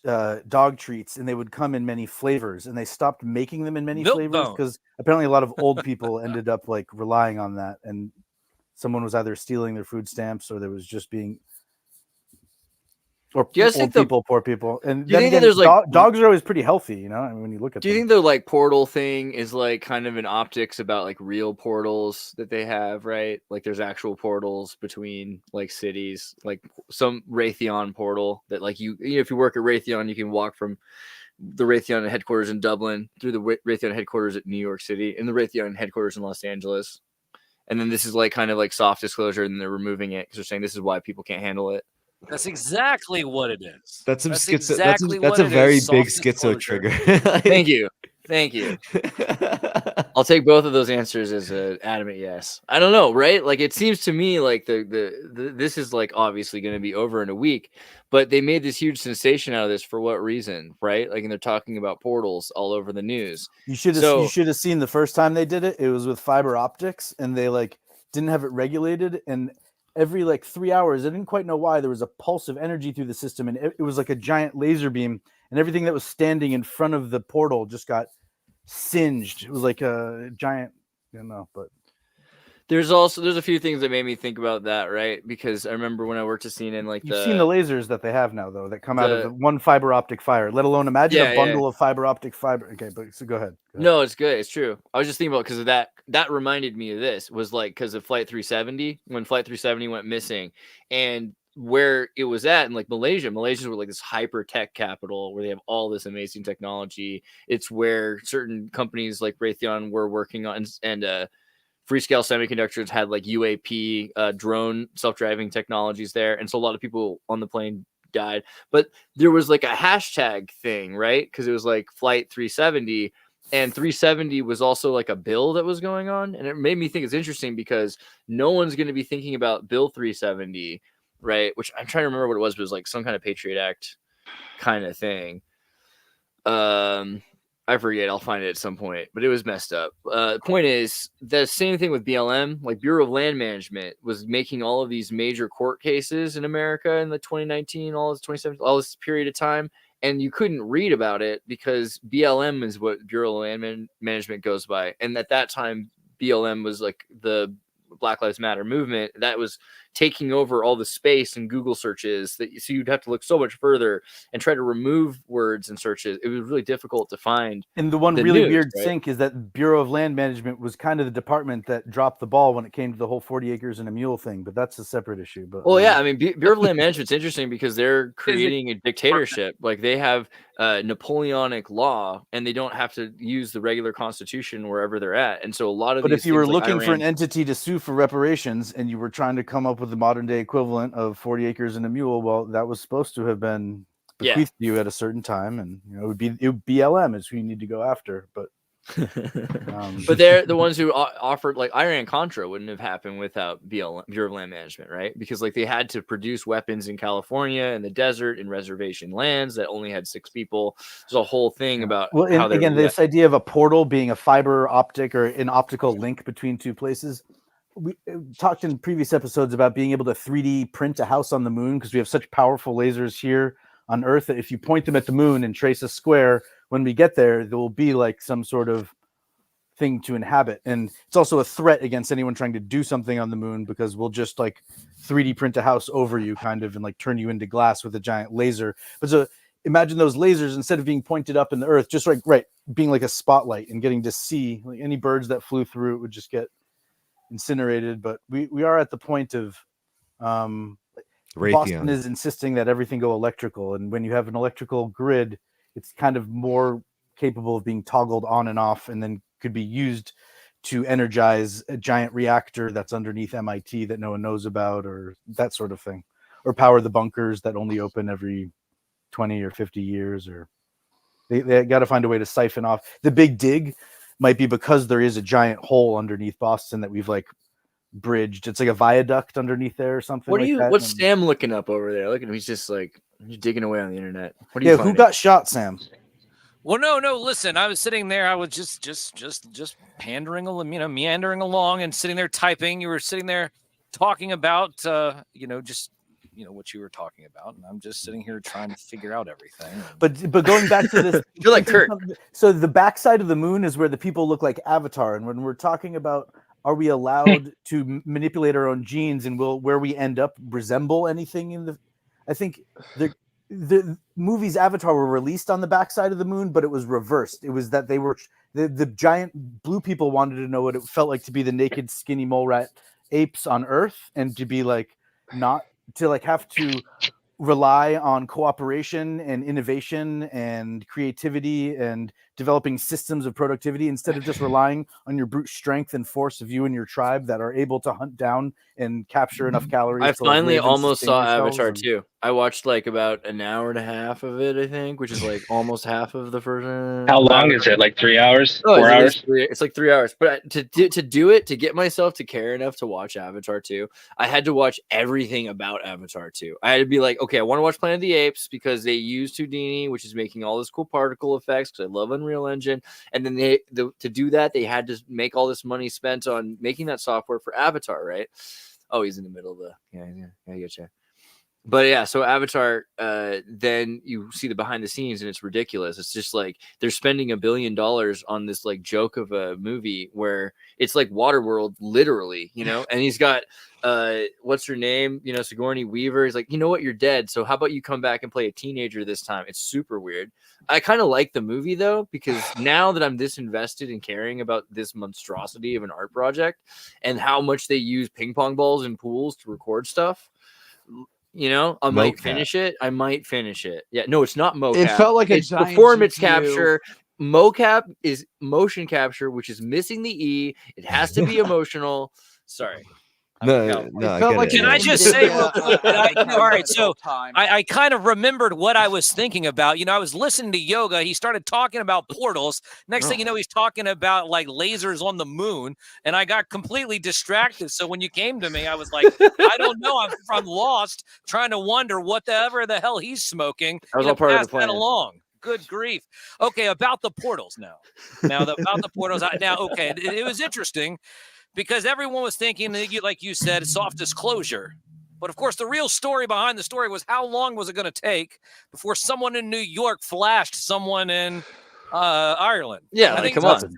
dog treats, and they would come in many flavors, and they stopped making them in many flavors Milkbone. because apparently a lot of old people ended up like relying on that, and someone was either stealing their food stamps or there was just being or Do you guys think poor people. And Do you then think that again, there's, like- dogs are always pretty healthy, I mean, when you look at Do you them. think the like portal thing is like kind of an optics about like real portals that they have, right? Like there's actual portals between like cities, like some Raytheon portal that like if you work at Raytheon, you can walk from the Raytheon headquarters in Dublin through the Raytheon headquarters at New York City and the Raytheon headquarters in Los Angeles. And then this is like kind of like soft disclosure, and they're removing it because they're saying this is why people can't handle it. That's exactly what it is. That's some That's schizo. exactly That's what a it very is, big soft schizo disclosure. trigger. Thank you. I'll take both of those answers as an adamant yes. I don't know, right? Like it seems to me like the this is like obviously going to be over in a week, but they made this huge sensation out of this for what reason, right? Like, and they're talking about portals all over the news. You should have seen the first time they did it. It was with fiber optics, and they like didn't have it regulated, and every like 3 hours, I didn't quite know why, there was a pulse of energy through the system, and it was like a giant laser beam, and everything that was standing in front of the portal just got singed. It was like a giant, I don't know, but There's a few things that made me think about that, right? Because I remember when I worked at CNN, like you've seen the lasers that they have now, though, that come out of the- the one fiber optic fire. Let alone imagine Yeah, a bundle of fiber optic fiber. Okay, but so go ahead. No, it's good. It's true. I was just thinking about because of that. That reminded me of this was like because of Flight 370 when Flight 370 went missing, and where it was at in like Malaysia. Malaysians were like this hyper tech capital where they have all this amazing technology. It's where certain companies like Raytheon were working on, and Freescale Semiconductors had like UAP drone self-driving technologies there, and so a lot of people on the plane died. But there was like a hashtag thing, right? Because it was like Flight 370. And 370 was also like a bill that was going on. And it made me think it's interesting because no one's going to be thinking about Bill 370, right? Which I'm trying to remember what it was, but it was like some kind of Patriot Act kind of thing. I forget. I'll find it at some point, but it was messed up. The point is, the same thing with BLM, like Bureau of Land Management was making all of these major court cases in America in the 2019, all this 2017, all this period of time. And you couldn't read about it because BLM is what Bureau of Land Management goes by. And at that time, BLM was like the Black Lives Matter movement that was taking over all the space in Google searches. So you'd have to look so much further and try to remove words and searches. It was really difficult to find. And the one really weird sync is that Bureau of Land Management was kind of the department that dropped the ball when it came to the whole 40 acres and a mule thing, but that's a separate issue. But well, yeah, I mean, Bureau of Land Management's interesting because they're creating a dictatorship. Like they have Napoleonic law, and they don't have to use the regular constitution wherever they're at. And so a lot of but these if you were things, like looking for Iran- an entity to sue for reparations and you were trying to come up with the modern day equivalent of 40 acres and a mule, well, that was supposed to have been bequeathed to you at a certain time, and it would be BLM is who you need to go after. But but they're the ones who offered, like Iran Contra wouldn't have happened without Bureau of Land Management, right? Because like they had to produce weapons in California in the desert in reservation lands that only had 6 people. There's a whole thing about how again, this idea of a portal being a fiber optic or an optical link between two places. We talked in previous episodes about being able to 3D print a house on the moon because we have such powerful lasers here on Earth that if you point them at the moon and trace a square, when we get there will be like some sort of thing to inhabit. And it's also a threat against anyone trying to do something on the moon because we'll just like 3D print a house over you kind of and like turn you into glass with a giant laser. But so imagine those lasers, instead of being pointed up in the Earth, just like being like a spotlight and getting to see, like any birds that flew through it would just get incinerated. But we are at the point of Boston is insisting that everything go electrical, and when you have an electrical grid, it's kind of more capable of being toggled on and off, and then could be used to energize a giant reactor that's underneath MIT that no one knows about, or that sort of thing, or power the bunkers that only open every 20 or 50 years, or they got to find a way to siphon off. The Big Dig might be because there is a giant hole underneath Boston that we've like bridged. It's like a viaduct underneath there or something. What's Sam looking up over there? Look at him. He's just like digging away on the internet. What are you you who got shot, Sam? Well, no. Listen, I was sitting there. I was just meandering along and sitting there typing. You were sitting there talking about, what you were talking about, and I'm just sitting here trying to figure out everything. But going back to this, you're like Kurt. So the backside of the moon is where the people look like Avatar, and when we're talking about are we allowed to manipulate our own genes, and will where we end up resemble anything in the? I think the movies Avatar were released on the backside of the moon, but it was reversed. It was that they were the giant blue people wanted to know what it felt like to be the naked, skinny mole rat apes on Earth, and to be like not to like have to rely on cooperation and innovation and creativity and developing systems of productivity instead of just relying on your brute strength and force of you and your tribe that are able to hunt down and capture enough calories. I to, like, finally live and almost sustain saw yourselves. Avatar And 2. I watched like about an hour and a half of it, I think, which is like almost half of the first. How long is it? Like 3 hours? Oh, 4 hours? It's like 3 hours. But to do it, to get myself to care enough to watch Avatar 2, I had to watch everything about Avatar 2. I had to be like, okay, I want to watch Planet of the Apes because they use Houdini, which is making all this cool particle effects because I love Unreal Engine. And then to do that, they had to make all this money spent on making that software for Avatar, right? Oh, he's in the middle of the yeah, I get you. But yeah, so Avatar, then you see the behind the scenes and it's ridiculous. It's just like they're spending $1 billion on this like joke of a movie where it's like Waterworld, literally, you know. And he's got what's her name, you know, Sigourney Weaver. He's like, you know what, you're dead. So how about you come back and play a teenager this time? It's super weird. I kind of like the movie though, because now that I'm this invested in caring about this monstrosity of an art project and how much they use ping pong balls and pools to record stuff. You know, I might finish it. Yeah, no, it's not mocap. It felt like it's giant performance GPU. capture. Mocap is motion capture, which is missing the E. It has to be emotional. Sorry. No, I get it. Can I just say real quick that all right, so I kind of remembered what I was thinking about. You know, I was listening to Yoga. He started talking about portals. Next thing you know, he's talking about like lasers on the moon, and I got completely distracted. So when you came to me, I was like, I don't know. I'm lost, trying to wonder whatever the hell he's smoking. That was all part of the plan. Along. Good grief. Okay, about the portals now. About the portals. Okay, it was interesting. Because everyone was thinking, like you said, soft disclosure. But of course, the real story behind the story was how long was it going to take before someone in New York flashed someone in Ireland? Yeah, I think come it was on.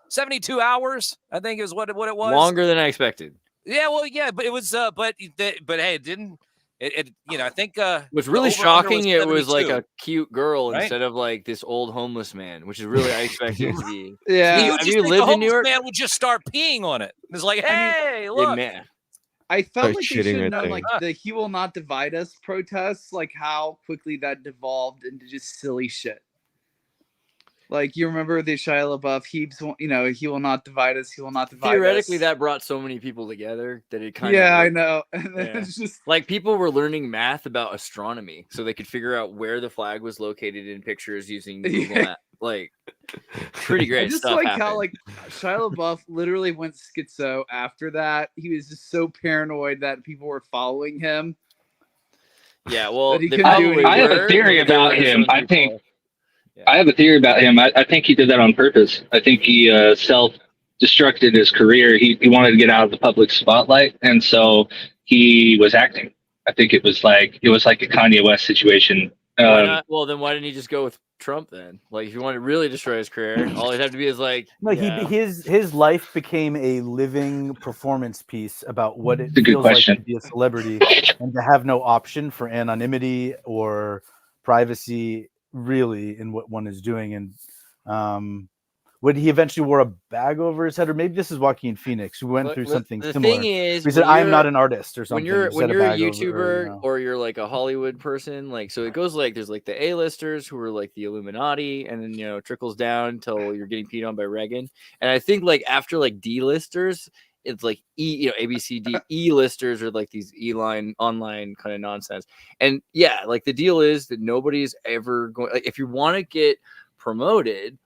72 hours, I think is what it was. Longer than I expected. Yeah, well, yeah, but it was, but hey, it didn't. It you know, I think what's really the over-under shocking, it was like 72. a cute girl Right? instead of like this old homeless man, which is really I expected it to be. Yeah. You Have just you think the lived in New homeless York? man would just start peeing on it. It's like, hey, Yeah, look. man. I felt Start like they shitting should have right known there. like the "He Will Not Divide Us" protests, like how quickly that devolved into just silly shit. Like you remember the Shia LaBeouf, "He will not divide us. He will not divide Theoretically, us." that brought so many people together that it kind Yeah, of I know. And then Yeah. it's just like people were learning math about astronomy so they could figure out where the flag was located in pictures using Google Yeah. Maps. Like pretty I great just stuff like happened. how like Shia LaBeouf literally went schizo after that. He was just so paranoid that people were following him. Yeah, well, That he they couldn't do probably anything. I have a were, theory but they about were his him. own I think people. I have a theory about him. I think he did that on purpose. I think he self-destructed his career. He wanted to get out of the public spotlight, and so he was acting. I think it was like a Kanye West situation. Why not? Well, then why didn't he just go with Trump then? Like, if you want to really destroy his career, all he'd have to be is like, No, yeah. his life became a living performance piece about what it It's a good feels like question. to be a celebrity and to have no option for anonymity or privacy, really, in what one is doing. And when he eventually wore a bag over his head, or maybe this is Joaquin Phoenix, who went through something the similar. thing is, he said, when "I am you're- not an artist," or something. When you're He said a bag YouTuber over, you know. or you're like a Hollywood person, like so it goes like there's like the A-listers who are like the Illuminati, and then it trickles down until you're getting peed on by Reagan. And I think like after like D-listers, it's like A, B, C, D. E-listers are like these E-line online kind of nonsense. And yeah, like the deal is that nobody's ever going. Like if you want to get promoted,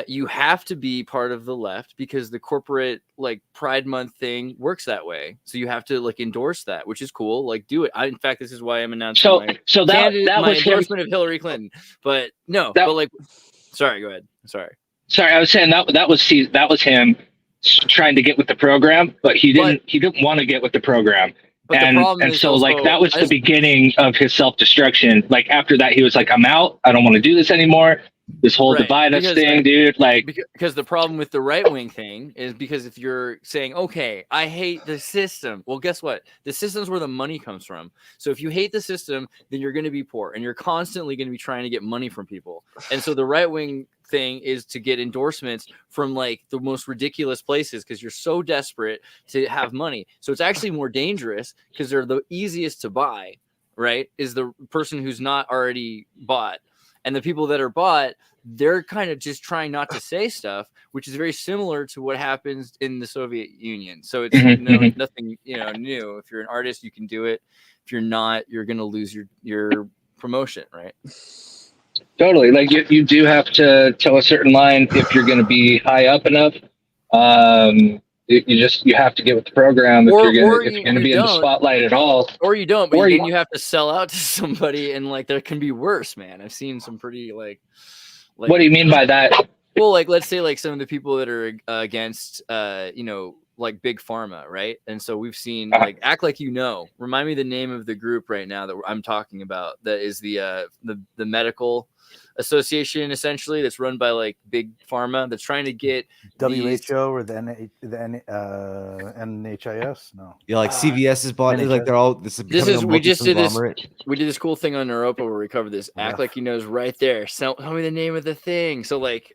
you have to be part of the left because the corporate like Pride Month thing works that way. So you have to like endorse that, which is cool. Like do it. In fact, this is why I'm announcing So my that my was him. endorsement of Hillary Clinton. But no, but like, sorry, go ahead. Sorry. I was saying that was him trying to get with the program, but he didn't want to get with the program. But the problem And is so like also- that was the beginning of his self-destruction. Like after that, he was like, "I'm out. I don't want to do this anymore." This whole Right, divide us because, thing, like, dude. Like because the problem with the right wing thing is because if you're saying, okay, I hate the system, well, guess what? The system's where the money comes from. So if you hate the system, then you're going to be poor and you're constantly going to be trying to get money from people. And so the right wing thing is to get endorsements from like the most ridiculous places because you're so desperate to have money. So it's actually more dangerous because they're the easiest to buy, right? Is the person who's not already bought. And the people that are bought, they're kind of just trying not to say stuff, which is very similar to what happens in the Soviet Union. So it's nothing, new. If you're an artist, you can do it. If you're not, you're going to lose your promotion, right? totally. Like you do have to toe a certain line if you're going to be high up enough. You have to get with the program if you're going to be in the spotlight at all. Or you don't, but Or then you have to sell out to somebody, and like there can be worse, man. I've seen some pretty like What do you mean by that? Well, like let's say like some of the people that are against like big pharma, right? And so we've seen like Act Like You Know. Remind me the name of the group right now that I'm talking about. That is the medical association essentially that's run by like big pharma that's trying to get WHO or the NHIS. No. Yeah, like CVS is bought. Like they're all. This is we just did this. We did this cool thing on Europa where we covered this. Act Like You Know is right there. So tell me the name of the thing. So like,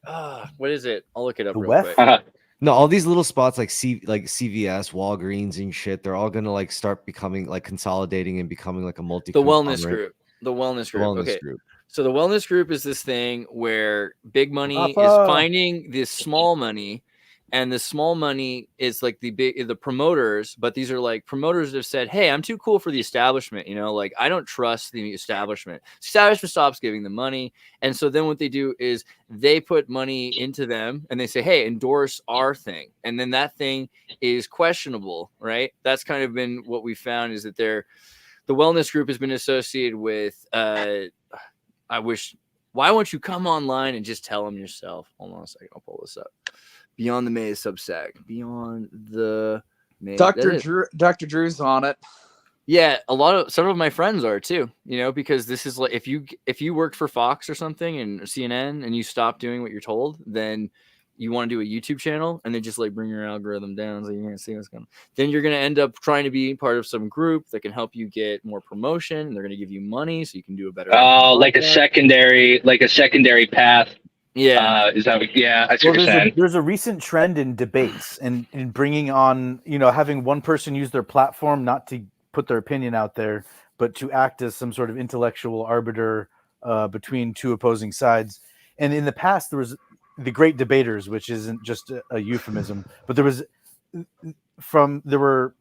what is it? I'll look it up real quick. No, all these little spots like CVS, Walgreens, and shit. They're all gonna like start becoming like consolidating and becoming like a multi. The wellness group. The wellness group. Okay. So the wellness group is this thing where big money is finding this small money, and the small money is like the promoters, but these are like promoters that have said, hey, I'm too cool for the establishment. You know, like I don't trust the establishment. Establishment stops giving them money. And so then what they do is they put money into them and they say, hey, endorse our thing. And then that thing is questionable, right? That's kind of been what we found is that the wellness group has been associated with, why won't you come online and just tell them yourself? Hold on a second. I'll pull this up. Beyond the Maze Substack. Beyond the Maze. Dr. Drew's on it. Yeah, several of my friends are too, you know, because this is like if you worked for Fox or something and CNN and you stop doing what you're told, then you want to do a YouTube channel and they just like bring your algorithm down so you can't see what's going on. Then you're going to end up trying to be part of some group that can help you get more promotion. And they're going to give you money so you can do a better. Oh, like a secondary path. Yeah. Is that? Yeah. I see what you're saying. There's a recent trend in debates and in bringing on, you know, having one person use their platform, not to put their opinion out there, but to act as some sort of intellectual arbiter between two opposing sides. And in the past, there was the great debaters, which isn't just a euphemism, but there were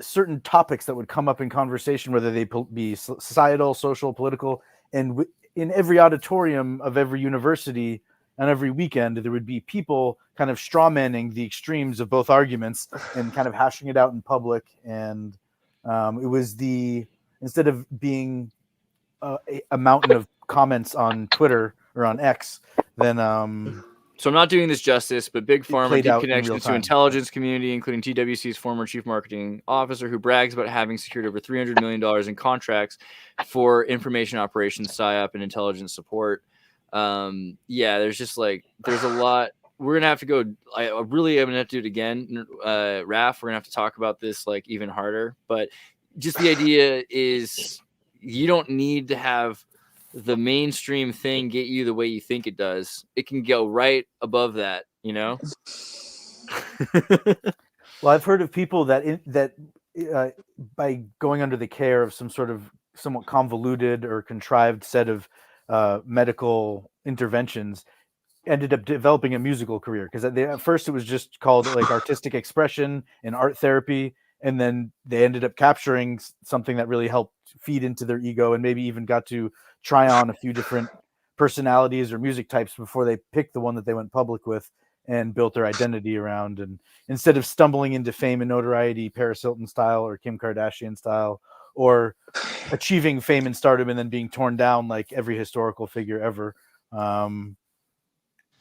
certain topics that would come up in conversation, whether they be societal, social, political, and in every auditorium of every university and every weekend, there would be people kind of strawmanning the extremes of both arguments and kind of hashing it out in public. And it was instead of being a mountain of comments on Twitter or on X, then so I'm not doing this justice, but Big Pharma deep connections to intelligence community, including TWC's former chief marketing officer, who brags about having secured over $300 million in contracts for information operations, PSYOP, and intelligence support. There's a lot. We're gonna have to go. I really am gonna have to do it again, Raph. We're gonna have to talk about this like even harder. But just the idea is, you don't need to have the mainstream thing get you the way you think it does. It can go right above that, you know? Well, I've heard of people that by going under the care of some sort of somewhat convoluted or contrived set of medical interventions ended up developing a musical career. Because at first it was just called like artistic expression and art therapy. And then they ended up capturing something that really helped feed into their ego and maybe even got to try on a few different personalities or music types before they picked the one that they went public with and built their identity around. And instead of stumbling into fame and notoriety, Paris Hilton style or Kim Kardashian style, or achieving fame and stardom and then being torn down like every historical figure ever.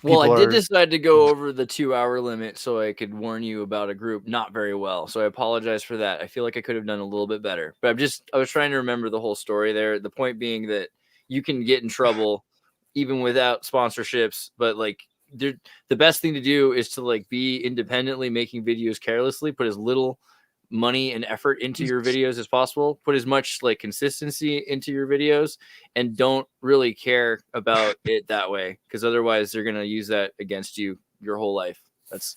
Well, I did decide to go over the 2-hour limit so I could warn you about a group not very well. So I apologize for that. I feel like I could have done a little bit better, but I was trying to remember the whole story there. The point being that you can get in trouble even without sponsorships, but like the best thing to do is to like be independently making videos carelessly, put as little money and effort into your videos as possible, put as much like consistency into your videos, and don't really care about it that way, because otherwise they're going to use that against you your whole life. That's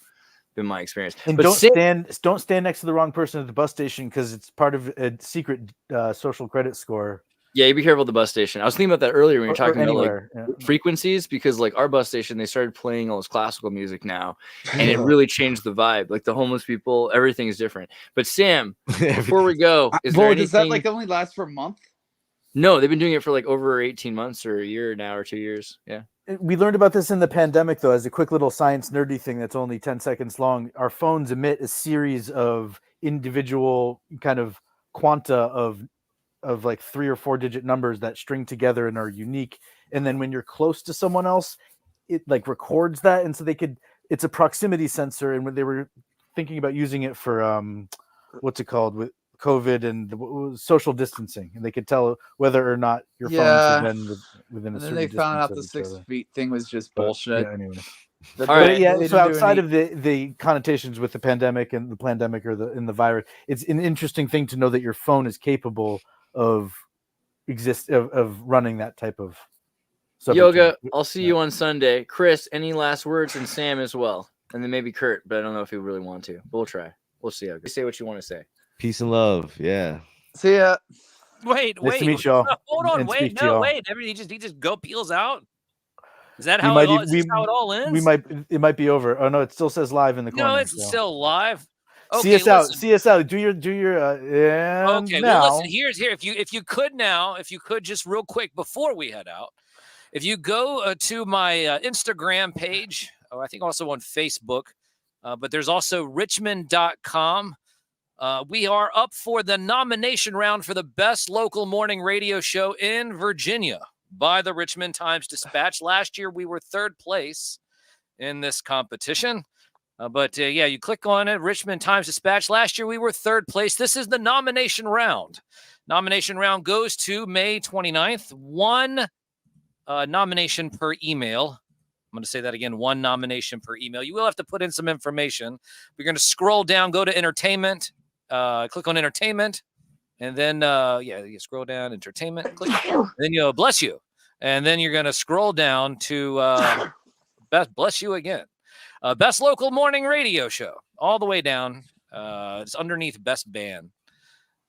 been my experience. And but don't stand next to the wrong person at the bus station, because it's part of a secret social credit score. Yeah, you be careful at the bus station. I was thinking about that earlier when you're talking about like frequencies, because like our bus station, they started playing all this classical music now, and it really changed the vibe. Like the homeless people, everything is different. But Sam, before we go, does that like only last for a month? No, they've been doing it for like over 18 months or a year now or 2 years. Yeah. We learned about this in the pandemic, though, as a quick little science nerdy thing that's only 10 seconds long. Our phones emit a series of individual kind of quanta of like 3 or 4 digit numbers that string together and are unique. And then when you're close to someone else, it like records that. And so it's a proximity sensor. And when they were thinking about using it for what's it called with COVID and social distancing, and they could tell whether or not your phones have been within a And then certain they distance found out of the each 6 other. feet thing was just But, bullshit. yeah, anyway. That All they- right. they Yeah, didn't so do outside any- of the connotations with the pandemic and the pandemic or the virus, it's an interesting thing to know that your phone is capable of running that type of Yoga, subroutine. I'll see you on Sunday. Chris, any last words? And Sam as well. And then maybe Kurt, but I don't know if he really want to. But we'll try. We'll see how it goes. Say what you want to say. Peace and love. Yeah. See ya. Wait, Nice wait. to meet y'all. Hold on, and wait, speak to no, y'all. wait. He just go peels out. Is that We how might it all? e- Is this how it all ends? It might be over. Oh no, it still says live in the corner. No, it's so. still live. See Okay, us out. listen. See us out. Do your and Okay, now. well, listen. Here. If you could just real quick before we head out, if you go to my Instagram page, or I think also on Facebook, but there's also Richmond.com. We are up for the nomination round for the best local morning radio show in Virginia by the Richmond Times-Dispatch. Last year, we were 3rd place in this competition. But you click on it, Richmond Times-Dispatch. Last year, we were 3rd place. This is the nomination round. Nomination round goes to May 29th. 1 nomination per email. I'm going to say that again, 1 nomination per email. You will have to put in some information. We're going to scroll down, go to entertainment, click on entertainment, and then, you scroll down, entertainment, click, then you'll bless you. And then you're going to scroll down to bless you again. Best local morning radio show, all the way down. It's underneath best band,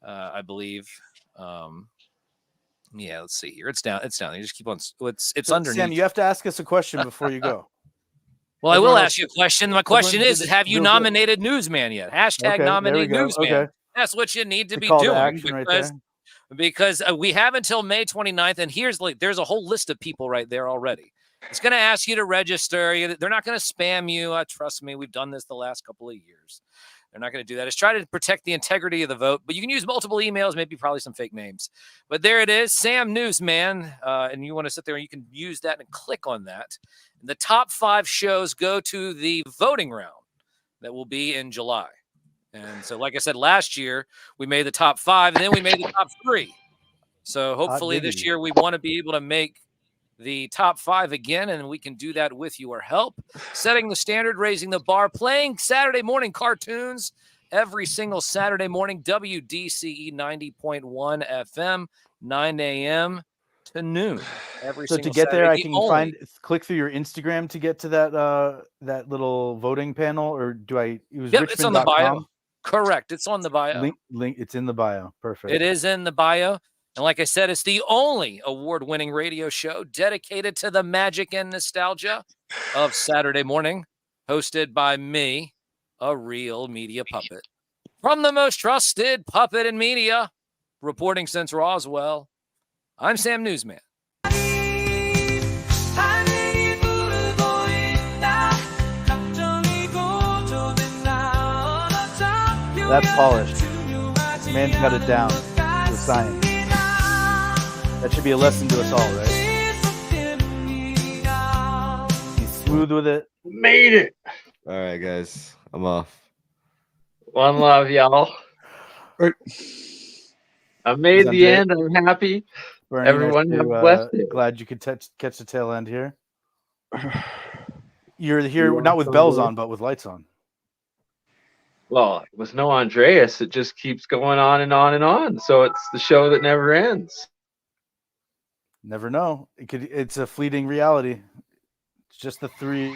I believe. Let's see here. It's down. You just keep on. It's underneath. Sam, you have to ask us a question before you go. Well, I Everyone will else- ask you a question. My question everyone is, did have you real good. nominated Newsman yet? Hashtag Okay, there we nominate go. Newsman. Okay. That's what you need to The be call to doing action right there. because we have until May 29th. And there's a whole list of people right there already. It's going to ask you to register. They're not going to spam you. Trust me, we've done this the last couple of years. They're not going to do that. It's try to protect the integrity of the vote, but you can use multiple emails, maybe probably some fake names. But there it is, Sam Newsman, and you want to sit there and you can use that and click on that. And the top 5 shows go to the voting round that will be in July. And so, like I said, last year we made the top 5, and then we made the top 3. So hopefully this year we want to be able to make the top 5 again, and we can do that with your help. Setting the standard, raising the bar, playing Saturday morning cartoons every single Saturday morning, WDCE 90.1 FM, 9 a.m. to noon. Every So single to get there, Saturday. I can click through your Instagram to get to that little voting panel, or do I use Yep, it's on the bio. richmond.com? Correct. It's on the bio. Link. It's in the bio. Perfect. It is in the bio. And like I said, it's the only award-winning radio show dedicated to the magic and nostalgia of Saturday morning, hosted by me, a real media puppet. From the most trusted puppet in media, reporting since Roswell, I'm Sam Newsman. That's polished. Man's got it down with science. That should be a lesson to us all, right? He's smooth with it. Made it. All right, guys. I'm off. One love, y'all. I made the end. I'm happy. Bernie, Everyone nice have to, a blessed day. glad you could catch the tail end here. You're here not with bells on, but with lights on. Well, with no Andreas, it just keeps going on and on and on. So it's the show that never ends. Never know. It's a fleeting reality. It's just the 3.